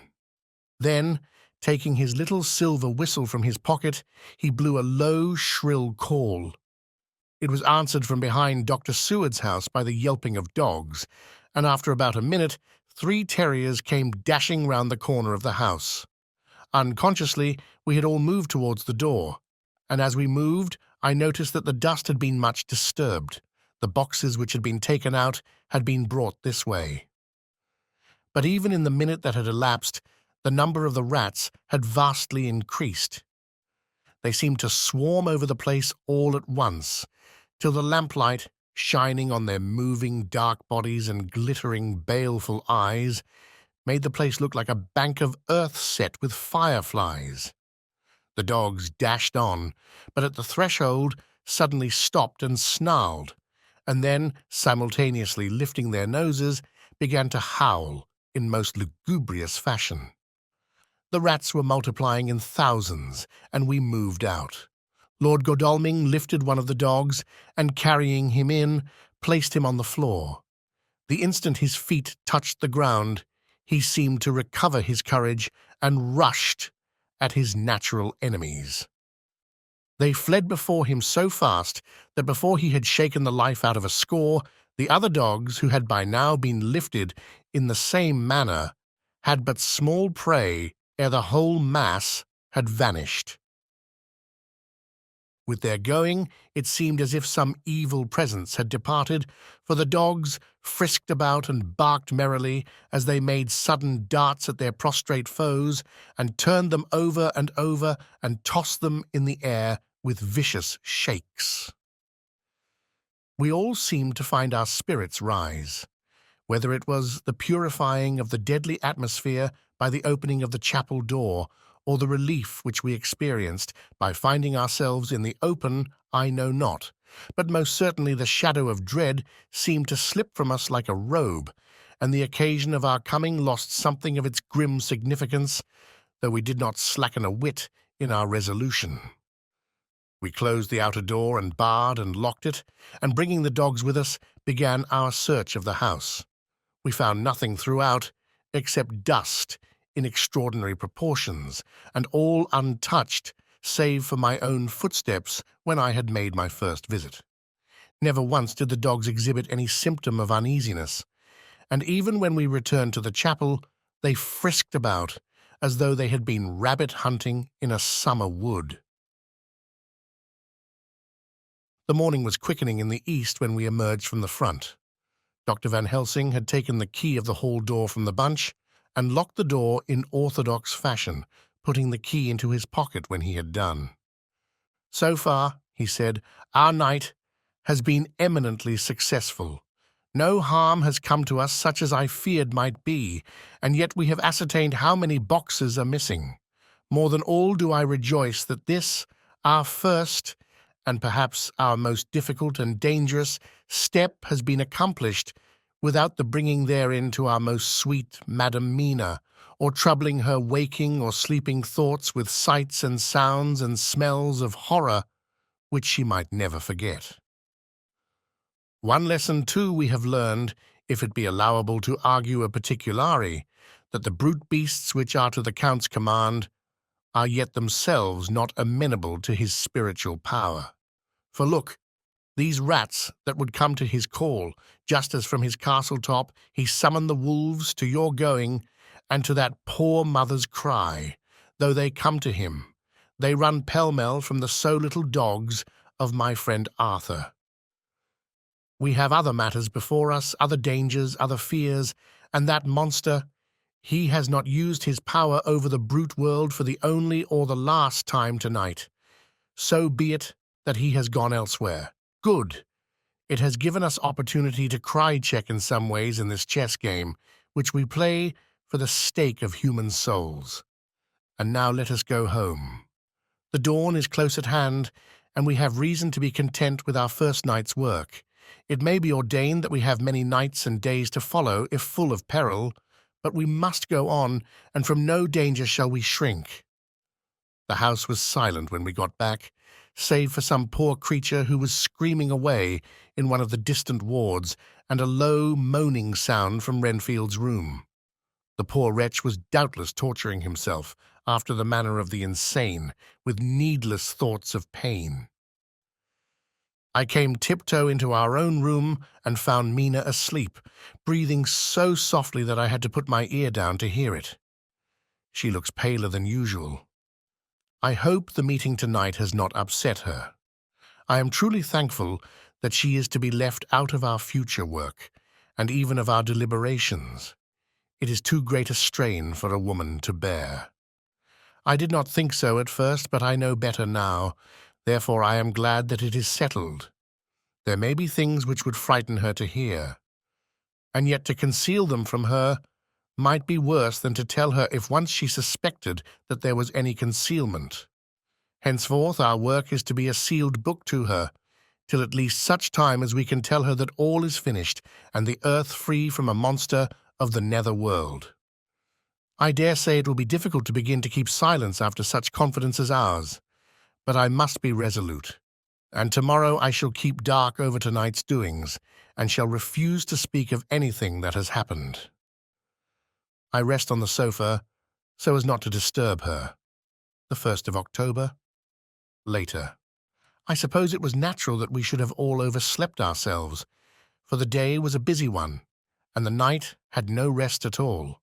Then, taking his little silver whistle from his pocket, he blew a low, shrill call. It was answered from behind Dr. Seward's house by the yelping of dogs, and after about a minute 3 terriers came dashing round the corner of the house. Unconsciously, we had all moved towards the door, and as we moved, I noticed that the dust had been much disturbed. The boxes which had been taken out had been brought this way. But even in the minute that had elapsed, the number of the rats had vastly increased. They seemed to swarm over the place all at once, till the lamplight, shining on their moving dark bodies and glittering baleful eyes, made the place look like a bank of earth set with fireflies. The dogs dashed on, but at the threshold suddenly stopped and snarled, and then, simultaneously lifting their noses, began to howl in most lugubrious fashion. The rats were multiplying in thousands, and we moved out. Lord Godalming lifted one of the dogs, and carrying him in, placed him on the floor. The instant his feet touched the ground, he seemed to recover his courage and rushed at his natural enemies. They fled before him so fast that before he had shaken the life out of a score, the other dogs, who had by now been lifted in the same manner, had but small prey ere the whole mass had vanished. With their going, it seemed as if some evil presence had departed, for the dogs frisked about and barked merrily as they made sudden darts at their prostrate foes and turned them over and tossed them in the air with vicious shakes. We all seemed to find our spirits rise, whether it was the purifying of the deadly atmosphere by the opening of the chapel door, or the relief which we experienced by finding ourselves in the open, I know not, but most certainly the shadow of dread seemed to slip from us like a robe, and the occasion of our coming lost something of its grim significance, though we did not slacken a whit in our resolution. We closed the outer door and barred and locked it, and bringing the dogs with us, began our search of the house. We found nothing throughout except dust in extraordinary proportions, and all untouched, save for my own footsteps when I had made my first visit. Never once did the dogs exhibit any symptom of uneasiness, and even when we returned to the chapel, they frisked about as though they had been rabbit hunting in a summer wood. The morning was quickening in the east when we emerged from the front. Dr. Van Helsing had taken the key of the hall door from the bunch and locked the door in orthodox fashion, putting the key into his pocket when he had done. "So far," he said, "our night has been eminently successful. No harm has come to us such as I feared might be, and yet we have ascertained how many boxes are missing. More than all do I rejoice that this, our first, and perhaps our most difficult and dangerous, step has been accomplished without the bringing therein to our most sweet Madam Mina, or troubling her waking or sleeping thoughts with sights and sounds and smells of horror which she might never forget. One lesson, too, we have learned, if it be allowable to argue a particulari, that the brute beasts which are to the Count's command are yet themselves not amenable to his spiritual power. For look, these rats that would come to his call, just as from his castle top he summoned the wolves to your going, and to that poor mother's cry, though they come to him, they run pell-mell from the so little dogs of my friend Arthur. We have other matters before us, other dangers, other fears, and that monster, he has not used his power over the brute world for the only or the last time tonight. So be it that he has gone elsewhere. Good. It has given us opportunity to cry-check in some ways in this chess game, which we play for the stake of human souls. And now let us go home. The dawn is close at hand, and we have reason to be content with our first night's work. It may be ordained that we have many nights and days to follow, if full of peril, but we must go on, and from no danger shall we shrink." The house was silent when we got back, save for some poor creature who was screaming away in one of the distant wards, and a low, moaning sound from Renfield's room. The poor wretch was doubtless torturing himself, after the manner of the insane, with needless thoughts of pain. I came tiptoe into our own room and found Mina asleep, breathing so softly that I had to put my ear down to hear it. She looks paler than usual. I hope the meeting tonight has not upset her. I am truly thankful that she is to be left out of our future work, and even of our deliberations. It is too great a strain for a woman to bear. I did not think so at first, but I know better now. Therefore I am glad that it is settled. There may be things which would frighten her to hear, and yet to conceal them from her might be worse than to tell her if once she suspected that there was any concealment. Henceforth our work is to be a sealed book to her, till at least such time as we can tell her that all is finished, and the earth free from a monster of the nether world. I dare say it will be difficult to begin to keep silence after such confidence as ours, but I must be resolute, and tomorrow I shall keep dark over tonight's doings, and shall refuse to speak of anything that has happened. I rest on the sofa so as not to disturb her. The 1st of October. Later. I suppose it was natural that we should have all overslept ourselves, for the day was a busy one, and the night had no rest at all.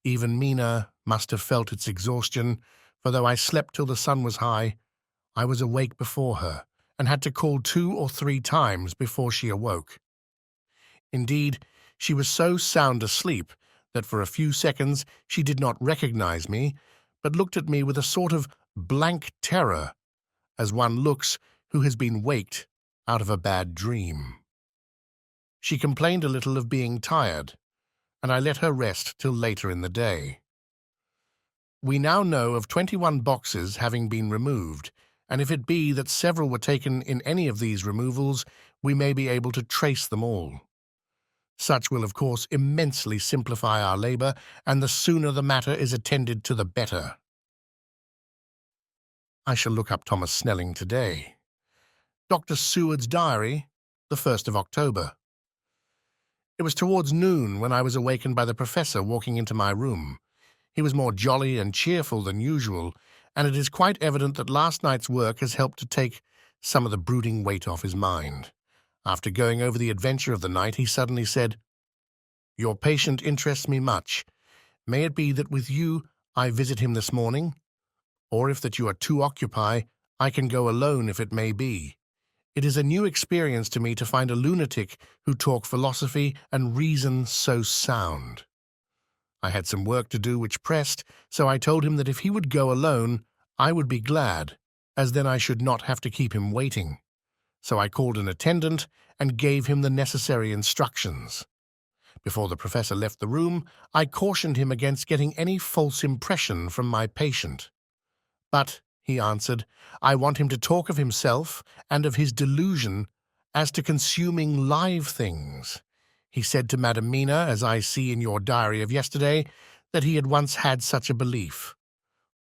Even Mina must have felt its exhaustion, for though I slept till the sun was high, I was awake before her, and had to call 2 or 3 times before she awoke. Indeed, she was so sound asleep that for a few seconds she did not recognize me, but looked at me with a sort of blank terror, as one looks who has been waked out of a bad dream. She complained a little of being tired, and I let her rest till later in the day. We now know of 21 boxes having been removed, and if it be that several were taken in any of these removals, we may be able to trace them all. Such will, of course, immensely simplify our labour, and the sooner the matter is attended to the better. I shall look up Thomas Snelling today. Dr. Seward's diary, the 1st of October. It was towards noon when I was awakened by the professor walking into my room. He was more jolly and cheerful than usual, and it is quite evident that last night's work has helped to take some of the brooding weight off his mind. After going over the adventure of the night, he suddenly said, "Your patient interests me much. May it be that with you I visit him this morning? Or if that you are too occupied, I can go alone if it may be. It is a new experience to me to find a lunatic who talk philosophy and reason so sound." I had some work to do which pressed, so I told him that if he would go alone, I would be glad, as then I should not have to keep him waiting. So I called an attendant and gave him the necessary instructions. Before the professor left the room, I cautioned him against getting any false impression from my patient. "But," he answered, "I want him to talk of himself and of his delusion as to consuming live things. He said to Madam Mina, as I see in your diary of yesterday, that he had once had such a belief.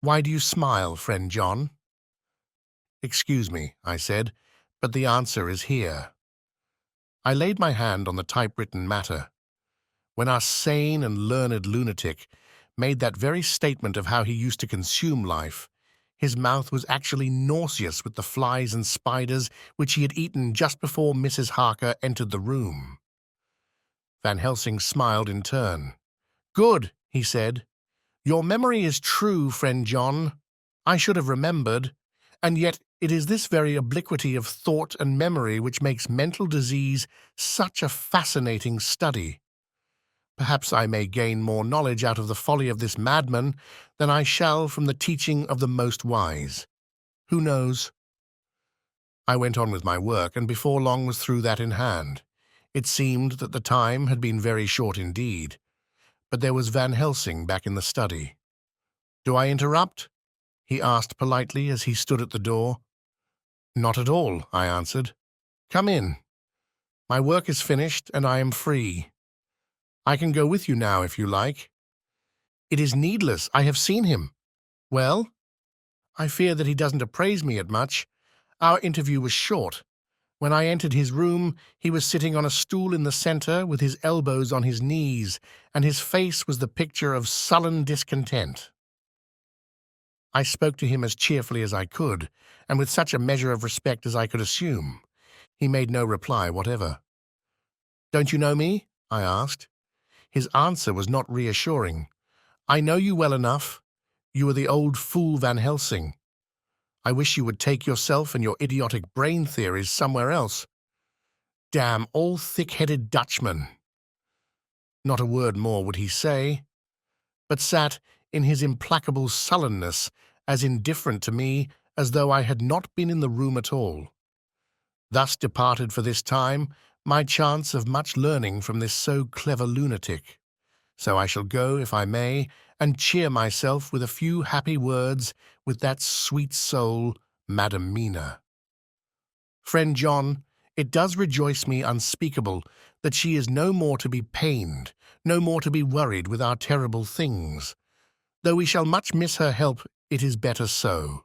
Why do you smile, friend John?" "Excuse me," I said, "but the answer is here." I laid my hand on the typewritten matter. When our sane and learned lunatic made that very statement of how he used to consume life, his mouth was actually nauseous with the flies and spiders which he had eaten just before Mrs. Harker entered the room. Van Helsing smiled in turn. "Good," he said. "Your memory is true, friend John. I should have remembered, and yet it is this very obliquity of thought and memory which makes mental disease such a fascinating study. Perhaps I may gain more knowledge out of the folly of this madman than I shall from the teaching of the most wise. Who knows?" I went on with my work, and before long was through that in hand. It seemed that the time had been very short indeed, but there was Van Helsing back in the study. "Do I interrupt?" he asked politely as he stood at the door. "Not at all," I answered. "Come in. My work is finished, and I am free. I can go with you now, if you like." "It is needless. I have seen him." "Well?" "I fear that he doesn't appraise me at much. Our interview was short. When I entered his room, he was sitting on a stool in the center with his elbows on his knees, and his face was the picture of sullen discontent. I spoke to him as cheerfully as I could, and with such a measure of respect as I could assume. He made no reply whatever. "Don't you know me?" I asked. His answer was not reassuring. "I know you well enough. You are the old fool Van Helsing. I wish you would take yourself and your idiotic brain theories somewhere else. Damn all thick-headed Dutchmen." Not a word more would he say, but sat in his implacable sullenness as indifferent to me as though I had not been in the room at all. Thus departed for this time my chance of much learning from this so clever lunatic. So I shall go, if I may, and cheer myself with a few happy words with that sweet soul, Madam Mina. Friend John, it does rejoice me unspeakable that she is no more to be pained, no more to be worried with our terrible things. Though we shall much miss her help, it is better so.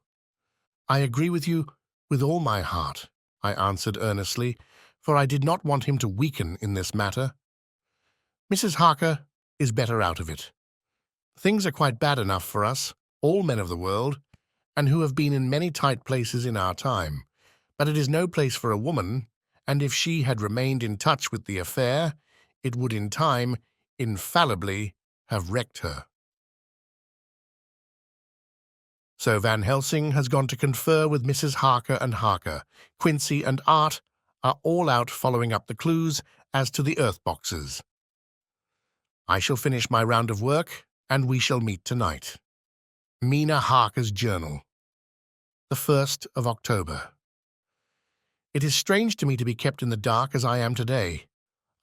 I agree with you with all my heart, I answered earnestly, for I did not want him to weaken in this matter. Mrs. Harker is better out of it. Things are quite bad enough for us, all men of the world, and who have been in many tight places in our time. But it is no place for a woman, and if she had remained in touch with the affair, it would in time infallibly have wrecked her. So Van Helsing has gone to confer with Mrs. Harker and Harker. Quincy and Art are all out following up the clues as to the earth boxes. I shall finish my round of work, and we shall meet tonight. Mina Harker's Journal, the 1st of October. It is strange to me to be kept in the dark as I am today,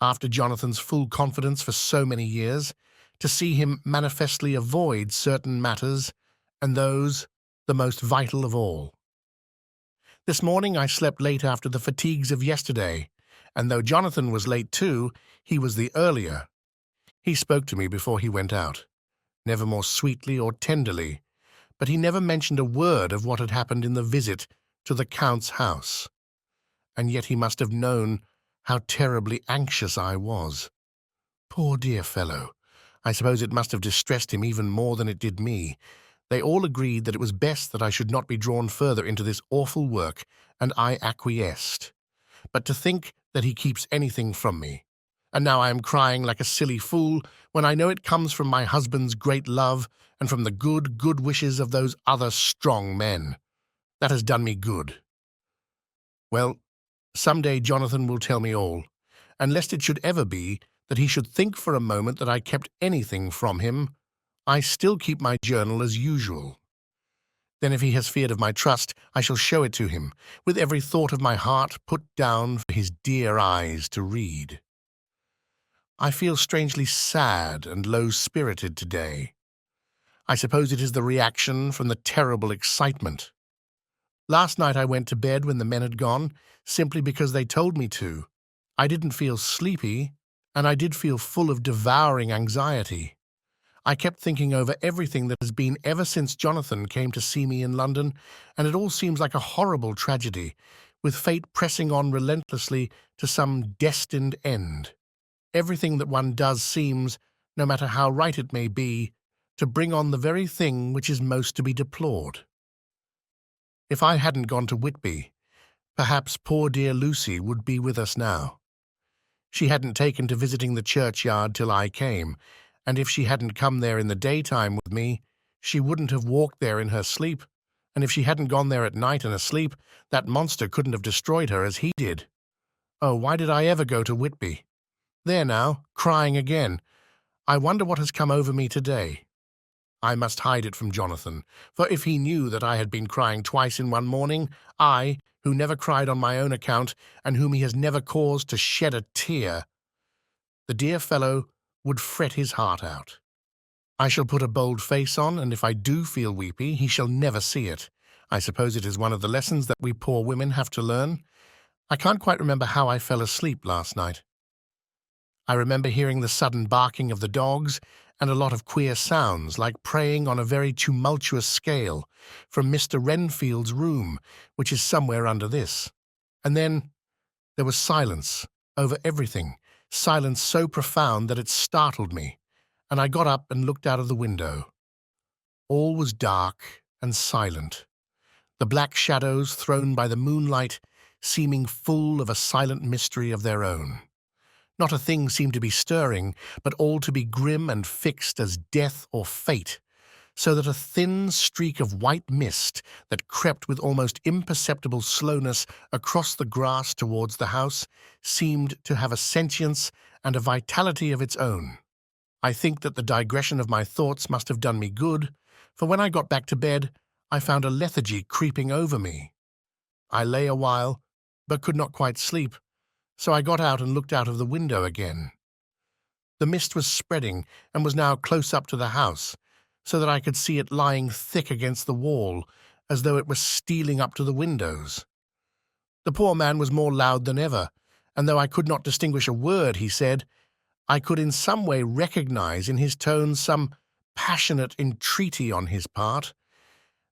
after Johnathan's full confidence for so many years, to see him manifestly avoid certain matters, and those the most vital of all. This morning I slept late after the fatigues of yesterday, and though Johnathan was late too, he was the earlier. He spoke to me before he went out, never more sweetly or tenderly, but he never mentioned a word of what had happened in the visit to the Count's house. And yet he must have known how terribly anxious I was. Poor dear fellow! I suppose it must have distressed him even more than it did me. They all agreed that it was best that I should not be drawn further into this awful work, and I acquiesced. But to think that he keeps anything from me. And now I am crying like a silly fool when I know it comes from my husband's great love and from the good wishes of those other strong men. That has done me good. Well, some day Johnathan will tell me all, and lest it should ever be that he should think for a moment that I kept anything from him, I still keep my journal as usual. Then if he has feared of my trust, I shall show it to him, with every thought of my heart put down for his dear eyes to read. I feel strangely sad and low-spirited today. I suppose it is the reaction from the terrible excitement. Last night I went to bed when the men had gone, simply because they told me to. I didn't feel sleepy, and I did feel full of devouring anxiety. I kept thinking over everything that has been ever since Johnathan came to see me in London, and it all seems like a horrible tragedy, with fate pressing on relentlessly to some destined end. Everything that one does seems, no matter how right it may be, to bring on the very thing which is most to be deplored. If I hadn't gone to Whitby, perhaps poor dear Lucy would be with us now. She hadn't taken to visiting the churchyard till I came, and if she hadn't come there in the daytime with me, she wouldn't have walked there in her sleep, and if she hadn't gone there at night and asleep, that monster couldn't have destroyed her as he did. Oh, why did I ever go to Whitby? There now, crying again. I wonder what has come over me today. I must hide it from Johnathan, for if he knew that I had been crying twice in one morning, I, who never cried on my own account, and whom he has never caused to shed a tear, the dear fellow would fret his heart out. I shall put a bold face on, and if I do feel weepy, he shall never see it. I suppose it is one of the lessons that we poor women have to learn. I can't quite remember how I fell asleep last night. I remember hearing the sudden barking of the dogs and a lot of queer sounds, like praying on a very tumultuous scale, from Mr. Renfield's room, which is somewhere under this. And then there was silence over everything, silence so profound that it startled me, and I got up and looked out of the window. All was dark and silent, the black shadows thrown by the moonlight seeming full of a silent mystery of their own. Not a thing seemed to be stirring, but all to be grim and fixed as death or fate, so that a thin streak of white mist that crept with almost imperceptible slowness across the grass towards the house seemed to have a sentience and a vitality of its own. I think that the digression of my thoughts must have done me good, for when I got back to bed, I found a lethargy creeping over me. I lay a while, but could not quite sleep, so I got out and looked out of the window again. The mist was spreading and was now close up to the house, so that I could see it lying thick against the wall, as though it was stealing up to the windows. The poor man was more loud than ever, and though I could not distinguish a word he said, I could in some way recognize in his tones some passionate entreaty on his part.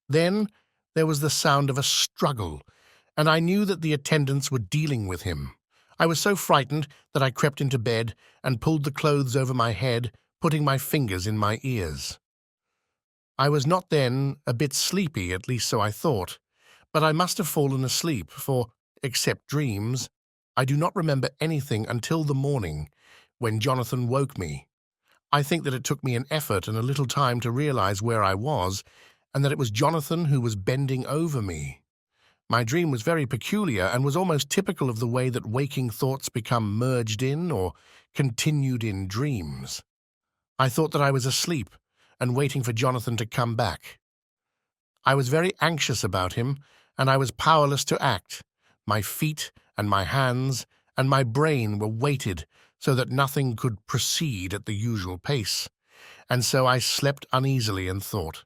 Then there was the sound of a struggle, and I knew that the attendants were dealing with him. I was so frightened that I crept into bed and pulled the clothes over my head, putting my fingers in my ears. I was not then a bit sleepy, at least so I thought, but I must have fallen asleep, for, except dreams, I do not remember anything until the morning, when Johnathan woke me. I think that it took me an effort and a little time to realize where I was, and that it was Johnathan who was bending over me. My dream was very peculiar and was almost typical of the way that waking thoughts become merged in or continued in dreams. I thought that I was asleep and waiting for Johnathan to come back. I was very anxious about him, and I was powerless to act. My feet and my hands and my brain were weighted so that nothing could proceed at the usual pace, and so I slept uneasily and thought.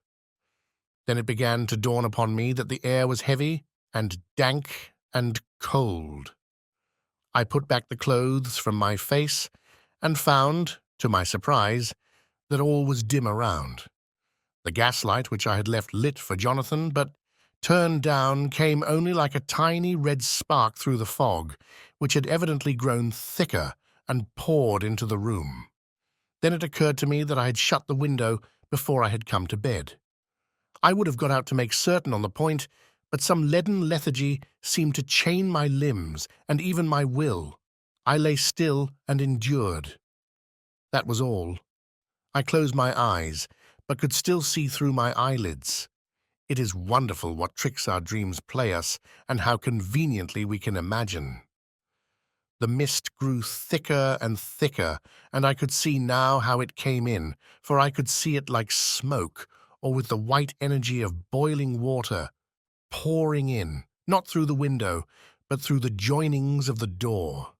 Then it began to dawn upon me that the air was heavy and dank and cold. I put back the clothes from my face and found, to my surprise, that all was dim around. The gaslight which I had left lit for Johnathan, but turned down, came only like a tiny red spark through the fog, which had evidently grown thicker and poured into the room. Then it occurred to me that I had shut the window before I had come to bed. I would have got out to make certain on the point, but some leaden lethargy seemed to chain my limbs and even my will. I lay still and endured. That was all. I closed my eyes, but could still see through my eyelids. It is wonderful what tricks our dreams play us, and how conveniently we can imagine. The mist grew thicker and thicker, and I could see now how it came in, for I could see it like smoke, or with the white energy of boiling water, pouring in, not through the window, but through the joinings of the door.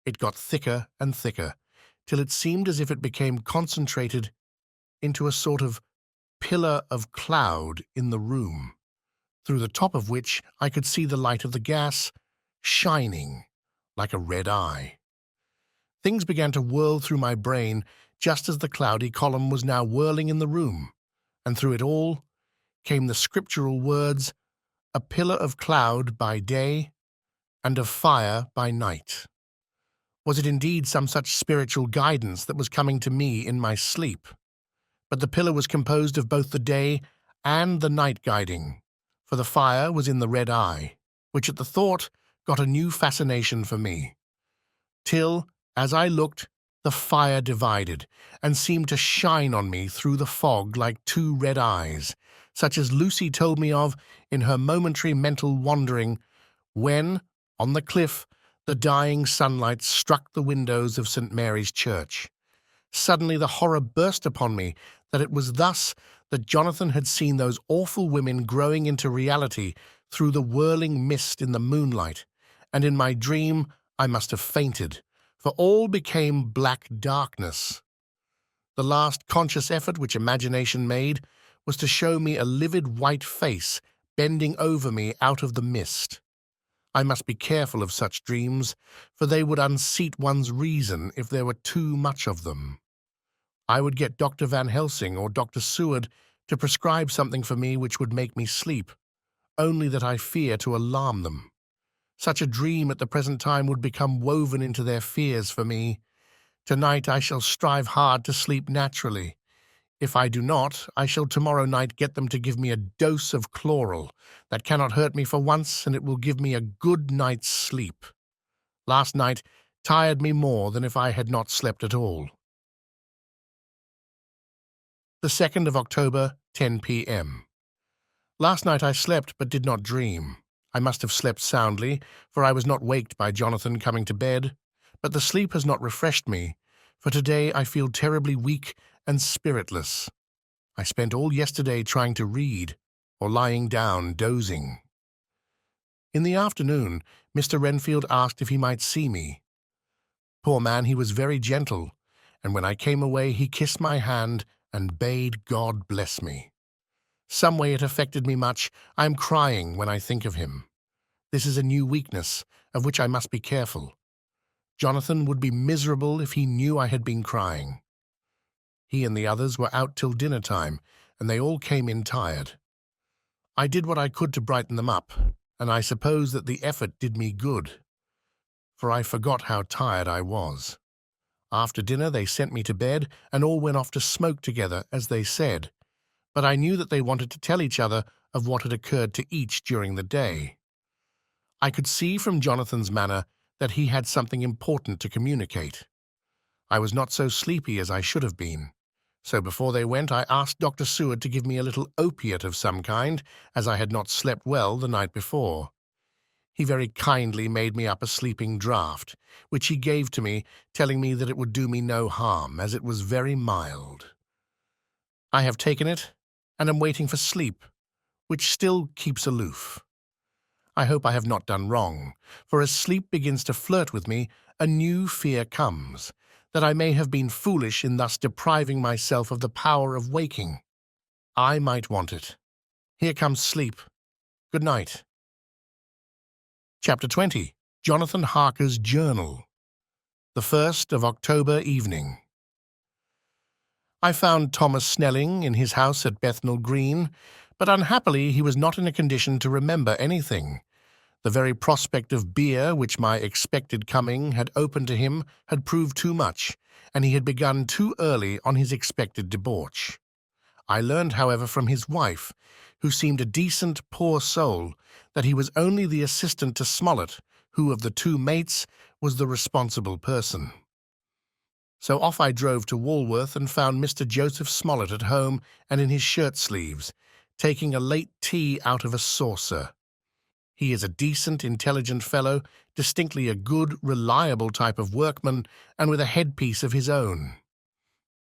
It got thicker and thicker, till it seemed as if it became concentrated into a sort of pillar of cloud in the room, through the top of which I could see the light of the gas shining like a red eye. Things began to whirl through my brain just as the cloudy column was now whirling in the room, and through it all came the scriptural words, "A pillar of cloud by day and of fire by night." Was it indeed some such spiritual guidance that was coming to me in my sleep? But the pillar was composed of both the day and the night guiding, for the fire was in the red eye, which at the thought got a new fascination for me, till, as I looked, the fire divided, and seemed to shine on me through the fog like two red eyes, such as Lucy told me of in her momentary mental wandering, when, on the cliff, the dying sunlight struck the windows of St. Mary's Church. Suddenly the horror burst upon me that it was thus that Johnathan had seen those awful women growing into reality through the whirling mist in the moonlight, and in my dream I must have fainted, for all became black darkness. The last conscious effort which imagination made was to show me a livid white face bending over me out of the mist. I must be careful of such dreams, for they would unseat one's reason if there were too much of them. I would get Dr. Van Helsing or Dr. Seward to prescribe something for me which would make me sleep, only that I fear to alarm them. Such a dream at the present time would become woven into their fears for me. Tonight I shall strive hard to sleep naturally. If I do not, I shall tomorrow night get them to give me a dose of chloral that cannot hurt me for once, and it will give me a good night's sleep. Last night tired me more than if I had not slept at all. The 2nd of October, 10 p.m. Last night I slept but did not dream. I must have slept soundly, for I was not waked by Johnathan coming to bed, but the sleep has not refreshed me, for today I feel terribly weak and spiritless. I spent all yesterday trying to read, or lying down dozing. In the afternoon, Mr. Renfield asked if he might see me. Poor man, he was very gentle, and when I came away he kissed my hand and bade God bless me. Some way it affected me much. I am crying when I think of him. This is a new weakness, of which I must be careful. Johnathan would be miserable if he knew I had been crying. He and the others were out till dinner time, and they all came in tired. I did what I could to brighten them up, and I suppose that the effort did me good, for I forgot how tired I was. After dinner they sent me to bed, and all went off to smoke together, as they said, but I knew that they wanted to tell each other of what had occurred to each during the day. I could see from Johnathan's manner that he had something important to communicate. I was not so sleepy as I should have been, so before they went I asked Dr. Seward to give me a little opiate of some kind, as I had not slept well the night before. He very kindly made me up a sleeping draught, which he gave to me, telling me that it would do me no harm, as it was very mild. I have taken it, and am waiting for sleep, which still keeps aloof. I hope I have not done wrong, for as sleep begins to flirt with me, a new fear comes, that I may have been foolish in thus depriving myself of the power of waking. I might want it. Here comes sleep. Good night. Chapter 20. Johnathan Harker's Journal. The 1st of October evening. I found Thomas Snelling in his house at Bethnal Green, but unhappily he was not in a condition to remember anything. The very prospect of beer which my expected coming had opened to him had proved too much, and he had begun too early on his expected debauch. I learned, however, from his wife, who seemed a decent, poor soul, that he was only the assistant to Smollett, who of the two mates was the responsible person. So off I drove to Walworth and found Mr. Joseph Smollett at home and in his shirt-sleeves, taking a late tea out of a saucer. He is a decent, intelligent fellow, distinctly a good, reliable type of workman, and with a headpiece of his own.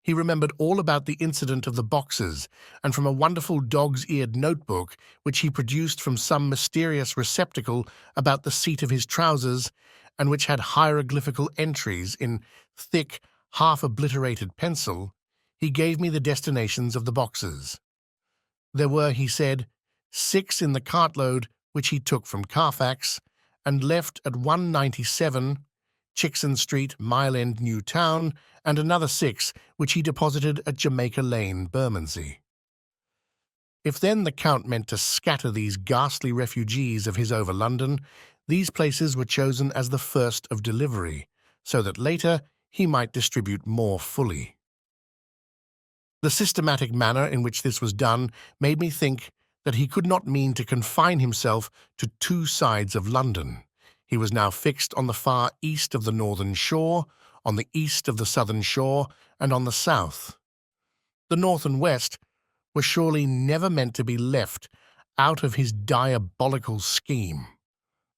He remembered all about the incident of the boxes, and from a wonderful dog's-eared notebook which he produced from some mysterious receptacle about the seat of his trousers, and which had hieroglyphical entries in thick, half-obliterated pencil, he gave me the destinations of the boxes. There were, he said, 6 in the cartload which he took from Carfax, and left at 197 Chickson Street, Mile End, New Town, and another 6 which he deposited at Jamaica Lane, Bermondsey. If then the Count meant to scatter these ghastly refugees of his over London, these places were chosen as the first of delivery, so that later he might distribute more fully. The systematic manner in which this was done made me think that he could not mean to confine himself to 2 sides of London. He was now fixed on the far east of the northern shore, on the east of the southern shore, and on the south. The north and west were surely never meant to be left out of his diabolical scheme,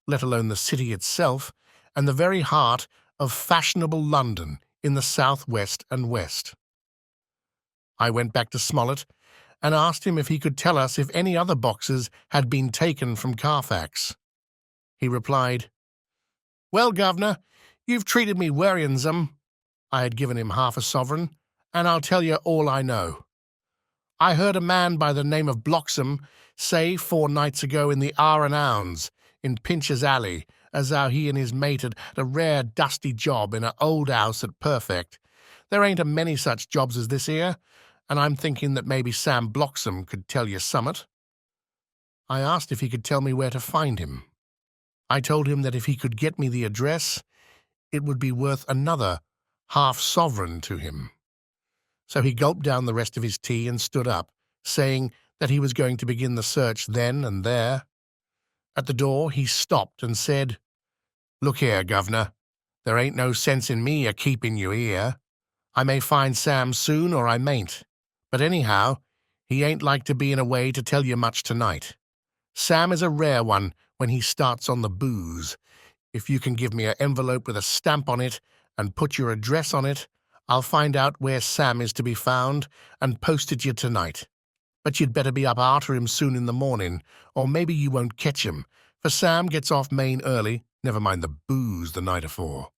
let alone the city itself, and the very heart of fashionable London in the south-west and west. I went back to Smollett and asked him if he could tell us if any other boxes had been taken from Carfax. He replied, "Well, Governor, you've treated me werryinsome." I had given him half a sovereign, and I'll tell you all I know. I heard a man by the name of Bloxham say 4 nights ago in the R and Ounds, in Pincher's Alley, as how he and his mate had a rare dusty job in a old house at Perfect. There ain't a many such jobs as this here, and I'm thinking that maybe Sam Bloxham could tell you summat. I asked if he could tell me where to find him. I told him that if he could get me the address, it would be worth another half-sovereign to him. So he gulped down the rest of his tea and stood up, saying that he was going to begin the search then and there. At the door he stopped and said, "Look here, Governor, there ain't no sense in me a-keeping you here. I may find Sam soon or I mayn't, but anyhow, he ain't like to be in a way to tell you much tonight. Sam is a rare one when he starts on the booze. If you can give me an envelope with a stamp on it and put your address on it, I'll find out where Sam is to be found and post it you tonight. But you'd better be up arter him soon in the morning, or maybe you won't catch him, for Sam gets off main early, never mind the booze the night afore."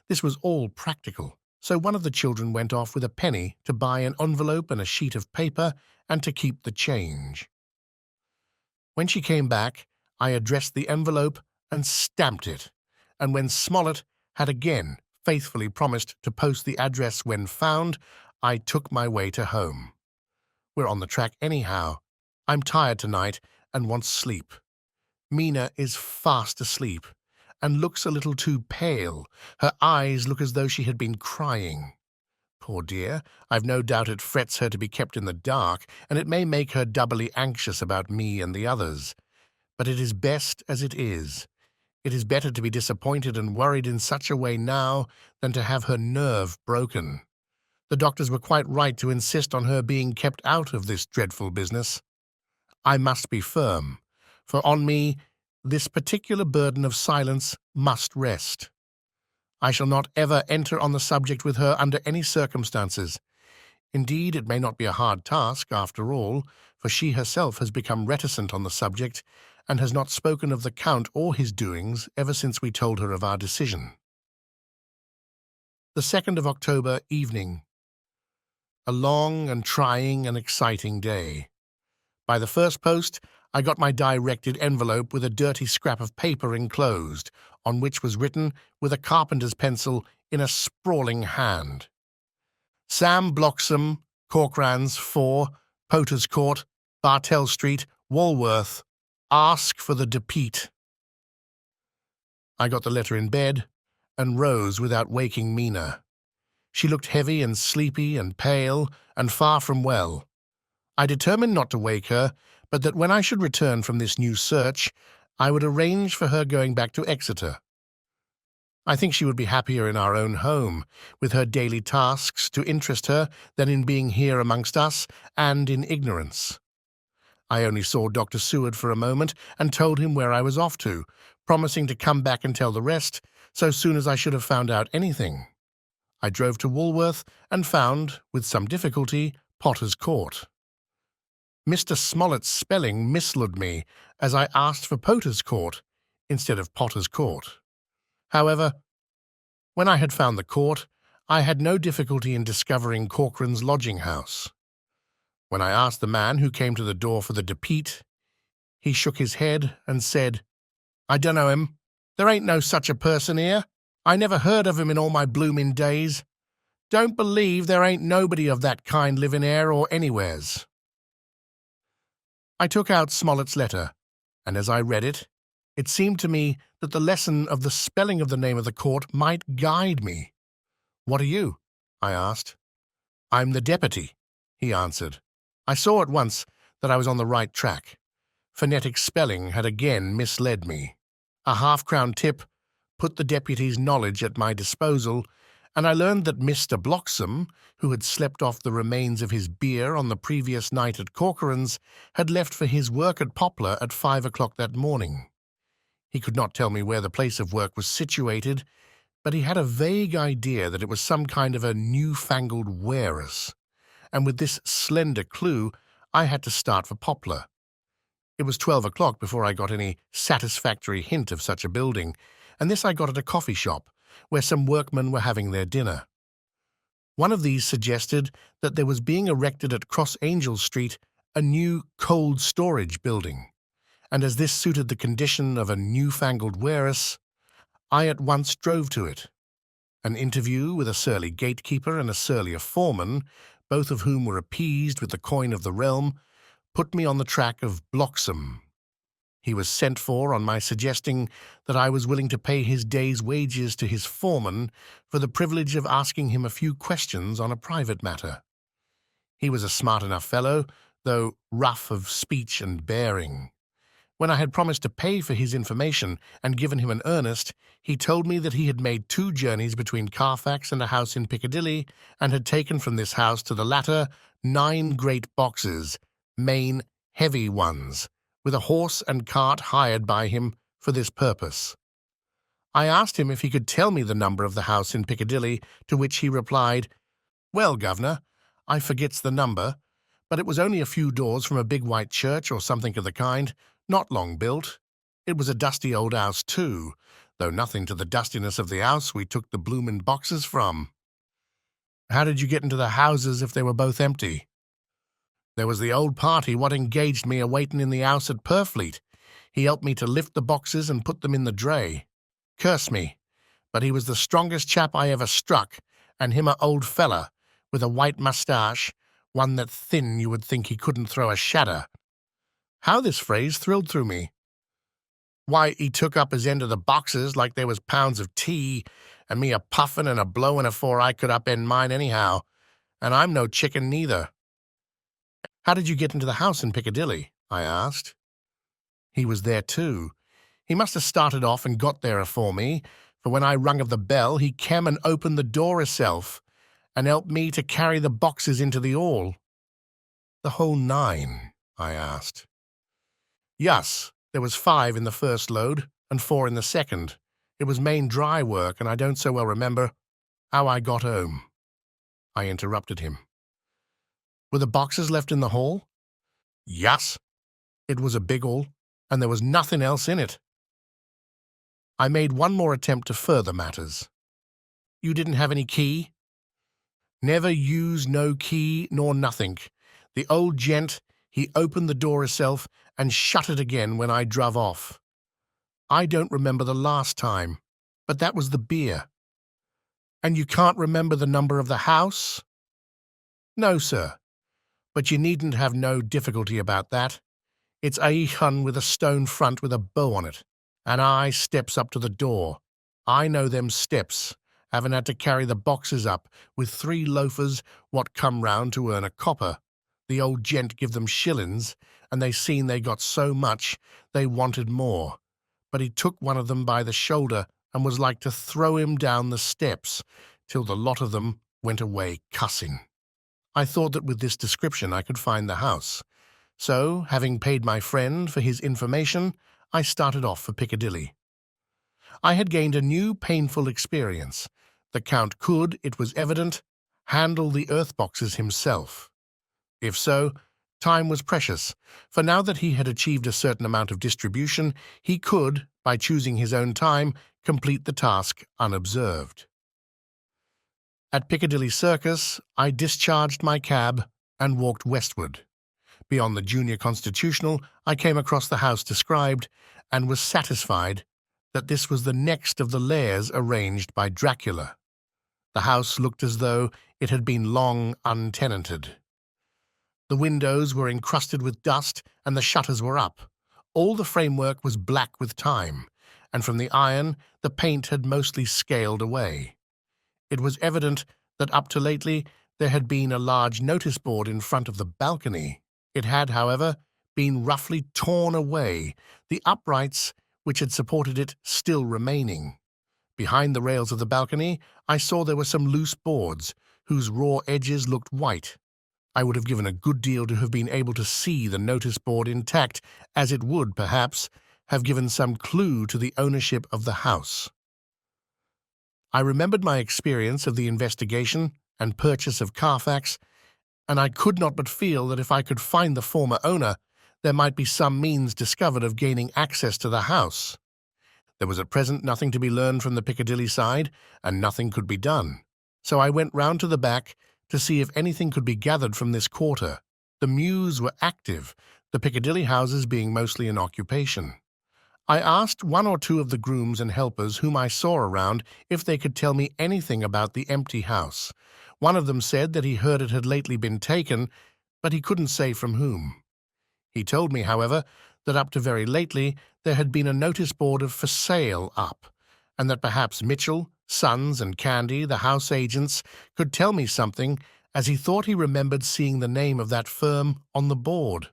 This was all practical, So one of the children went off with a penny to buy an envelope and a sheet of paper and to keep the change. When she came back, I addressed the envelope and stamped it, and when Smollett had again faithfully promised to post the address when found, I took my way to home. We're on the track anyhow. I'm tired tonight and want sleep. Mina is fast asleep and looks a little too pale. Her eyes look as though she had been crying. Poor dear, I've no doubt it frets her to be kept in the dark, and it may make her doubly anxious about me and the others. But it is best as it is. It is better to be disappointed and worried in such a way now than to have her nerve broken. The doctors were quite right to insist on her being kept out of this dreadful business. I must be firm, for on me this particular burden of silence must rest. I shall not ever enter on the subject with her under any circumstances. Indeed, it may not be a hard task, after all, for she herself has become reticent on the subject and has not spoken of the Count or his doings ever since we told her of our decision. The 2nd of October evening. A long and trying and exciting day. By the first post, I got my directed envelope with a dirty scrap of paper enclosed, on which was written with a carpenter's pencil in a sprawling hand: Sam Bloxham, Corcoran's 4, Potters Court, Bartell Street, Walworth. Ask for the Depeat. I got the letter in bed and rose without waking Mina. She looked heavy and sleepy and pale and far from well. I determined not to wake her, but that when I should return from this new search, I would arrange for her going back to Exeter. I think she would be happier in our own home, with her daily tasks to interest her, than in being here amongst us and in ignorance. I only saw Dr. Seward for a moment and told him where I was off to, promising to come back and tell the rest so soon as I should have found out anything. I drove to Walworth and found, with some difficulty, Potter's Court. Mr. Smollett's spelling misled me, as I asked for Potter's Court instead of Potter's Court. However, when I had found the court, I had no difficulty in discovering Corcoran's lodging-house. When I asked the man who came to the door for the Depeat, he shook his head and said, "I dunno him. There ain't no such a person here. I never heard of him in all my bloomin' days. Don't believe there ain't nobody of that kind living here or anywheres." I took out Smollett's letter, and as I read it, it seemed to me that the lesson of the spelling of the name of the court might guide me. "What are you?" I asked. "I'm the deputy," he answered. I saw at once that I was on the right track. Phonetic spelling had again misled me. A half-crown tip put the deputy's knowledge at my disposal, and I learned that Mr. Bloxham, who had slept off the remains of his beer on the previous night at Corcoran's, had left for his work at Poplar at 5 o'clock that morning. He could not tell me where the place of work was situated, but he had a vague idea that it was some kind of a new-fangled warehouse, and with this slender clue I had to start for Poplar. It was 12 o'clock before I got any satisfactory hint of such a building, and this I got at a coffee shop, where some workmen were having their dinner. One of these suggested that there was being erected at Cross Angel Street a new cold storage building, and as this suited the condition of a new-fangled warehouse, I at once drove to it. An interview with a surly gatekeeper and a surlier foreman, both of whom were appeased with the coin of the realm, put me on the track of Bloxham. He was sent for on my suggesting that I was willing to pay his day's wages to his foreman for the privilege of asking him a few questions on a private matter. He was a smart enough fellow, though rough of speech and bearing. When I had promised to pay for his information and given him an earnest, he told me that he had made 2 journeys between Carfax and a house in Piccadilly, and had taken from this house to the latter 9 great boxes, main, heavy ones, with a horse and cart hired by him for this purpose. I asked him if he could tell me the number of the house in Piccadilly, to which he replied, "Well, governor, I forgets the number, but it was only a few doors from a big white church or something of the kind, not long built. It was a dusty old house too, though nothing to the dustiness of the house we took the bloomin' boxes from." How did you get into the houses if they were both empty? There was the old party what engaged me a-waitin' in the house at Purfleet. He helped me to lift the boxes and put them in the dray. Curse me, but he was the strongest chap I ever struck, and him a old fella, with a white moustache, one that thin you would think he couldn't throw a shadder. How this phrase thrilled through me. Why, he took up his end of the boxes like they was pounds of tea, and me a puffin' and a blowin' afore I could upend mine anyhow, and I'm no chicken neither. How did you get into the house in Piccadilly? I asked. He was there too. He must have started off and got there afore me, for when I rung of the bell, he came and opened the door hisself, and helped me to carry the boxes into the hall. The whole 9? I asked. Yes, there was 5 in the first load, and 4 in the second. It was main dry work, and I don't so well remember how I got home. I interrupted him. Were the boxes left in the hall? Yes. It was a big hall, and there was nothing else in it. I made one more attempt to further matters. You didn't have any key? Never use no key nor nothink. The old gent, he opened the door hisself and shut it again when I druv off. I don't remember the last time, but that was the beer. And you can't remember the number of the house? No, sir, but you needn't have no difficulty about that. It's a hun with a stone front with a bow on it, and I steps up to the door. I know them steps, having had to carry the boxes up with 3 loafers what come round to earn a copper. The old gent give them shillings, and they seen they got so much they wanted more. But he took one of them by the shoulder and was like to throw him down the steps, till the lot of them went away cussing. I thought that with this description I could find the house. So, having paid my friend for his information, I started off for Piccadilly. I had gained a new painful experience. The Count could, it was evident, handle the earth boxes himself. If so, time was precious, for now that he had achieved a certain amount of distribution, he could, by choosing his own time, complete the task unobserved. At Piccadilly Circus, I discharged my cab and walked westward. Beyond the Junior Constitutional, I came across the house described and was satisfied that this was the next of the lairs arranged by Dracula. The house looked as though it had been long untenanted. The windows were encrusted with dust and the shutters were up. All the framework was black with time, and from the iron the paint had mostly scaled away. It was evident that up to lately there had been a large notice board in front of the balcony. It had, however, been roughly torn away, the uprights which had supported it still remaining. Behind the rails of the balcony I saw there were some loose boards, whose raw edges looked white. I would have given a good deal to have been able to see the notice board intact, as it would, perhaps, have given some clue to the ownership of the house. I remembered my experience of the investigation and purchase of Carfax, and I could not but feel that if I could find the former owner, there might be some means discovered of gaining access to the house. There was at present nothing to be learned from the Piccadilly side, and nothing could be done. So I went round to the back to see if anything could be gathered from this quarter. The mews were active, the Piccadilly houses being mostly in occupation. I asked 1 or 2 of the grooms and helpers whom I saw around if they could tell me anything about the empty house. One of them said that he heard it had lately been taken, but he couldn't say from whom. He told me, however, that up to very lately there had been a notice board of for sale up, and that perhaps Mitchell, Sons and Candy, the house agents, could tell me something, as he thought he remembered seeing the name of that firm on the board.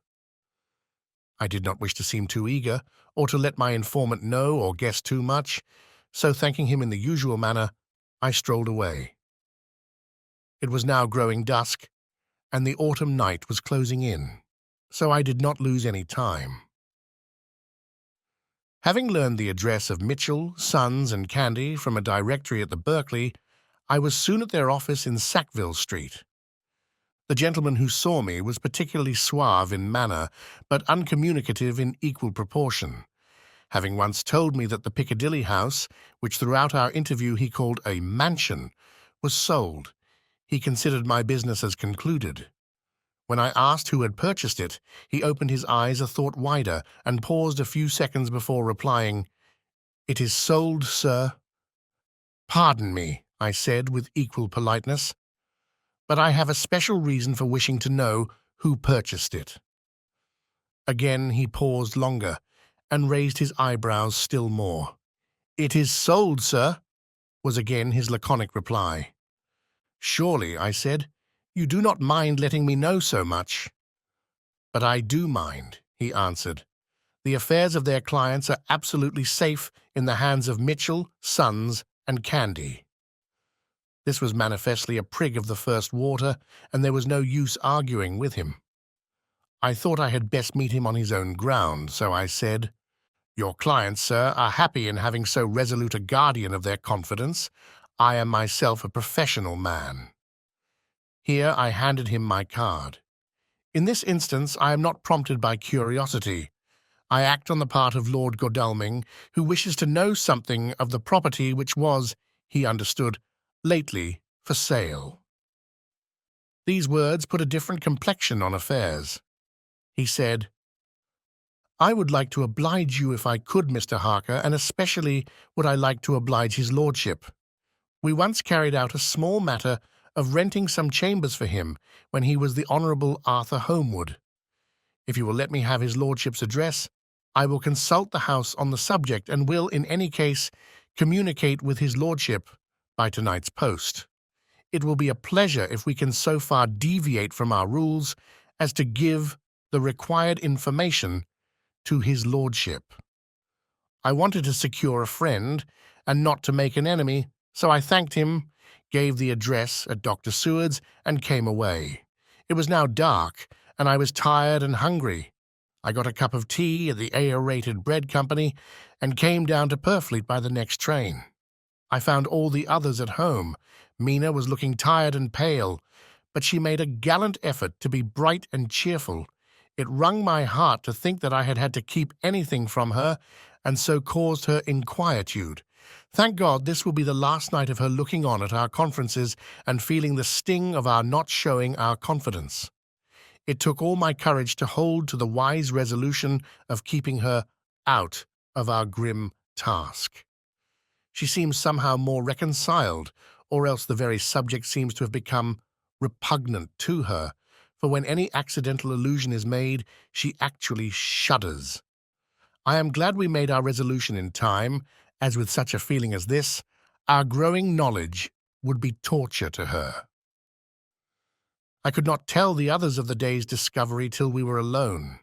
I did not wish to seem too eager, or to let my informant know or guess too much, so thanking him in the usual manner, I strolled away. It was now growing dusk, and the autumn night was closing in, so I did not lose any time. Having learned the address of Mitchell, Sons and Candy from a directory at the Berkeley, I was soon at their office in Sackville Street. The gentleman who saw me was particularly suave in manner, but uncommunicative in equal proportion. Having once told me that the Piccadilly house, which throughout our interview he called a mansion, was sold, He considered my business as concluded. When I asked who had purchased it, he opened his eyes a thought wider and paused a few seconds before replying, "It is sold, sir." "Pardon me," I said with equal politeness, "but I have a special reason for wishing to know who purchased it." Again he paused longer and raised his eyebrows still more. "It is sold, sir," was again his laconic reply. "Surely," I said, "you do not mind letting me know so much." "But I do mind," he answered. "The affairs of their clients are absolutely safe in the hands of Mitchell, Sons, and Candy." This was manifestly a prig of the first water, and there was no use arguing with him. I thought I had best meet him on his own ground, so I said, "Your clients, sir, are happy in having so resolute a guardian of their confidence. I am myself a professional man." Here I handed him my card. In this instance, I am not prompted by curiosity. I act on the part of Lord Godalming, who wishes to know something of the property which was, he understood, lately for sale. These words put a different complexion on affairs. He said, "I would like to oblige you if I could, Mr. Harker, and especially would I like to oblige his lordship. We once carried out a small matter of renting some chambers for him when he was the Honourable Arthur Holmwood. If you will let me have his lordship's address, I will consult the house on the subject and will, in any case, communicate with his lordship by tonight's post. It will be a pleasure if we can so far deviate from our rules as to give the required information to his lordship." I wanted to secure a friend and not to make an enemy, so I thanked him, gave the address at Dr. Seward's, and came away. It was now dark, and I was tired and hungry. I got a cup of tea at the Aerated Bread Company and came down to Purfleet by the next train. I found all the others at home. Mina was looking tired and pale, but she made a gallant effort to be bright and cheerful. It wrung my heart to think that I had had to keep anything from her and so caused her inquietude. Thank God this will be the last night of her looking on at our conferences and feeling the sting of our not showing our confidence. It took all my courage to hold to the wise resolution of keeping her out of our grim task. She seems somehow more reconciled, or else the very subject seems to have become repugnant to her, for when any accidental allusion is made, she actually shudders. I am glad we made our resolution in time, as with such a feeling as this, our growing knowledge would be torture to her. I could not tell the others of the day's discovery till we were alone,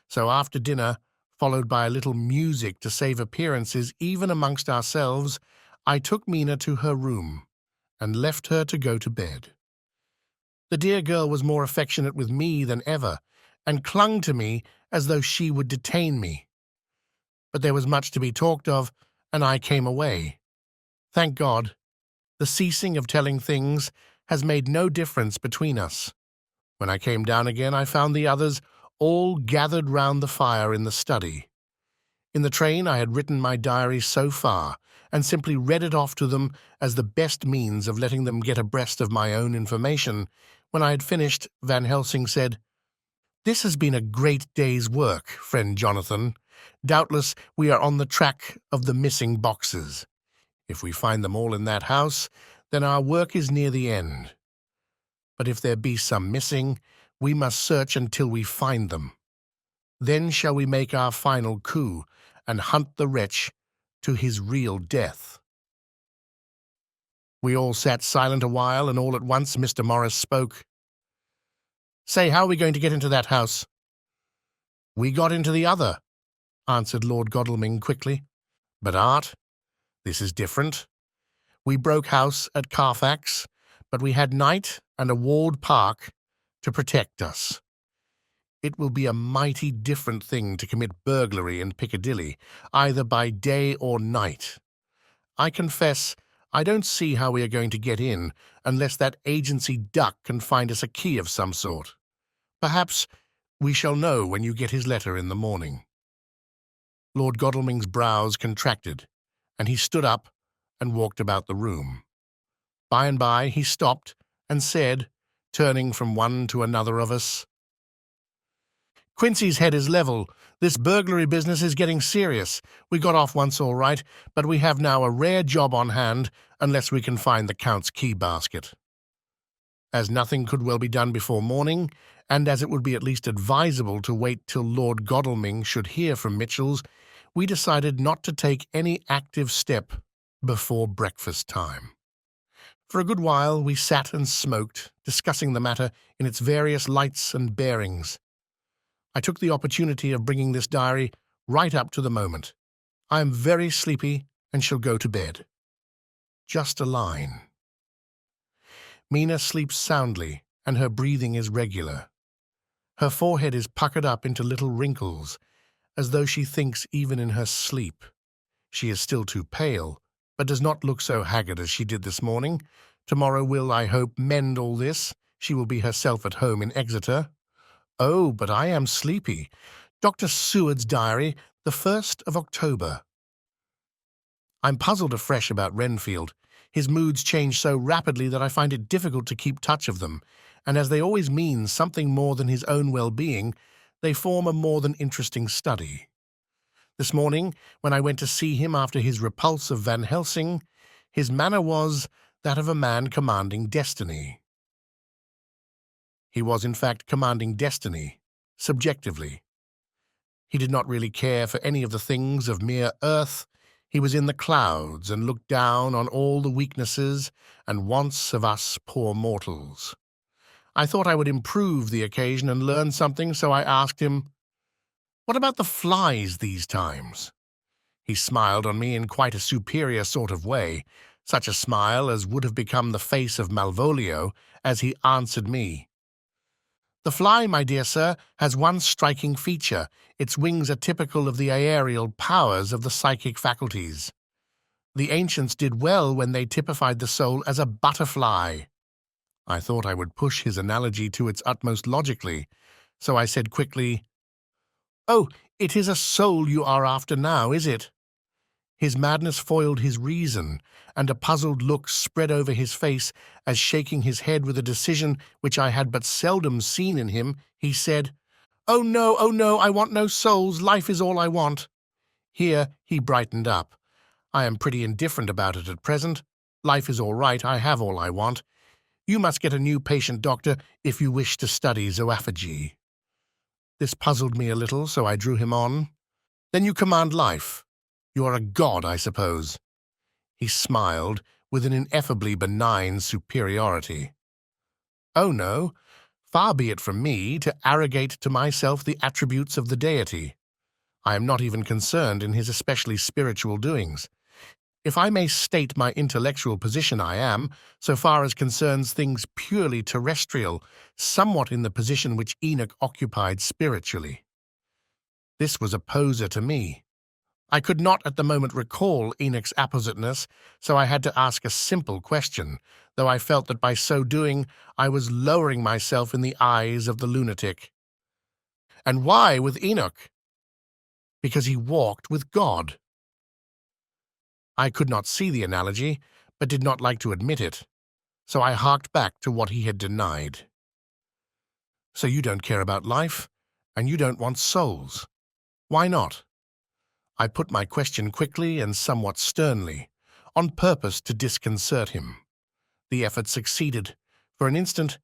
so after dinner, followed by a little music to save appearances even amongst ourselves, I took Mina to her room and left her to go to bed. The dear girl was more affectionate with me than ever, and clung to me as though she would detain me. But there was much to be talked of, and I came away. Thank God, the ceasing of telling things has made no difference between us. When I came down again, I found the others all gathered round the fire in the study. In the train I had written my diary so far, and simply read it off to them as the best means of letting them get abreast of my own information. When I had finished, Van Helsing said, "This has been a great day's work, friend Johnathan. Doubtless we are on the track of the missing boxes. If we find them all in that house, then our work is near the end. But if there be some missing, we must search until we find them. Then shall we make our final coup and hunt the wretch to his real death." We all sat silent a while, and all at once Mr. Morris spoke. "Say, how are we going to get into that house?" "We got into the other," answered Lord Godalming quickly. "But Art, this is different. We broke house at Carfax, but we had night and a walled park to protect us. It will be a mighty different thing to commit burglary in Piccadilly, either by day or night. I confess I don't see how we are going to get in unless that agency duck can find us a key of some sort. Perhaps we shall know when you get his letter in the morning." Lord Godalming's brows contracted, and he stood up and walked about the room. By and by he stopped and said, turning from one to another of us, "Quincy's head is level. This burglary business is getting serious. We got off once all right, but we have now a rare job on hand, unless we can find the Count's key basket." As nothing could well be done before morning, and as it would be at least advisable to wait till Lord Godalming should hear from Mitchell's, we decided not to take any active step before breakfast time. For a good while we sat and smoked, discussing the matter in its various lights and bearings. I took the opportunity of bringing this diary right up to the moment. I am very sleepy and shall go to bed. Just a line. Mina sleeps soundly, and her breathing is regular. Her forehead is puckered up into little wrinkles, as though she thinks even in her sleep. She is still too pale, but does not look so haggard as she did this morning. Tomorrow will, I hope, mend all this. She will be herself at home in Exeter. Oh, but I am sleepy. Dr. Seward's diary, the 1st of October. I'm puzzled afresh about Renfield. His moods change so rapidly that I find it difficult to keep touch of them, and as they always mean something more than his own well-being, they form a more than interesting study. This morning, when I went to see him after his repulse of Van Helsing, his manner was that of a man commanding destiny. He was, in fact, commanding destiny, subjectively. He did not really care for any of the things of mere earth. He was in the clouds and looked down on all the weaknesses and wants of us poor mortals. I thought I would improve the occasion and learn something, so I asked him, "What about the flies these times?" He smiled on me in quite a superior sort of way, such a smile as would have become the face of Malvolio, as he answered me. "The fly, my dear sir, has one striking feature. Its wings are typical of the aerial powers of the psychic faculties. The ancients did well when they typified the soul as a butterfly." I thought I would push his analogy to its utmost logically, so I said quickly, "Oh, it is a soul you are after now, is it?" His madness foiled his reason, and a puzzled look spread over his face as, shaking his head with a decision which I had but seldom seen in him, he said, oh no, I want no souls. Life is all I want." Here he brightened up. "I am pretty indifferent about it at present. Life is all right. I have all I want. You must get a new patient, doctor, if you wish to study zoophagy." This puzzled me a little, so I drew him on. "Then you command life. You are a god, I suppose." He smiled with an ineffably benign superiority. "Oh, no. Far be it from me to arrogate to myself the attributes of the deity. I am not even concerned in his especially spiritual doings. If I may state my intellectual position, I am, so far as concerns things purely terrestrial, somewhat in the position which Enoch occupied spiritually." This was a poser to me. I could not at the moment recall Enoch's appositeness, so I had to ask a simple question, though I felt that by so doing I was lowering myself in the eyes of the lunatic. "And why with Enoch?" "Because he walked with God." I could not see the analogy, but did not like to admit it, so I harked back to what he had denied. "So you don't care about life, and you don't want souls. Why not?" I put my question quickly and somewhat sternly, on purpose to disconcert him. The effort succeeded. For an instant,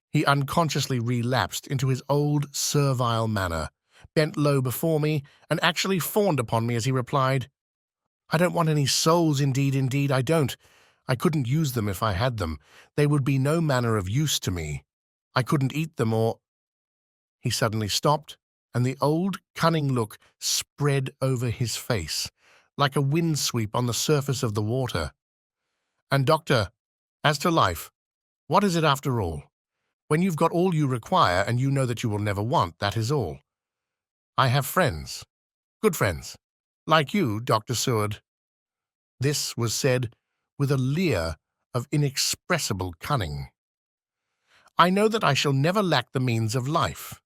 he unconsciously relapsed into his old servile manner, bent low before me, and actually fawned upon me as he replied, "I don't want any souls, indeed, I don't. I couldn't use them if I had them. They would be no manner of use to me. I couldn't eat them or—" He suddenly stopped, and the old cunning look spread over his face, like a windsweep on the surface of the water. "And, doctor, as to life, what is it after all? When you've got all you require and you know that you will never want, that is all. I have friends, good friends, like you, Dr. Seward." This was said with a leer of inexpressible cunning. "I know that I shall never lack the means of life.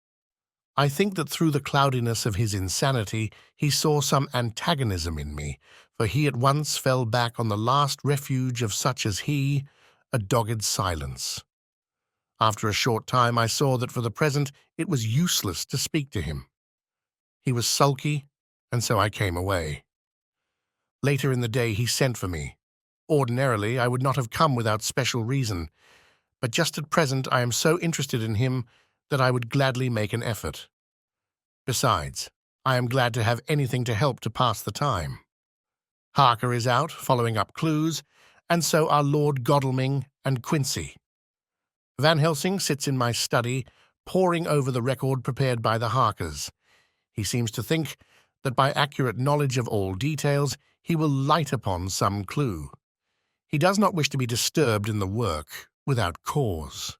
I think that through the cloudiness of his insanity he saw some antagonism in me, for he at once fell back on the last refuge of such as he, a dogged silence. After a short time, I saw that for the present it was useless to speak to him. He was sulky, and so I came away. Later in the day, he sent for me. Ordinarily, I would not have come without special reason, but just at present I am so interested in him that I would gladly make an effort. Besides, I am glad to have anything to help to pass the time. Harker is out, following up clues, and so are Lord Godalming and Quincy. Van Helsing sits in my study, poring over the record prepared by the Harkers. He seems to think that by accurate knowledge of all details, he will light upon some clue. He does not wish to be disturbed in the work without cause.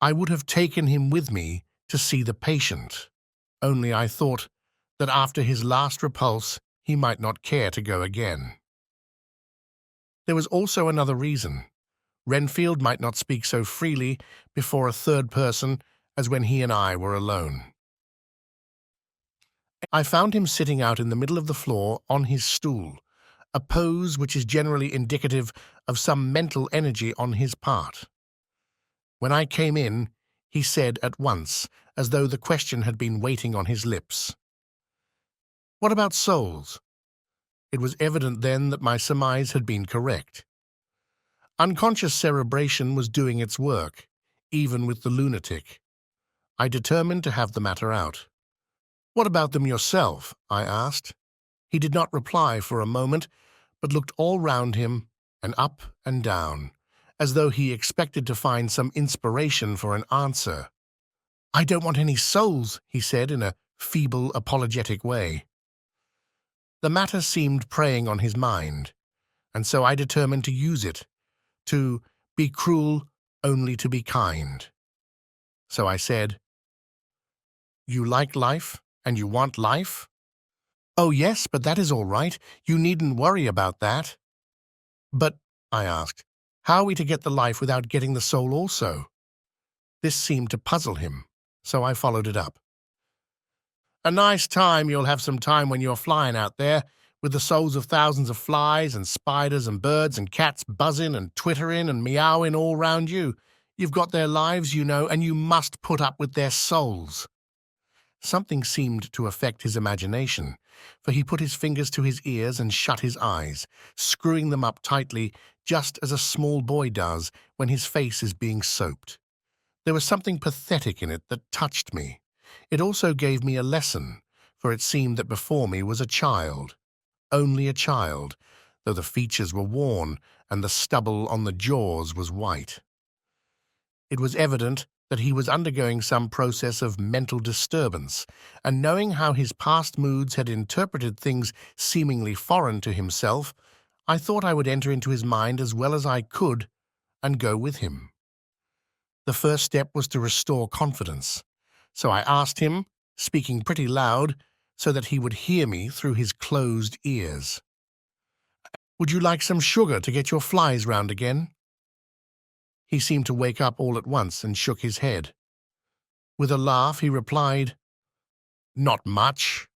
I would have taken him with me to see the patient, only I thought that after his last repulse he might not care to go again. There was also another reason. Renfield might not speak so freely before a third person as when he and I were alone. I found him sitting out in the middle of the floor on his stool, a pose which is generally indicative of some mental energy on his part. When I came in, he said at once, as though the question had been waiting on his lips, "What about souls?" It was evident then that my surmise had been correct. Unconscious cerebration was doing its work, even with the lunatic. I determined to have the matter out. "What about them yourself?" I asked. He did not reply for a moment, but looked all round him and up and down, as though he expected to find some inspiration for an answer. "I don't want any souls," he said in a feeble, apologetic way. The matter seemed preying on his mind, and so I determined to use it, to be cruel only to be kind. So I said, "You like life, and you want life?" "Oh, yes, but that is all right. You needn't worry about that." "But," I asked, "how are we to get the life without getting the soul also?" This seemed to puzzle him, so I followed it up. "A nice time you'll have some time when you're flying out there, with the souls of thousands of flies and spiders and birds and cats buzzing and twittering and meowing all round you. You've got their lives, you know, and you must put up with their souls." Something seemed to affect his imagination, for he put his fingers to his ears and shut his eyes, screwing them up tightly, just as a small boy does when his face is being soaped. There was something pathetic in it that touched me. It also gave me a lesson, for it seemed that before me was a child, only a child, though the features were worn and the stubble on the jaws was white. It was evident that he was undergoing some process of mental disturbance, and knowing how his past moods had interpreted things seemingly foreign to himself, I thought I would enter into his mind as well as I could and go with him. The first step was to restore confidence, so I asked him, speaking pretty loud so that he would hear me through his closed ears, "Would you like some sugar to get your flies round again?" He seemed to wake up all at once and shook his head. With a laugh, he replied, "Not much.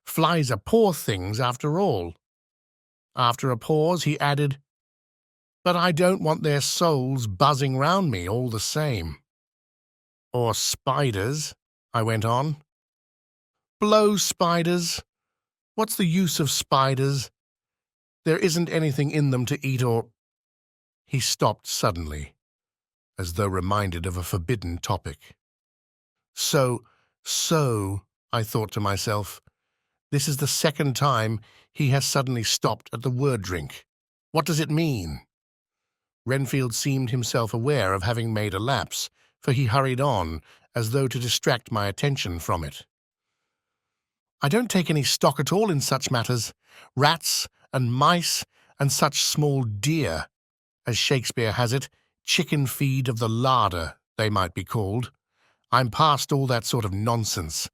Flies are poor things after all." After a pause, he added, "But I don't want their souls buzzing round me all the same." "Or spiders," I went on. "Blow spiders. What's the use of spiders? There isn't anything in them to eat or—" He stopped suddenly, as though reminded of a forbidden topic. So, I thought to myself, this is the second time he has suddenly stopped at the word drink. What does it mean? Renfield seemed himself aware of having made a lapse, for he hurried on, as though to distract my attention from it. "I don't take any stock at all in such matters. Rats and mice and such small deer, as Shakespeare has it, chicken feed of the larder, they might be called. I'm past all that sort of nonsense.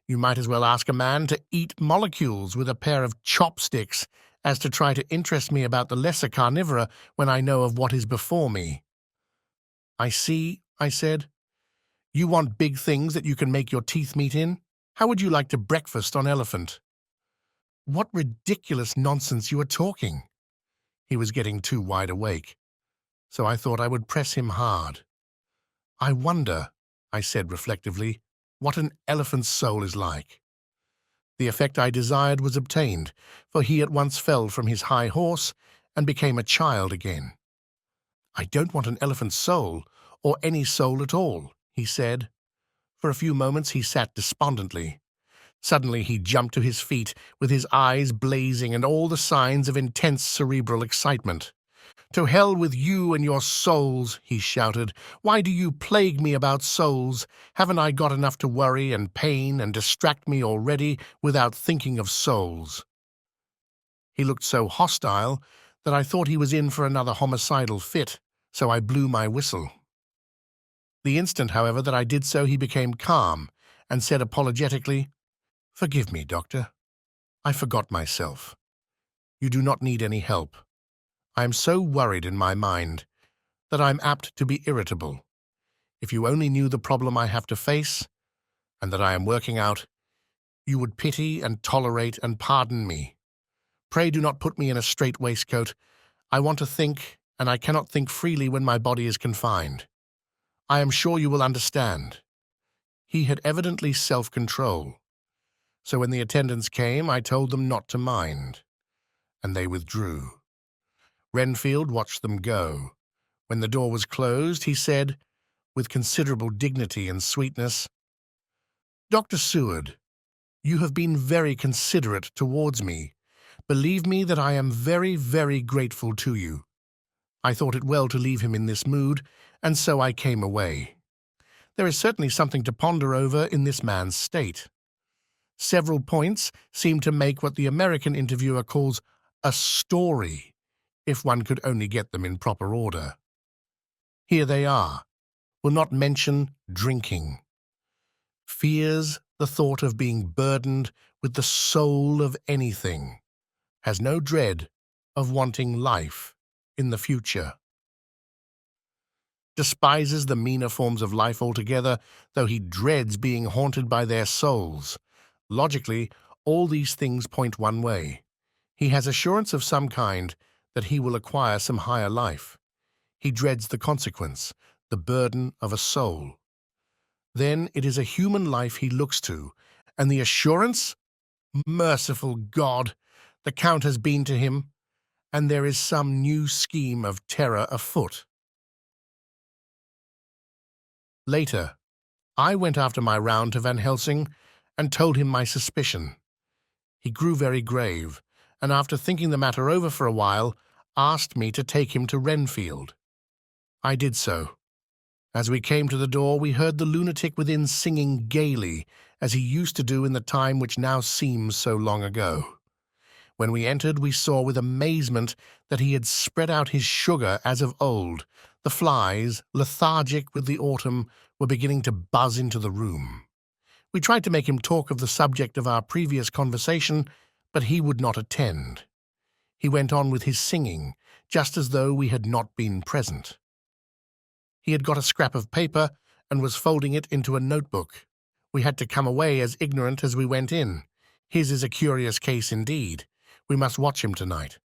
You might as well ask a man to eat molecules with a pair of chopsticks as to try to interest me about the lesser carnivora when I know of what is before me." "I see," I said. "You want big things that you can make your teeth meet in? How would you like to breakfast on elephant?" "What ridiculous nonsense you are talking." He was getting too wide awake. so I thought I would press him hard. "I wonder," I said reflectively, "what an elephant's soul is like." The effect I desired was obtained, for he at once fell from his high horse and became a child again. "I don't want an elephant's soul, or any soul at all," he said. For a few moments he sat despondently. Suddenly he jumped to his feet, with his eyes blazing and all the signs of intense cerebral excitement. "To hell with you and your souls," he shouted. "Why do you plague me about souls? Haven't I got enough to worry and pain and distract me already without thinking of souls?" He looked so hostile that I thought he was in for another homicidal fit, so I blew my whistle. The instant, however, that I did so, he became calm and said apologetically, "Forgive me, Doctor. I forgot myself. You do not need any help. I am so worried in my mind that I am apt to be irritable. If you only knew the problem I have to face, and that I am working out, you would pity and tolerate and pardon me. Pray do not put me in a strait waistcoat. I want to think, and I cannot think freely when my body is confined. I am sure you will understand." He had evidently self-control, so when the attendants came, I told them not to mind, and they withdrew. Renfield watched them go. When the door was closed, he said, with considerable dignity and sweetness, "Dr. Seward, you have been very considerate towards me. Believe me that I am very, very grateful to you. I thought it well to leave him in this mood, and so I came away. There is certainly something to ponder over in this man's state. Several points seem to make what the American interviewer calls a story, if one could only get them in proper order. Here they are. Will not mention drinking. Fears the thought of being burdened with the soul of anything. Has no dread of wanting life in the future. Despises the meaner forms of life altogether, though he dreads being haunted by their souls. Logically, all these things point one way. He has assurance of some kind that he will acquire some higher life. He dreads the consequence, the burden of a soul. Then it is a human life he looks to, and the assurance? Merciful God! The Count has been to him, and there is some new scheme of terror afoot. Later, I went after my round to Van Helsing and told him my suspicion. He grew very grave, and after thinking the matter over for a while, asked me to take him to Renfield. I did so. As we came to the door, we heard the lunatic within singing gaily, as he used to do in the time which now seems so long ago. When we entered, we saw with amazement that he had spread out his sugar as of old. The flies, lethargic with the autumn, were beginning to buzz into the room. We tried to make him talk of the subject of our previous conversation, but he would not attend. He went on with his singing, just as though we had not been present. He had got a scrap of paper and was folding it into a notebook. We had to come away as ignorant as we went in. His is a curious case indeed. We must watch him tonight.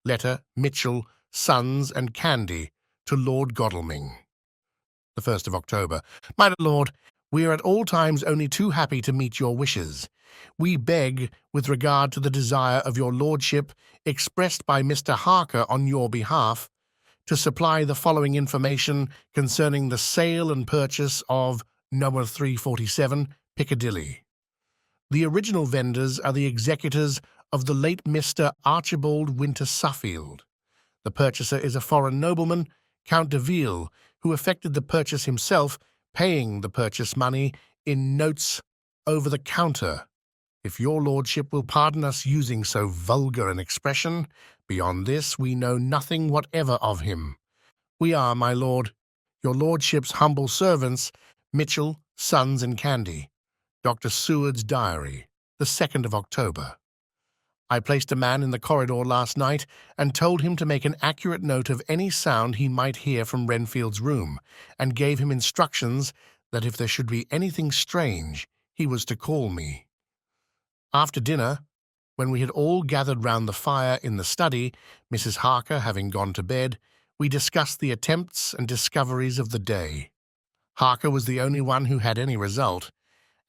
Letter, Mitchell, Sons and Candy, to Lord Godalming. The 1st of October. My Lord, we are at all times only too happy to meet your wishes. We beg, with regard to the desire of your lordship, expressed by Mr. Harker on your behalf, to supply the following information concerning the sale and purchase of No. 347, Piccadilly. The original vendors are the executors of the late Mr. Archibald Winter Suffield. The purchaser is a foreign nobleman, Count Dracula, who effected the purchase himself, paying the purchase money in notes over the counter. If your lordship will pardon us using so vulgar an expression, beyond this we know nothing whatever of him. We are, my lord, your lordship's humble servants, Mitchell, Sons and Candy. Dr. Seward's Diary, the 2nd of October. I placed a man in the corridor last night and told him to make an accurate note of any sound he might hear from Renfield's room, and gave him instructions that if there should be anything strange, he was to call me. After dinner, when we had all gathered round the fire in the study, Mrs. Harker having gone to bed, We discussed the attempts and discoveries of the day. Harker was the only one who had any result,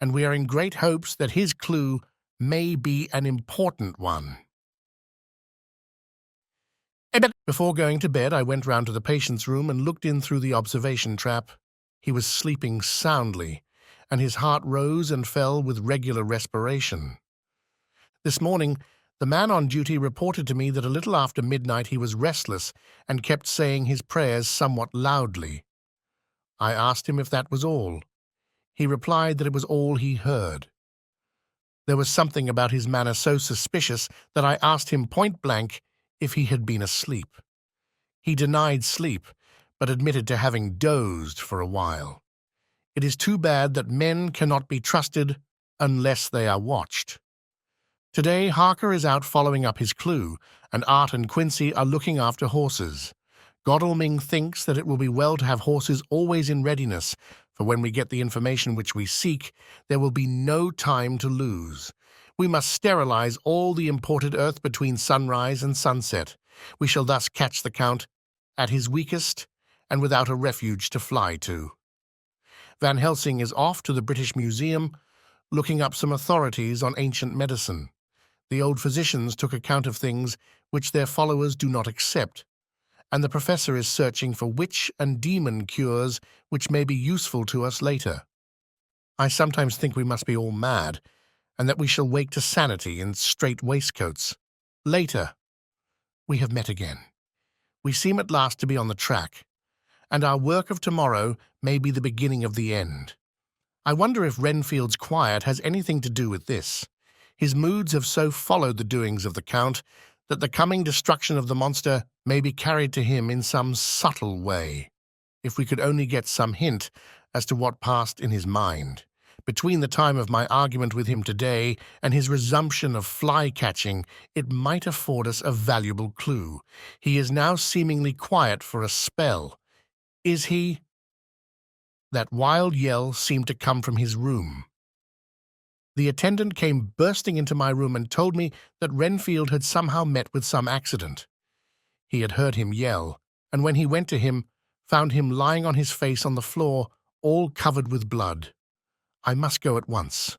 and we are in great hopes that his clue may be an important one. Before going to bed, I went round to the patient's room and looked in through the observation trap. He was sleeping soundly, and his heart rose and fell with regular respiration. This morning, the man on duty reported to me that a little after midnight he was restless and kept saying his prayers somewhat loudly. I asked him if that was all. He replied that it was all he heard. There was something about his manner so suspicious that I asked him point-blank if he had been asleep. He denied sleep, but admitted to having dozed for a while. It is too bad that men cannot be trusted unless they are watched. Today, Harker is out following up his clue, and Art and Quincy are looking after horses. Godalming thinks that it will be well to have horses always in readiness, for when we get the information which we seek, there will be no time to lose. We must sterilize all the imported earth between sunrise and sunset. We shall thus catch the Count at his weakest and without a refuge to fly to. Van Helsing is off to the British Museum, looking up some authorities on ancient medicine. The old physicians took account of things which their followers do not accept, and the professor is searching for witch and demon cures which may be useful to us later. I sometimes think we must be all mad, and that we shall wake to sanity in strait waistcoats. Later, we have met again. We seem at last to be on the track, and our work of tomorrow may be the beginning of the end. I wonder if Renfield's quiet has anything to do with this. His moods have so followed the doings of the Count that the coming destruction of the monster may be carried to him in some subtle way. If we could only get some hint as to what passed in his mind. Between the time of my argument with him today and his resumption of fly-catching, it might afford us a valuable clue. He is now seemingly quiet for a spell. Is he? That wild yell seemed to come from his room. The attendant came bursting into my room and told me that Renfield had somehow met with some accident. He had heard him yell, and when he went to him, found him lying on his face on the floor, all covered with blood. I must go at once.